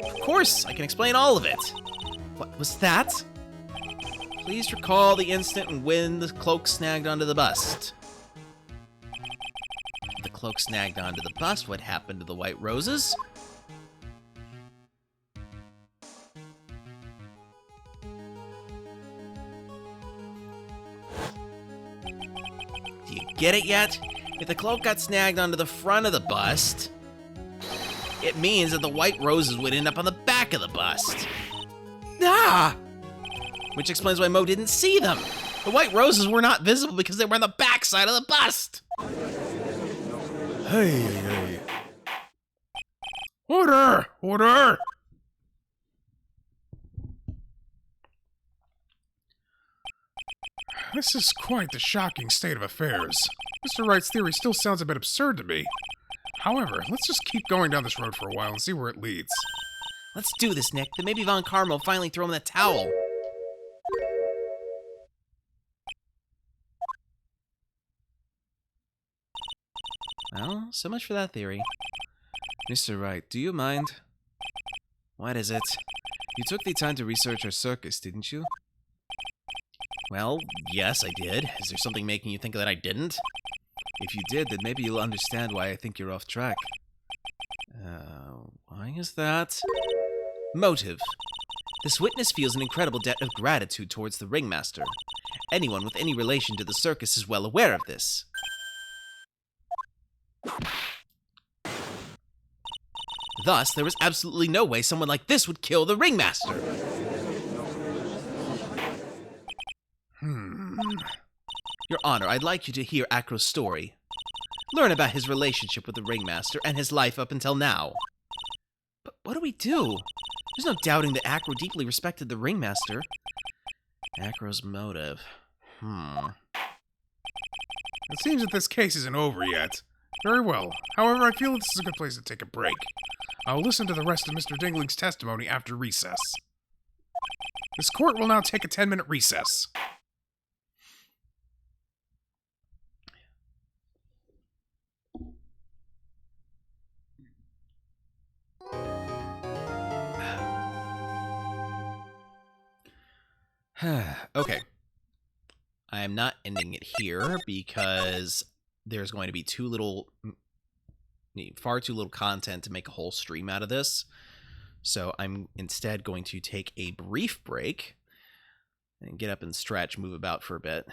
Of course, I can explain all of it. What was that? Please recall the instant when the cloak snagged onto the bust. The cloak snagged onto the bust. What happened to the white roses? Do you get it yet? If the cloak got snagged onto the front of the bust, it means that the white roses would end up on the back of the bust. Ah! Which explains why Mo didn't see them. The white roses were not visible because they were on the back side of the bust. Hey. Order! Order! This is quite the shocking state of affairs. Mr. Wright's theory still sounds a bit absurd to me. However, let's just keep going down this road for a while and see where it leads. Let's do this, Nick. Then maybe Von Karma will finally throw him the towel. Well, so much for that theory. Mr. Wright, do you mind? What is it? You took the time to research our circus, didn't you? Well, yes, I did. Is there something making you think that I didn't? If you did, then maybe you'll understand why I think you're off track. Why is that? Motive. This witness feels an incredible debt of gratitude towards the ringmaster. Anyone with any relation to the circus is well aware of this. Thus, there was absolutely no way someone like this would kill the ringmaster. Your Honor, I'd like you to hear Acro's story. Learn about his relationship with the ringmaster and his life up until now. But what do we do? There's no doubting that Acro deeply respected the ringmaster. Acro's motive. It seems that this case isn't over yet. Very well. However, I feel this is a good place to take a break. I'll listen to the rest of Mr. Dingling's testimony after recess. This court will now take a 10-minute recess. Okay. I am not ending it here because there's going to be far too little content to make a whole stream out of this. So I'm instead going to take a brief break and get up and stretch, move about for a bit,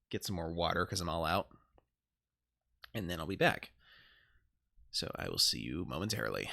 get some more water because I'm all out, and then I'll be back. So I will see you momentarily.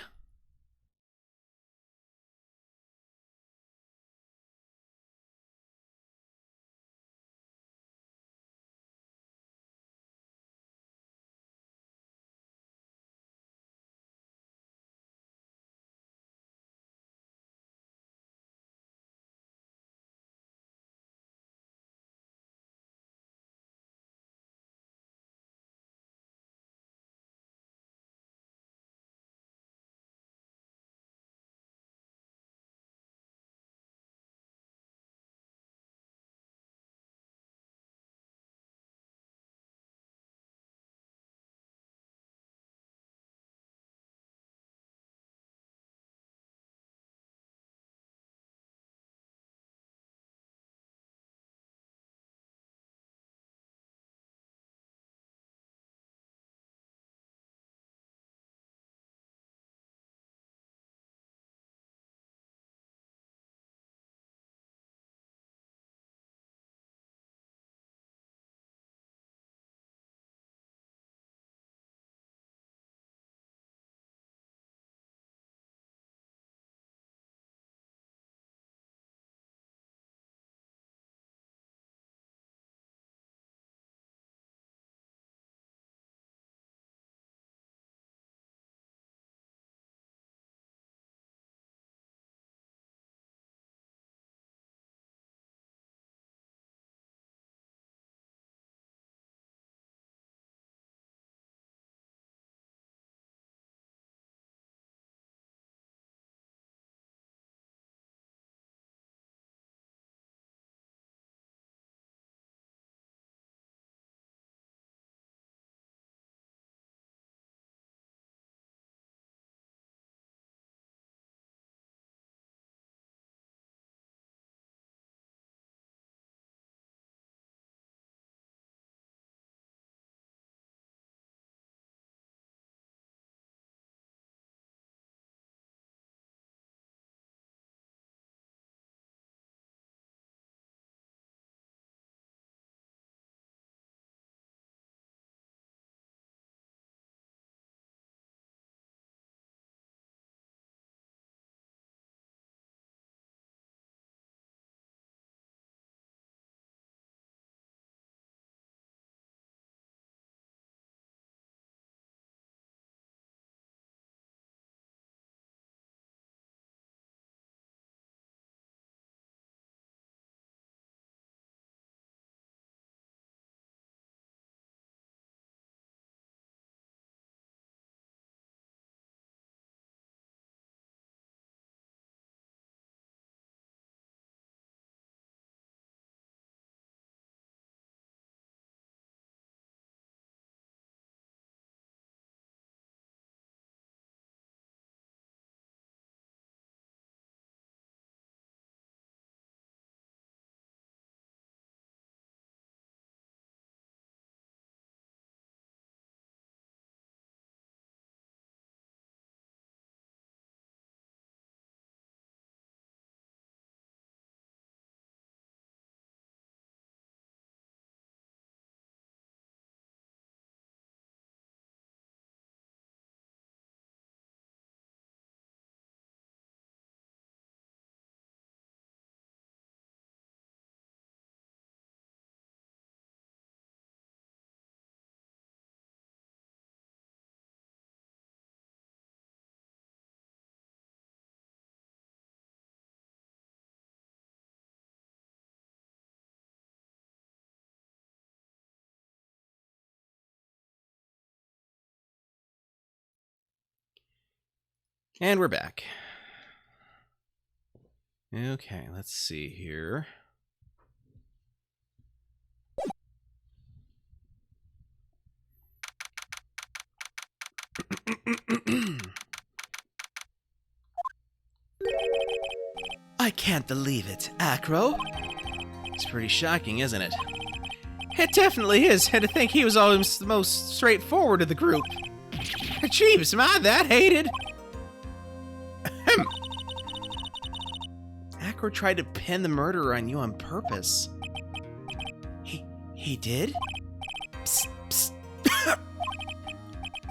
And we're back. Okay, let's see here. I can't believe it, Acro. It's pretty shocking, isn't it? It definitely is, and to think he was always the most straightforward of the group. Jeeves, am I that hated? Acro tried to pin the murderer on you on purpose. He did? Psst, psst.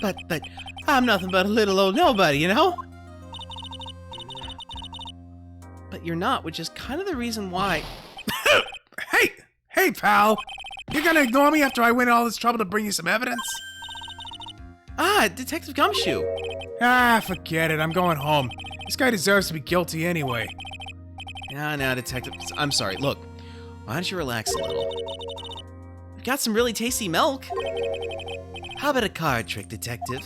But, I'm nothing but a little old nobody, you know? But you're not, which is kind of the reason why. Hey, pal. You're gonna ignore me after I went all this trouble to bring you some evidence? Ah, Detective Gumshoe. Ah, forget it. I'm going home. This guy deserves to be guilty anyway. Now, Detective. I'm sorry. Look, why don't you relax a little? We've got some really tasty milk. How about a card trick, Detective?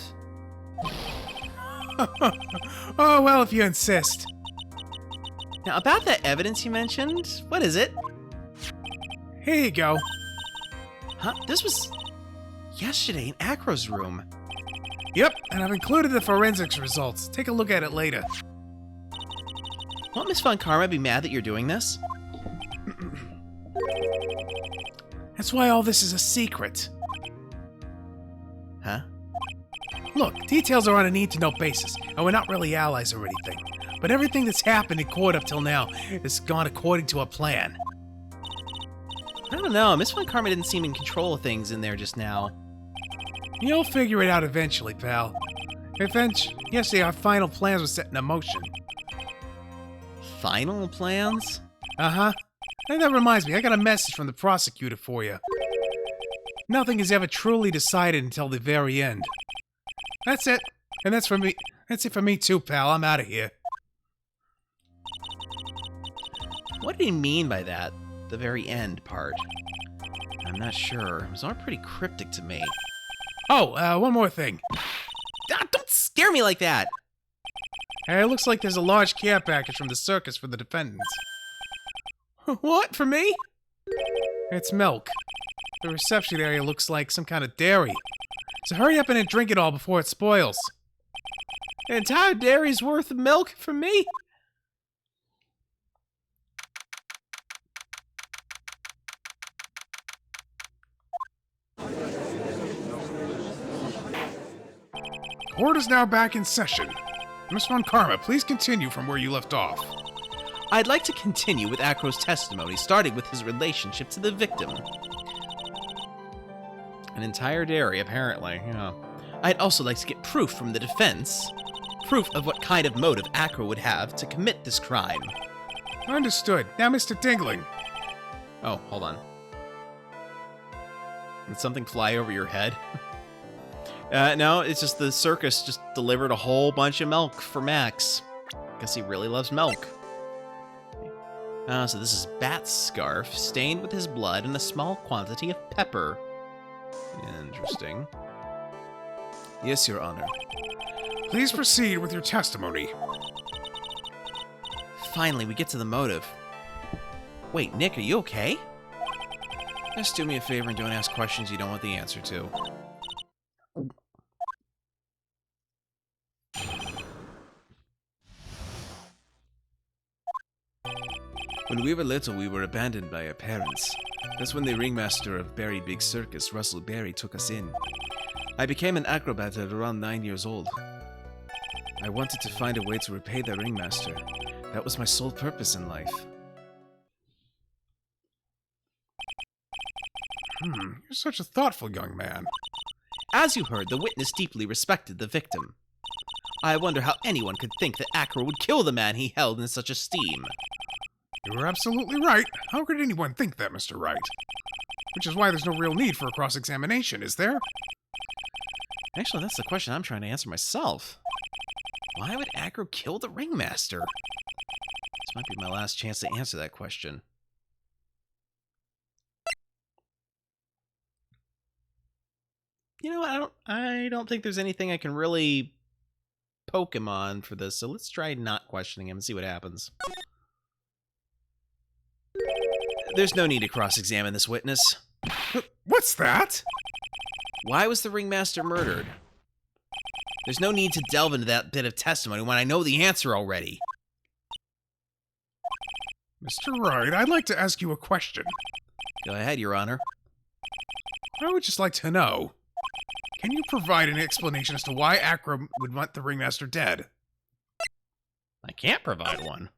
Oh, well, if you insist. Now, about that evidence you mentioned, what is it? Here you go. Huh? This was yesterday in Acro's room. Yep, and I've included the forensics results. Take a look at it later. Won't Miss Von Karma be mad that you're doing this? That's why all this is a secret. Huh? Look, details are on a need-to-know basis, and we're not really allies or anything. But everything that's happened in court up till now has gone according to a plan. I don't know. Miss Von Karma didn't seem in control of things in there just now. You'll figure it out eventually, pal. Yesterday our final plans were set in motion. Final plans? Uh-huh. And that reminds me, I got a message from the prosecutor for you. Nothing is ever truly decided until the very end. That's it. And that's for me. That's it for me too, pal. I'm out of here. What did he mean by that? The very end part? I'm not sure. It was all pretty cryptic to me. Oh, one more thing. Ah, don't scare me like that! Hey, it looks like there's a large care package from the circus for the defendants. What, for me? It's milk. The reception area looks like some kind of dairy. So hurry up and drink it all before it spoils. An entire dairy's worth of milk for me? Court is now back in session. Miss Von Karma, please continue from where you left off. I'd like to continue with Acro's testimony, starting with his relationship to the victim. An entire dairy, apparently, yeah. I'd also like to get proof from the defense. Proof of what kind of motive Acro would have to commit this crime. Understood. Now, Mr. Tingling. Oh, hold on. Did something fly over your head? No, it's just the circus just delivered a whole bunch of milk for Max. Guess he really loves milk. So this is Bat's scarf, stained with his blood and a small quantity of pepper. Interesting. Yes, Your Honor. Please proceed with your testimony. Finally, we get to the motive. Wait, Nick, are you okay? Just do me a favor and don't ask questions you don't want the answer to. When we were little, we were abandoned by our parents. That's when the ringmaster of Berry Big Circus, Russell Berry, took us in. I became an acrobat at around 9 years old. I wanted to find a way to repay the ringmaster. That was my sole purpose in life. You're such a thoughtful young man. As you heard, the witness deeply respected the victim. I wonder how anyone could think that Acro would kill the man he held in such esteem. You were absolutely right. How could anyone think that, Mr. Wright? Which is why there's no real need for a cross-examination, is there? Actually, that's the question I'm trying to answer myself. Why would Acro kill the ringmaster? This might be my last chance to answer that question. You know what? I don't think there's anything I can really Pokemon for this, so let's try not questioning him and see what happens. There's no need to cross-examine this witness. What's that? Why was the ringmaster murdered? There's no need to delve into that bit of testimony when I know the answer already. Mr. Wright, I'd like to ask you a question. Go ahead, Your Honor. I would just like to know, can you provide an explanation as to why Acro would want the ringmaster dead? I can't provide one.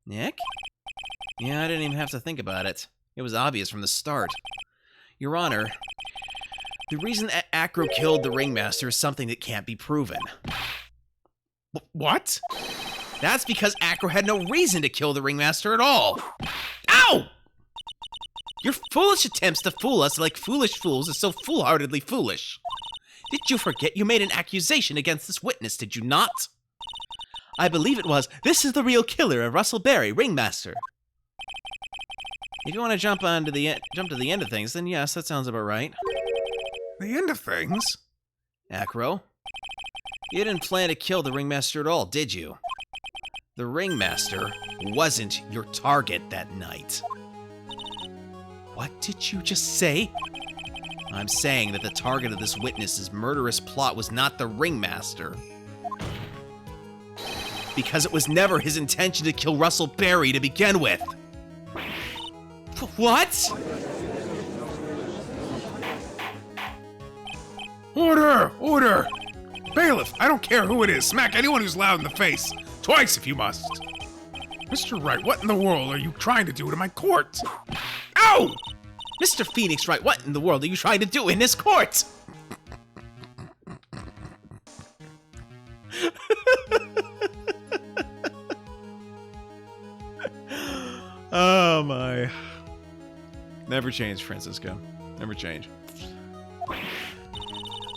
Nick? Yeah, I didn't even have to think about it. It was obvious from the start. Your Honor, the reason that Acro killed the ringmaster is something that can't be proven. What? That's because Acro had no reason to kill the ringmaster at all. Ow! Your foolish attempts to fool us like foolish fools is so foolhardily foolish. Did you forget you made an accusation against this witness, did you not? I believe it was, this is the real killer of Russell Berry, ringmaster. If you want to jump to the end of things, then yes, that sounds about right. The end of things? Acro, you didn't plan to kill the ringmaster at all, did you? The ringmaster wasn't your target that night. What did you just say? I'm saying that the target of this witness's murderous plot was not the ringmaster. Because it was never his intention to kill Russell Berry to begin with. What? Order! Order! Bailiff, I don't care who it is. Smack anyone who's loud in the face. Twice if you must. Mr. Wright, what in the world are you trying to do to my court? Ow! Mr. Phoenix Wright, what in the world are you trying to do in this court? Oh my. Never change, Francisco. Never change.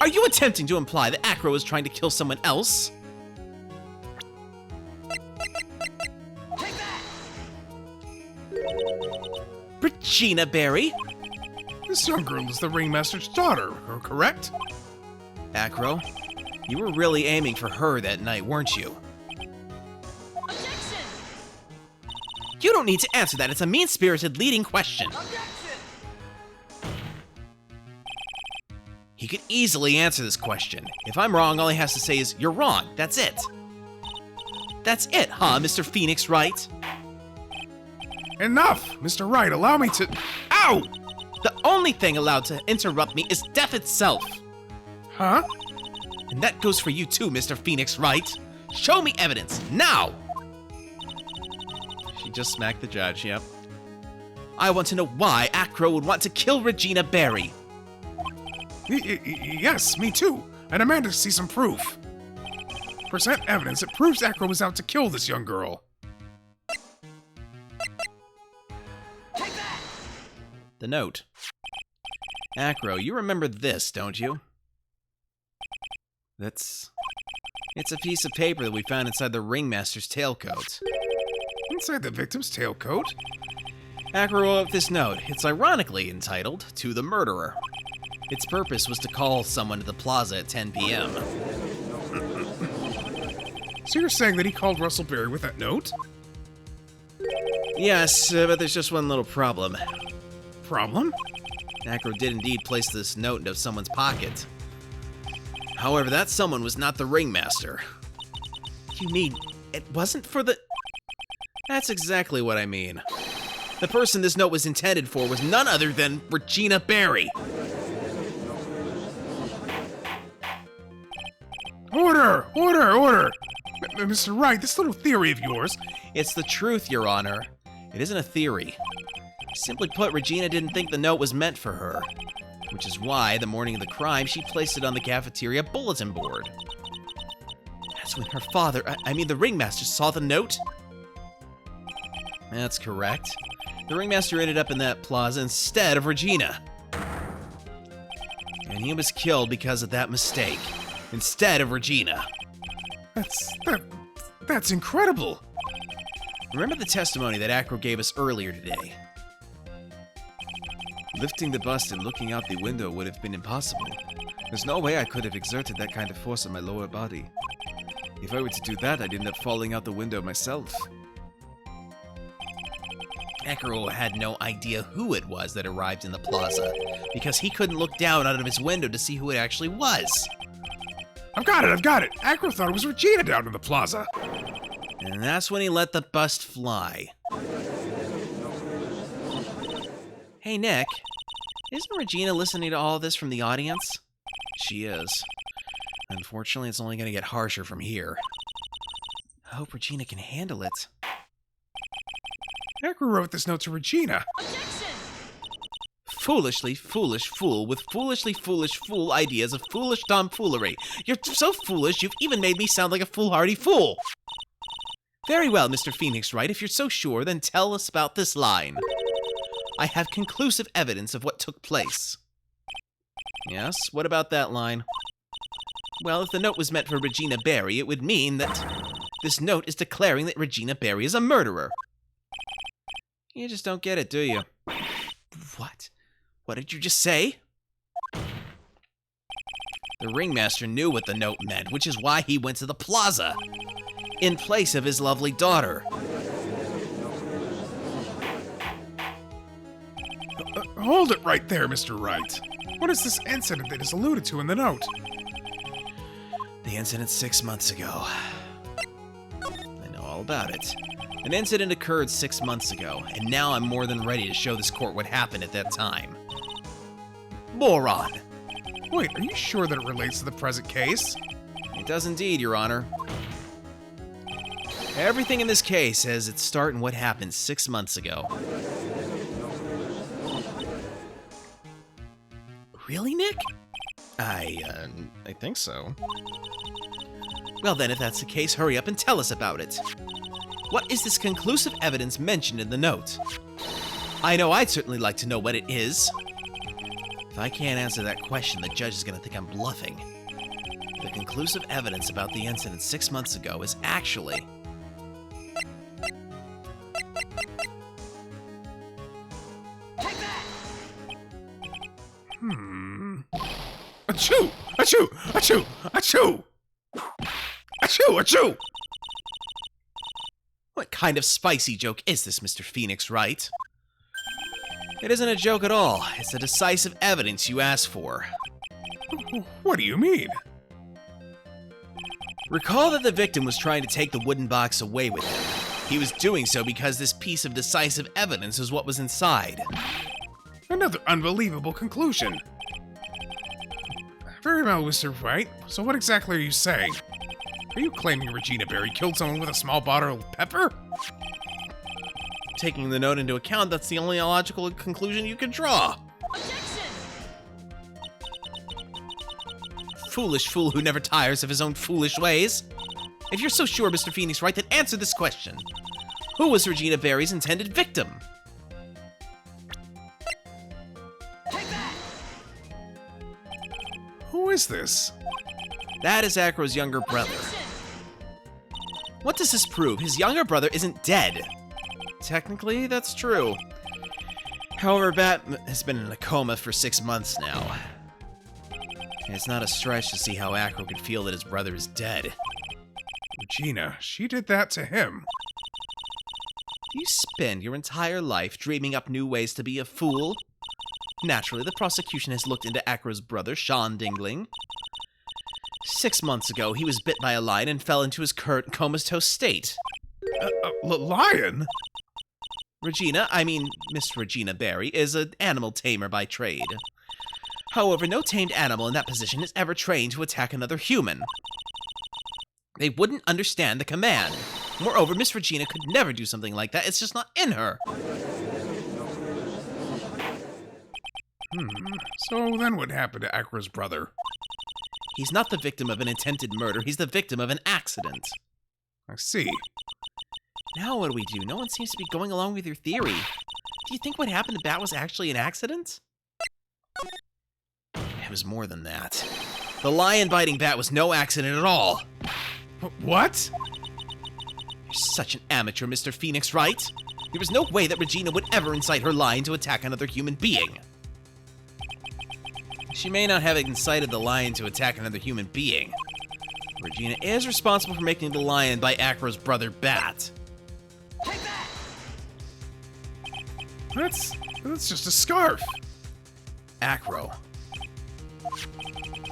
Are you attempting to imply that Acro is trying to kill someone else? Regina Berry? This young girl is the ringmaster's daughter, correct? Acro, you were really aiming for her that night, weren't you? Objection! You don't need to answer that. It's a mean-spirited leading question. Objection! He could easily answer this question. If I'm wrong, all he has to say is, you're wrong. That's it. That's it, huh, Mr. Phoenix Wright? Enough! Mr. Wright, allow me to... Ow! The only thing allowed to interrupt me is death itself. Huh? And that goes for you too, Mr. Phoenix Wright. Show me evidence, now! She just smacked the judge, yep. I want to know why Acro would want to kill Regina Berry. Yes, me too. I demand to see some proof. Present evidence that proves Acro was out to kill this young girl. The note. Acro, you remember this, don't you? That's... It's a piece of paper that we found inside the ringmaster's tailcoat. Inside the victim's tailcoat? Acro wrote this note. It's ironically entitled, To the Murderer. Its purpose was to call someone to the plaza at 10 p.m. So you're saying that he called Russell Berry with that note? Yes, but there's just one little problem. Problem? Acro did indeed place this note into someone's pocket. However, that someone was not the ringmaster. You mean it wasn't for the... That's exactly what I mean. The person this note was intended for was none other than Regina Berry. Order! Order! Order! Mr. Wright, this little theory of yours... It's the truth, Your Honor. It isn't a theory. Simply put, Regina didn't think the note was meant for her. Which is why, the morning of the crime, she placed it on the cafeteria bulletin board. That's when her father, I mean the ringmaster, saw the note? That's correct. The ringmaster ended up in that plaza instead of Regina. And he was killed because of that mistake, instead of Regina. That's incredible. Remember the testimony that Acro gave us earlier today? Lifting the bust and looking out the window would have been impossible. There's no way I could have exerted that kind of force on my lower body. If I were to do that, I'd end up falling out the window myself. Acro had no idea who it was that arrived in the plaza, because he couldn't look down out of his window to see who it actually was. I've got it! Acro thought it was Regina down in the plaza. And that's when he let the bust fly. Hey, Nick. Isn't Regina listening to all this from the audience? She is. Unfortunately, it's only going to get harsher from here. I hope Regina can handle it. Acro wrote this note to Regina. Foolishly foolish fool with foolishly foolish fool ideas of foolish tomfoolery. You're so foolish, you've even made me sound like a foolhardy fool. Very well, Mr. Phoenix Wright, if you're so sure, then tell us about this line. I have conclusive evidence of what took place. Yes, what about that line? Well, if the note was meant for Regina Barry, it would mean that this note is declaring that Regina Barry is a murderer. You just don't get it, do you? What? What did you just say? The ringmaster knew what the note meant, which is why he went to the plaza, in place of his lovely daughter. Hold it right there, Mr. Wright. What is this incident that is alluded to in the note? The incident 6 months ago. I know all about it. An incident occurred 6 months ago, and now I'm more than ready to show this court what happened at that time. Moron! Wait, are you sure that it relates to the present case? It does indeed, Your Honor. Everything in this case has its start in what happened 6 months ago. Really, Nick? I think so. Well then, if that's the case, hurry up and tell us about it. What is this conclusive evidence mentioned in the note? I know I'd certainly like to know what it is. If I can't answer that question, the judge is going to think I'm bluffing. The conclusive evidence about the incident 6 months ago is actually... Achoo! Achoo! Achoo! Achoo! Achoo! Achoo! What kind of spicy joke is this, Mr. Phoenix Wright? It isn't a joke at all. It's the decisive evidence you asked for. What do you mean? Recall that the victim was trying to take the wooden box away with him. He was doing so because this piece of decisive evidence is what was inside. Another unbelievable conclusion. Very well, Mr. Wright. So what exactly are you saying? Are you claiming Regina Barry killed someone with a small bottle of pepper? Taking the note into account, that's the only logical conclusion you could draw. Foolish fool who never tires of his own foolish ways. If you're so sure, Mr. Phoenix Wright, then answer this question. Who was Regina Barry's intended victim? Who is this? That is Acro's younger brother. What does this prove? His younger brother isn't dead. Technically, that's true. However, Bat has been in a coma for 6 months now. And it's not a stretch to see how Acro could feel that his brother is dead. Regina, she did that to him. You spend your entire life dreaming up new ways to be a fool. Naturally, the prosecution has looked into Acro's brother, Sean Dingling. 6 months ago, he was bit by a lion and fell into his current comatose state. Lion? Miss Regina Barry, is an animal tamer by trade. However, no tamed animal in that position is ever trained to attack another human. They wouldn't understand the command. Moreover, Miss Regina could never do something like that. It's just not in her. So then what happened to Acro's brother? He's not the victim of an attempted murder. He's the victim of an accident. I see. Now what do we do? No one seems to be going along with your theory. Do you think what happened to Bat was actually an accident? It was more than that. The lion biting Bat was no accident at all. What? You're such an amateur, Mr. Phoenix Wright. There was no way that Regina would ever incite her lion to attack another human being. She may not have incited the lion to attack another human being. Regina is responsible for making the lion bite Acro's brother Bat. That's just a scarf. Acro.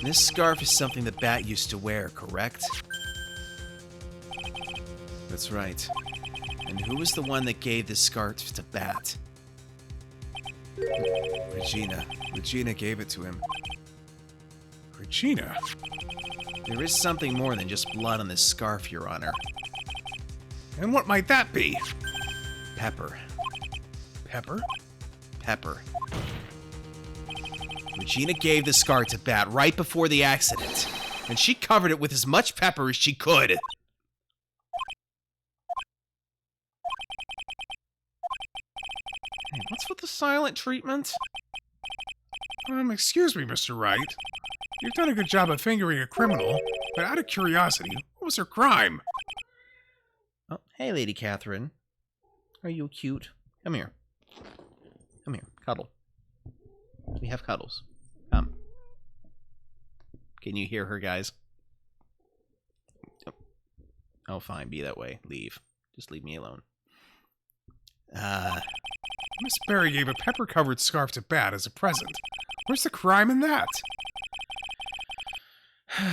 This scarf is something that Bat used to wear, correct? That's right. And who was the one that gave this scarf to Bat? Regina. Regina gave it to him. Regina? There is something more than just blood on this scarf, Your Honor. And what might that be? Pepper. Pepper? Pepper. Regina gave the scarf to Bat right before the accident, and she covered it with as much pepper as she could. Hey, what's with the silent treatment? Excuse me, Mr. Wright. You've done a good job of fingering a criminal, but out of curiosity, what was her crime? Oh, hey, Lady Catherine. Are you cute? Come here. Come here. Cuddle. We have cuddles. Come. Can you hear her, guys? Oh, fine. Be that way. Leave. Just leave me alone. Miss Berry gave a pepper-covered scarf to Bat as a present. Where's the crime in that?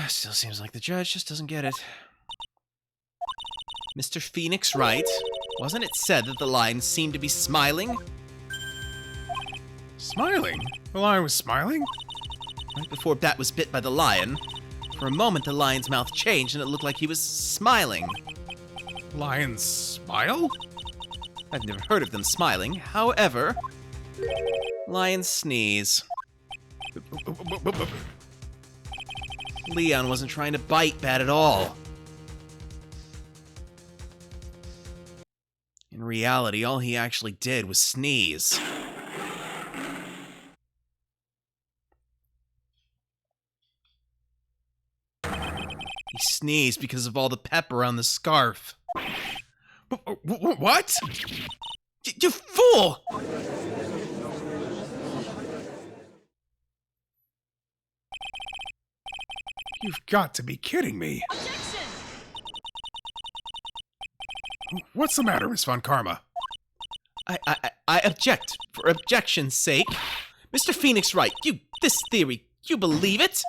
Still seems like the judge just doesn't get it. Mr. Phoenix Wright, wasn't it said that the lion seemed to be smiling? Smiling? The lion was smiling? Right before Bat was bit by the lion, for a moment the lion's mouth changed and it looked like he was smiling. Lions smile? I've never heard of them smiling. However, lions sneeze. Leon wasn't trying to bite Bat at all. In reality, all he actually did was sneeze. He sneezed because of all the pepper on the scarf. What? You fool! You've got to be kidding me. What's the matter, Miss Von Karma? I object, for objection's sake. Mr. Phoenix Wright, this theory, you believe it?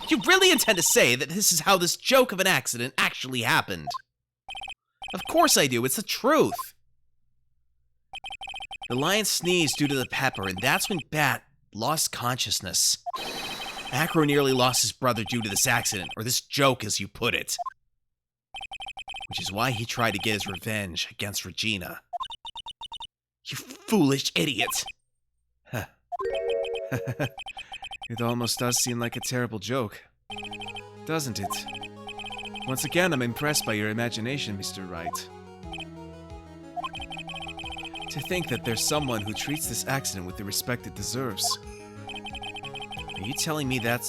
You really intend to say that this is how this joke of an accident actually happened? Of course I do, it's the truth. The lion sneezed due to the pepper, and that's when Bat lost consciousness. Acro nearly lost his brother due to this accident, or this joke as you put it. Which is why he tried to get his revenge against Regina. You foolish idiot! It almost does seem like a terrible joke, doesn't it? Once again, I'm impressed by your imagination, Mr. Wright. To think that there's someone who treats this accident with the respect it deserves. Are you telling me that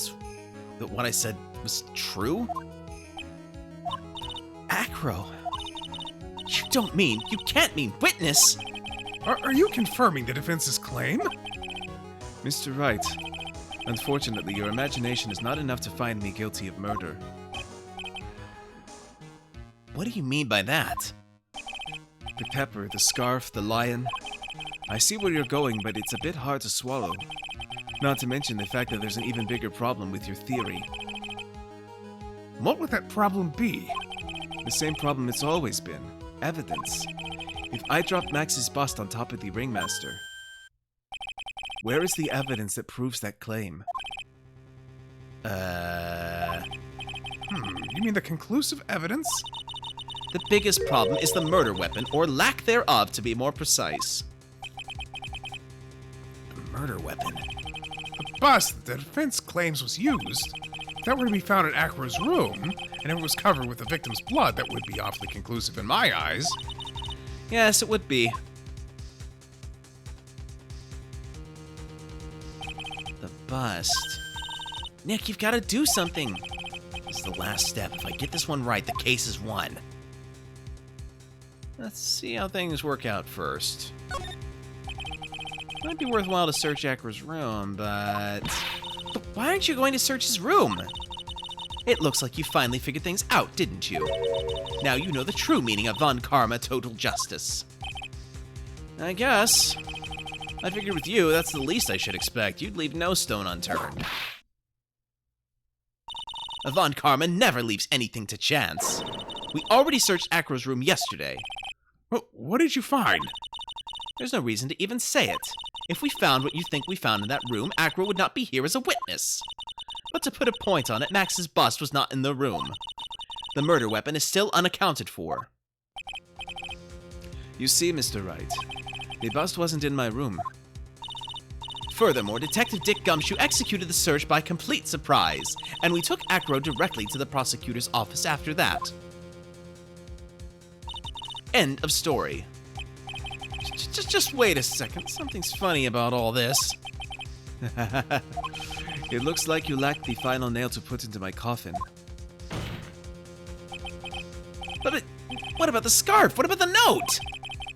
what I said was true? Acro, you can't mean witness! Are you confirming the defense's claim? Mr. Wright, unfortunately, your imagination is not enough to find me guilty of murder. What do you mean by that? The pepper, the scarf, the lion. I see where you're going, but it's a bit hard to swallow. Not to mention the fact that there's an even bigger problem with your theory. What would that problem be? The same problem it's always been. Evidence. If I dropped Max's bust on top of the ringmaster, where is the evidence that proves that claim? You mean the conclusive evidence? The biggest problem is the murder weapon, or lack thereof, to be more precise. The murder weapon? The bust that the defense claims was used, if that were to be found in Acro's room, and it was covered with the victim's blood, that would be awfully conclusive in my eyes. Yes, it would be. The bust. Nick, you've got to do something. This is the last step. If I get this one right, the case is won. Let's see how things work out first. Might be worthwhile to search Acro's room, but Why aren't you going to search his room? It looks like you finally figured things out, didn't you? Now you know the true meaning of Von Karma Total Justice. I guess. I figured with you, that's the least I should expect. You'd leave no stone unturned. Von Karma never leaves anything to chance. We already searched Acro's room yesterday. What did you find? There's no reason to even say it. If we found what you think we found in that room, Acro would not be here as a witness. But to put a point on it, Max's bust was not in the room. The murder weapon is still unaccounted for. You see, Mr. Wright, the bust wasn't in my room. Furthermore, Detective Dick Gumshoe executed the search by complete surprise, and we took Acro directly to the prosecutor's office after that. End of story. Just wait a second. Something's funny about all this. It looks like you lacked the final nail to put into my coffin. But what about the scarf? What about the note?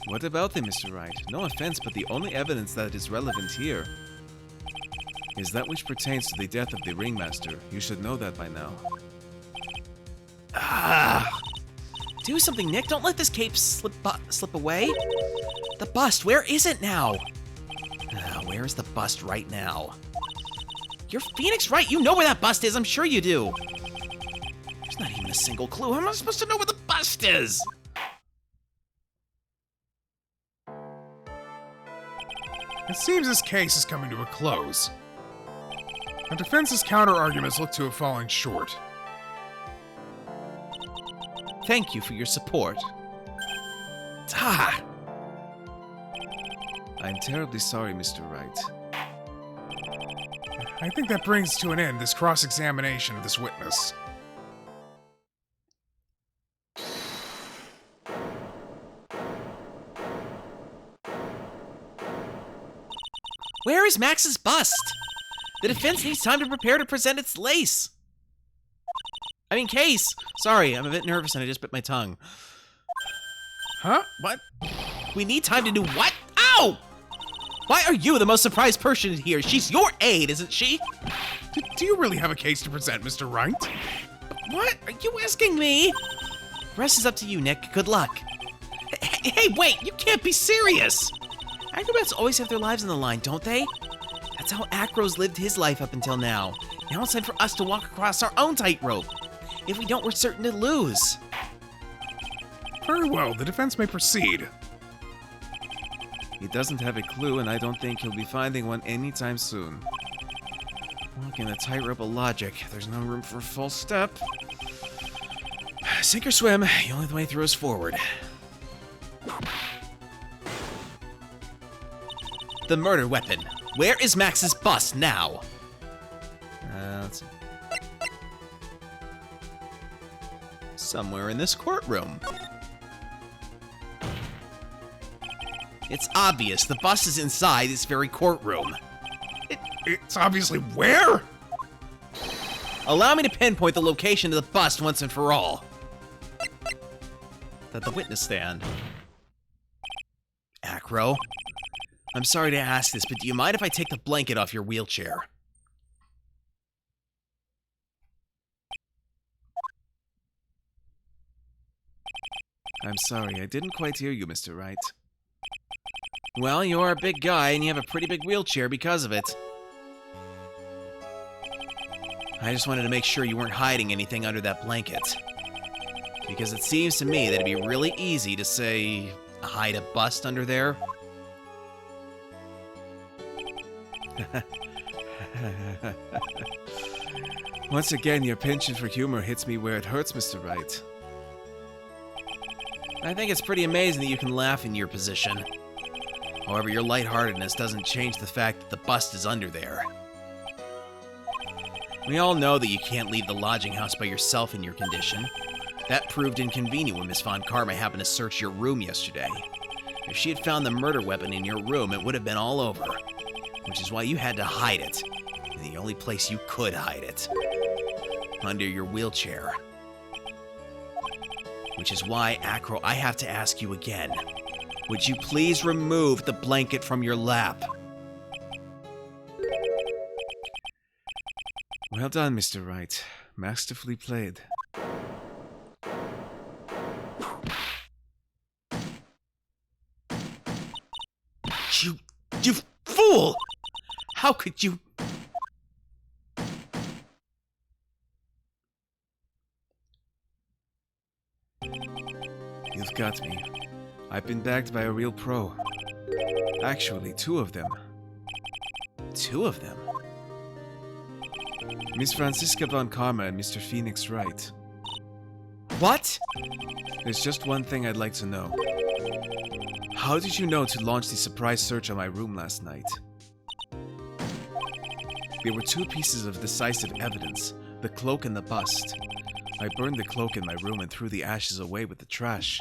What about them, Mr. Wright? No offense, but the only evidence that is relevant here is that which pertains to the death of the ringmaster. You should know that by now. Do something, Nick. Don't let this cape slip away. The bust, where is it now? Where is the bust right now? You're Phoenix Wright. You know where that bust is. I'm sure you do. There's not even a single clue. How am I supposed to know where the bust is? It seems this case is coming to a close. The defense's counter-arguments look to have fallen short. Thank you for your support. I'm terribly sorry, Mr. Wright. I think that brings to an end this cross-examination of this witness. Where is Max's bust? The defense needs time to prepare to present its case. Sorry, I'm a bit nervous and I just bit my tongue. Huh? What? We need time to do what? Ow! Why are you the most surprised person here? She's your aide, isn't she? Do you really have a case to present, Mr. Wright? What? Are you asking me? The rest is up to you, Nick. Good luck. Hey, wait! You can't be serious! Acrobats always have their lives on the line, don't they? That's how Acro's lived his life up until now. Now it's time for us to walk across our own tightrope. If we don't, we're certain to lose. Very well, the defense may proceed. He doesn't have a clue, and I don't think he'll be finding one anytime soon. Walking the tightrope of logic. There's no room for a false step. Sink or swim. The only way through is forward. The murder weapon. Where is Max's bust now? Let's see. Somewhere in this courtroom. It's obvious. The bust is inside this very courtroom. It's obviously where? Allow me to pinpoint the location of the bust once and for all. At the witness stand. Acro, I'm sorry to ask this, but do you mind if I take the blanket off your wheelchair? I'm sorry, I didn't quite hear you, Mr. Wright. Well, you're a big guy, and you have a pretty big wheelchair because of it. I just wanted to make sure you weren't hiding anything under that blanket. Because it seems to me that it'd be really easy to, say, hide a bust under there. Once again, your penchant for humor hits me where it hurts, Mr. Wright. I think it's pretty amazing that you can laugh in your position. However, your lightheartedness doesn't change the fact that the bust is under there. We all know that you can't leave the lodging house by yourself in your condition. That proved inconvenient when Miss Von Karma happened to search your room yesterday. If she had found the murder weapon in your room, it would have been all over. Which is why you had to hide it. In the only place you could hide it. Under your wheelchair. Which is why, Acro, I have to ask you again. Would you please remove the blanket from your lap? Well done, Mr. Wright. Masterfully played. You fool! How could you... You've got me. I've been bagged by a real pro. Actually, 2 of them. 2 of them? Miss Franziska von Karma and Mr. Phoenix Wright. What? There's just one thing I'd like to know. How did you know to launch the surprise search on my room last night? There were 2 pieces of decisive evidence, the cloak and the bust. I burned the cloak in my room and threw the ashes away with the trash.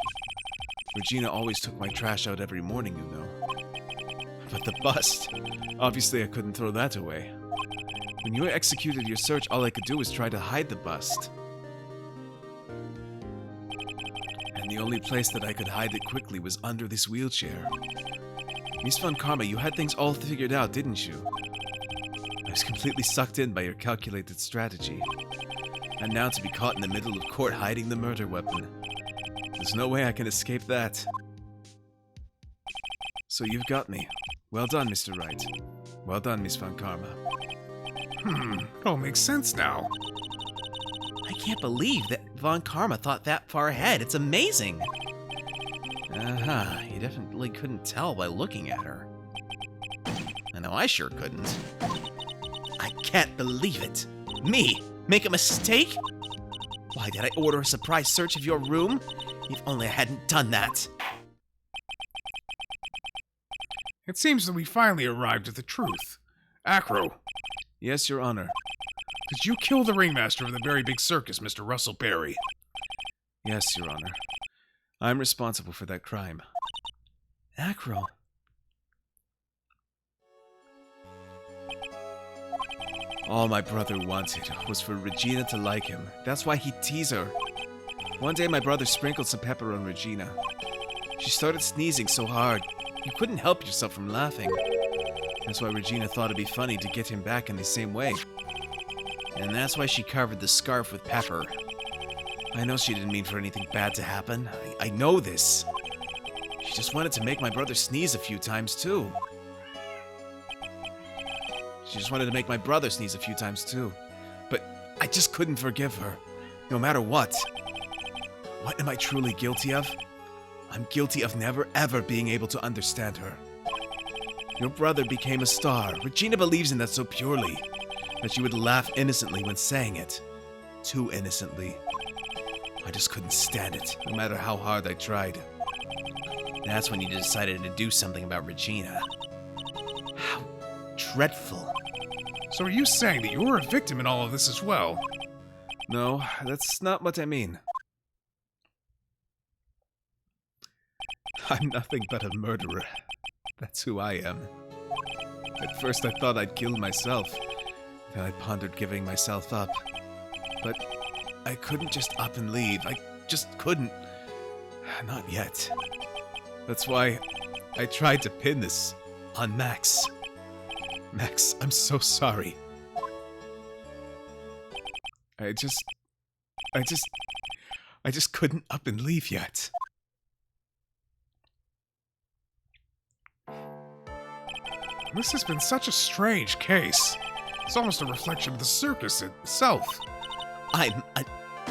Regina always took my trash out every morning, you know. But the bust? Obviously I couldn't throw that away. When you executed your search, all I could do was try to hide the bust. And the only place that I could hide it quickly was under this wheelchair. Miss Von Karma, you had things all figured out, didn't you? I was completely sucked in by your calculated strategy. And now to be caught in the middle of court hiding the murder weapon. There's no way I can escape that. So you've got me. Well done, Mr. Wright. Well done, Miss Von Karma. It all makes sense now. I can't believe that Von Karma thought that far ahead. It's amazing. You definitely couldn't tell by looking at her. I know I sure couldn't. I can't believe it. Me? Make a mistake? Why did I order a surprise search of your room? If only I hadn't done that. It seems that we finally arrived at the truth. Acro, Yes, Your Honor. did you kill the ringmaster of the very big circus, Mr. Russell Berry? Yes, Your Honor. I'm responsible for that crime. Acro. All my brother wanted was for Regina to like him. That's why he'd tease her. One day my brother sprinkled some pepper on Regina. She started sneezing so hard, you couldn't help yourself from laughing. That's why Regina thought it'd be funny to get him back in the same way. And that's why she covered the scarf with pepper. I know she didn't mean for anything bad to happen. I know this. She just wanted to make my brother sneeze a few times, too. She just wanted to make my brother sneeze a few times, too. But I just couldn't forgive her, no matter what. What am I truly guilty of? I'm guilty of never, ever being able to understand her. Your brother became a star. Regina believes in that so purely that she would laugh innocently when saying it. Too innocently. I just couldn't stand it, no matter how hard I tried. That's when you decided to do something about Regina. How dreadful. So are you saying that you were a victim in all of this as well? No, that's not what I mean. I'm nothing but a murderer. That's who I am. At first I thought I'd killed myself. Then I pondered giving myself up. But I couldn't just up and leave. I just couldn't. Not yet. That's why I tried to pin this on Max. Max, I'm so sorry. I just couldn't up and leave yet. This has been such a strange case. It's almost a reflection of the circus itself. I'm an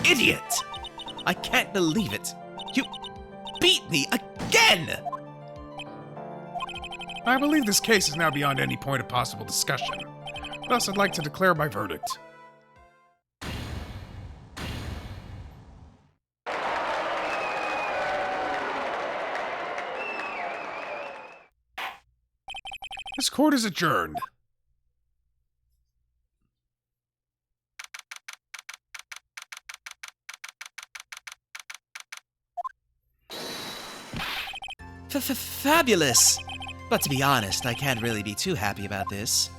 idiot! I can't believe it. You beat me again! I believe this case is now beyond any point of possible discussion. Thus, I'd like to declare my verdict. This court is adjourned. Fabulous! But to be honest, I can't really be too happy about this.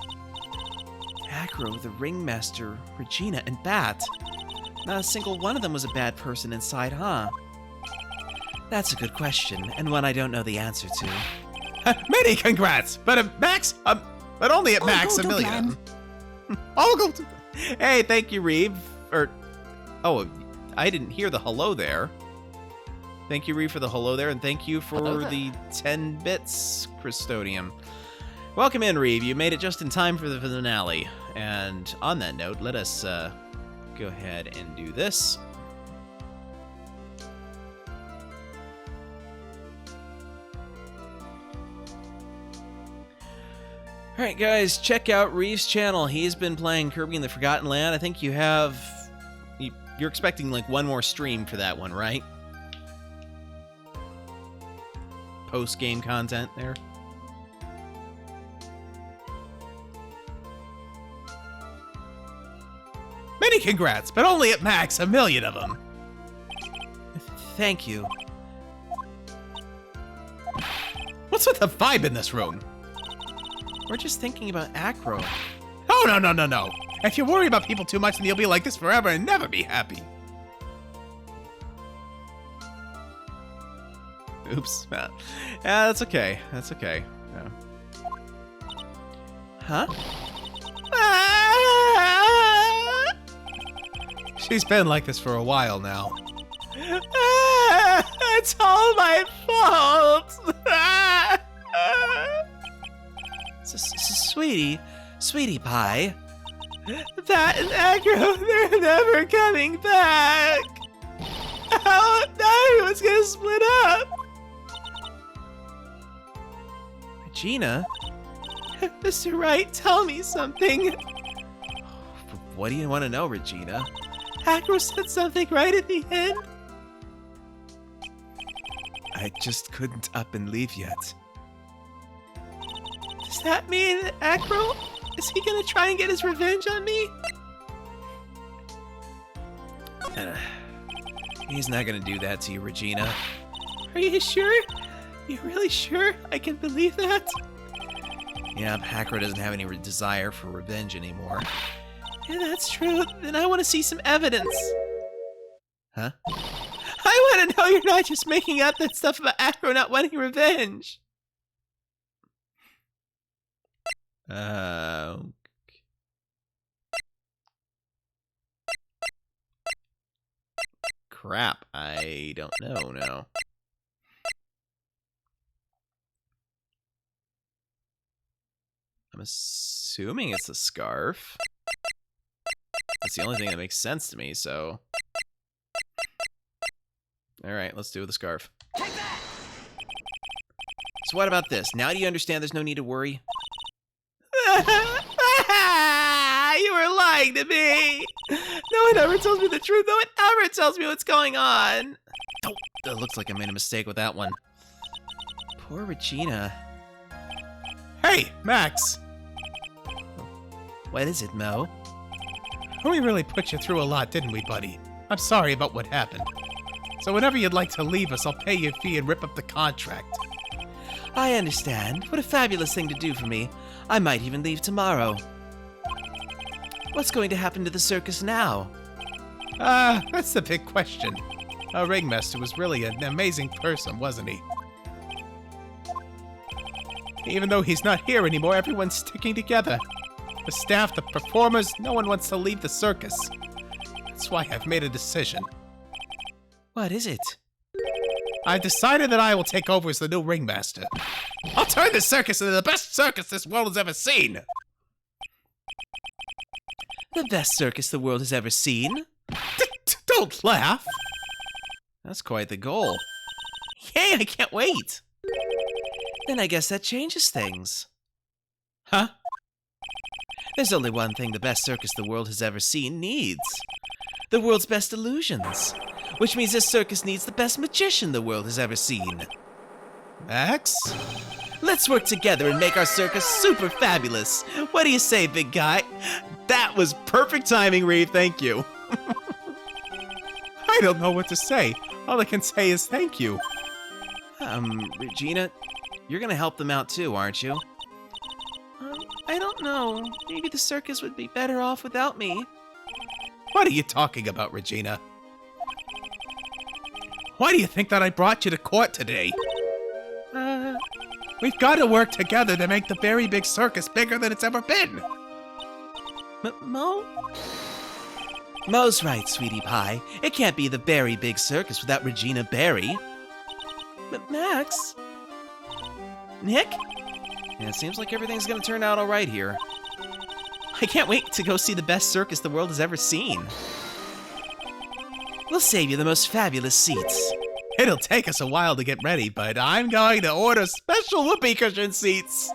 Acro, the ringmaster, Regina, and Bat. Not a single one of them was a bad person inside, huh? That's a good question, and one I don't know the answer to. Many congrats! But Max, but only at max a million. Glenn. I'll go to... Hey, thank you, Reeve. Oh, I didn't hear the hello there. Thank you, Reeve, for the hello there, and thank you for the 10 bits, Christodium. Welcome in, Reeve. You made it just in time for the finale. And on that note, let us go ahead and do this. Alright guys, check out Reeve's channel. He's been playing Kirby in the Forgotten Land. I think you have... You're expecting like one more stream for that one, right? Post-game content there. Many congrats, but only at max 1,000,000 of them. Thank you. What's with the vibe in this room? We're just thinking about Acro. Oh, no. If you worry about people too much, then you'll be like this forever and never be happy. Oops. Yeah, that's okay. That's okay. Yeah. Huh? She's been like this for a while now. It's all my fault. Sweetie pie. That and Acro, they're never coming back. Oh, now everyone's gonna split up. Regina? Mr. Wright, tell me something. What do you want to know, Regina? Acro said something right at the end. I just couldn't up and leave yet. Does that mean that Acro, is he gonna try and get his revenge on me? He's not gonna do that to you, Regina. Are you sure? You really sure I can believe that? Yeah, Acro doesn't have any desire for revenge anymore. Yeah, that's true. Then I want to see some evidence. Huh? I want to know you're not just making up that stuff about Acro not wanting revenge. Crap, I don't know now. I'm assuming it's a scarf. That's the only thing that makes sense to me, so... Alright, let's do the scarf. So what about this? Now do you understand there's no need to worry? You were lying to me! No one ever tells me the truth. No one ever tells me what's going on. Oh, that looks like I made a mistake with that one. Poor Regina. Hey, Max! What is it, Mo? We really put you through a lot, didn't we, buddy? I'm sorry about what happened. So whenever you'd like to leave us, I'll pay you a fee and rip up the contract. I understand. What a fabulous thing to do for me. I might even leave tomorrow. What's going to happen to the circus now? That's the big question. Our ringmaster was really an amazing person, wasn't he? Even though he's not here anymore, everyone's sticking together. The staff, the performers, no one wants to leave the circus. That's why I've made a decision. What is it? I've decided that I will take over as the new ringmaster. I'll turn this circus into the best circus this world has ever seen! The best circus the world has ever seen? Don't laugh! That's quite the goal. Yay, I can't wait! Then I guess that changes things. Huh? There's only one thing the best circus the world has ever seen needs. The world's best illusions. Which means this circus needs the best magician the world has ever seen. Max? Let's work together and make our circus super fabulous. What do you say, big guy? That was perfect timing, Reeve. Thank you. I don't know what to say. All I can say is thank you. Regina, you're gonna help them out too, aren't you? I don't know. Maybe the circus would be better off without me. What are you talking about, Regina? Why do you think that I brought you to court today? We've got to work together to make the very big circus bigger than it's ever been. Mo? Mo's right, sweetie pie. It can't be the Berry Big Circus without Regina Berry. Max? Nick? Yeah, it seems like everything's gonna turn out alright here. I can't wait to go see the best circus the world has ever seen. We'll save you the most fabulous seats. It'll take us a while to get ready, but I'm going to order special whoopee cushion seats.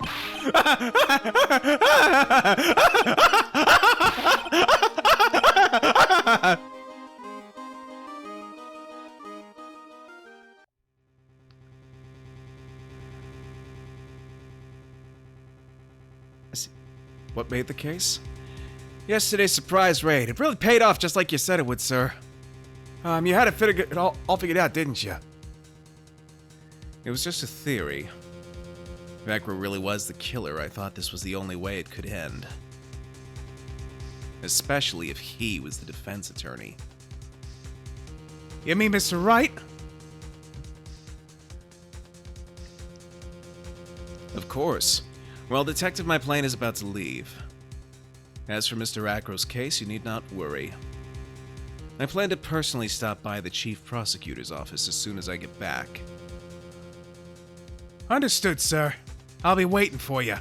What made the case? Yesterday's surprise raid. It really paid off just like you said it would, sir. You had it all figured out, didn't you? It was just a theory. If Acro really was the killer, I thought this was the only way it could end. Especially if he was the defense attorney. You mean Mr. Wright? Of course. Well, Detective, my plane is about to leave. As for Mr. Acro's case, you need not worry. I plan to personally stop by the Chief Prosecutor's office as soon as I get back. Understood, sir. I'll be waiting for you,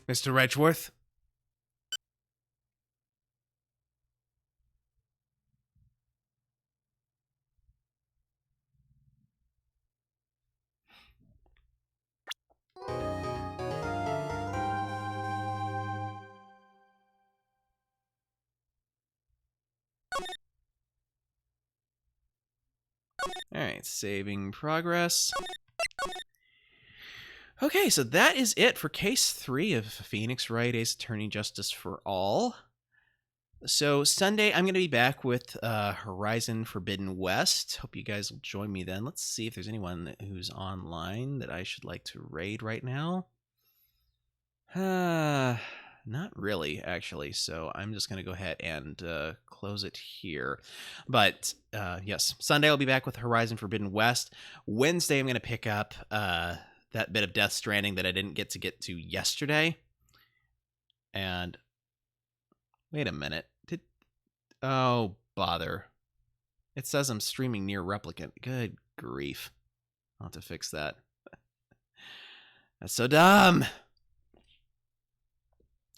Mr. Edgeworth. Alright, saving progress. Okay, so that is it for case 3 of Phoenix Wright, Ace Attorney Justice for All. So Sunday, I'm going to be back with Horizon Forbidden West. Hope you guys will join me then. Let's see if there's anyone who's online that I should like to raid right now. Not really, actually. So I'm just going to go ahead and close it here. But yes, Sunday I'll be back with Horizon Forbidden West. Wednesday I'm going to pick up that bit of Death Stranding that I didn't get to yesterday. And wait a minute. Oh, bother. It says I'm streaming near Replicant. Good grief. I'll have to fix that. That's so dumb.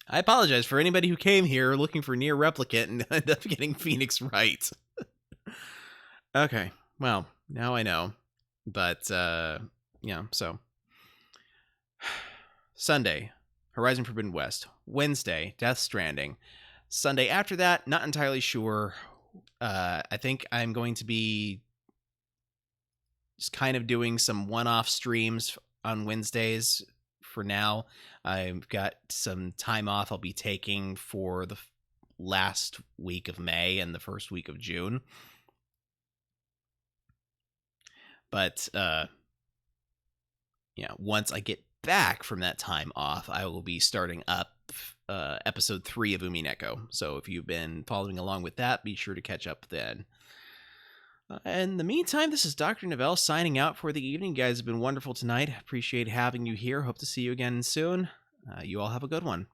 I apologize for anybody who came here looking for near Replicant and ended up getting Phoenix Wright. Okay, well, now I know. But, yeah, so. Sunday, Horizon Forbidden West. Wednesday, Death Stranding. Sunday after that, not entirely sure. I think I'm going to be just kind of doing some one-off streams on Wednesdays for now. I've got some time off I'll be taking for the last week of May and the first week of June. But, yeah, once I get back from that time off, I will be starting up episode 3 of Umineko. So if you've been following along with that, be sure to catch up then. In the meantime, this is Dr. Novelle signing out for the evening. You guys have been wonderful tonight. Appreciate having you here. Hope to see you again soon. You all have a good one.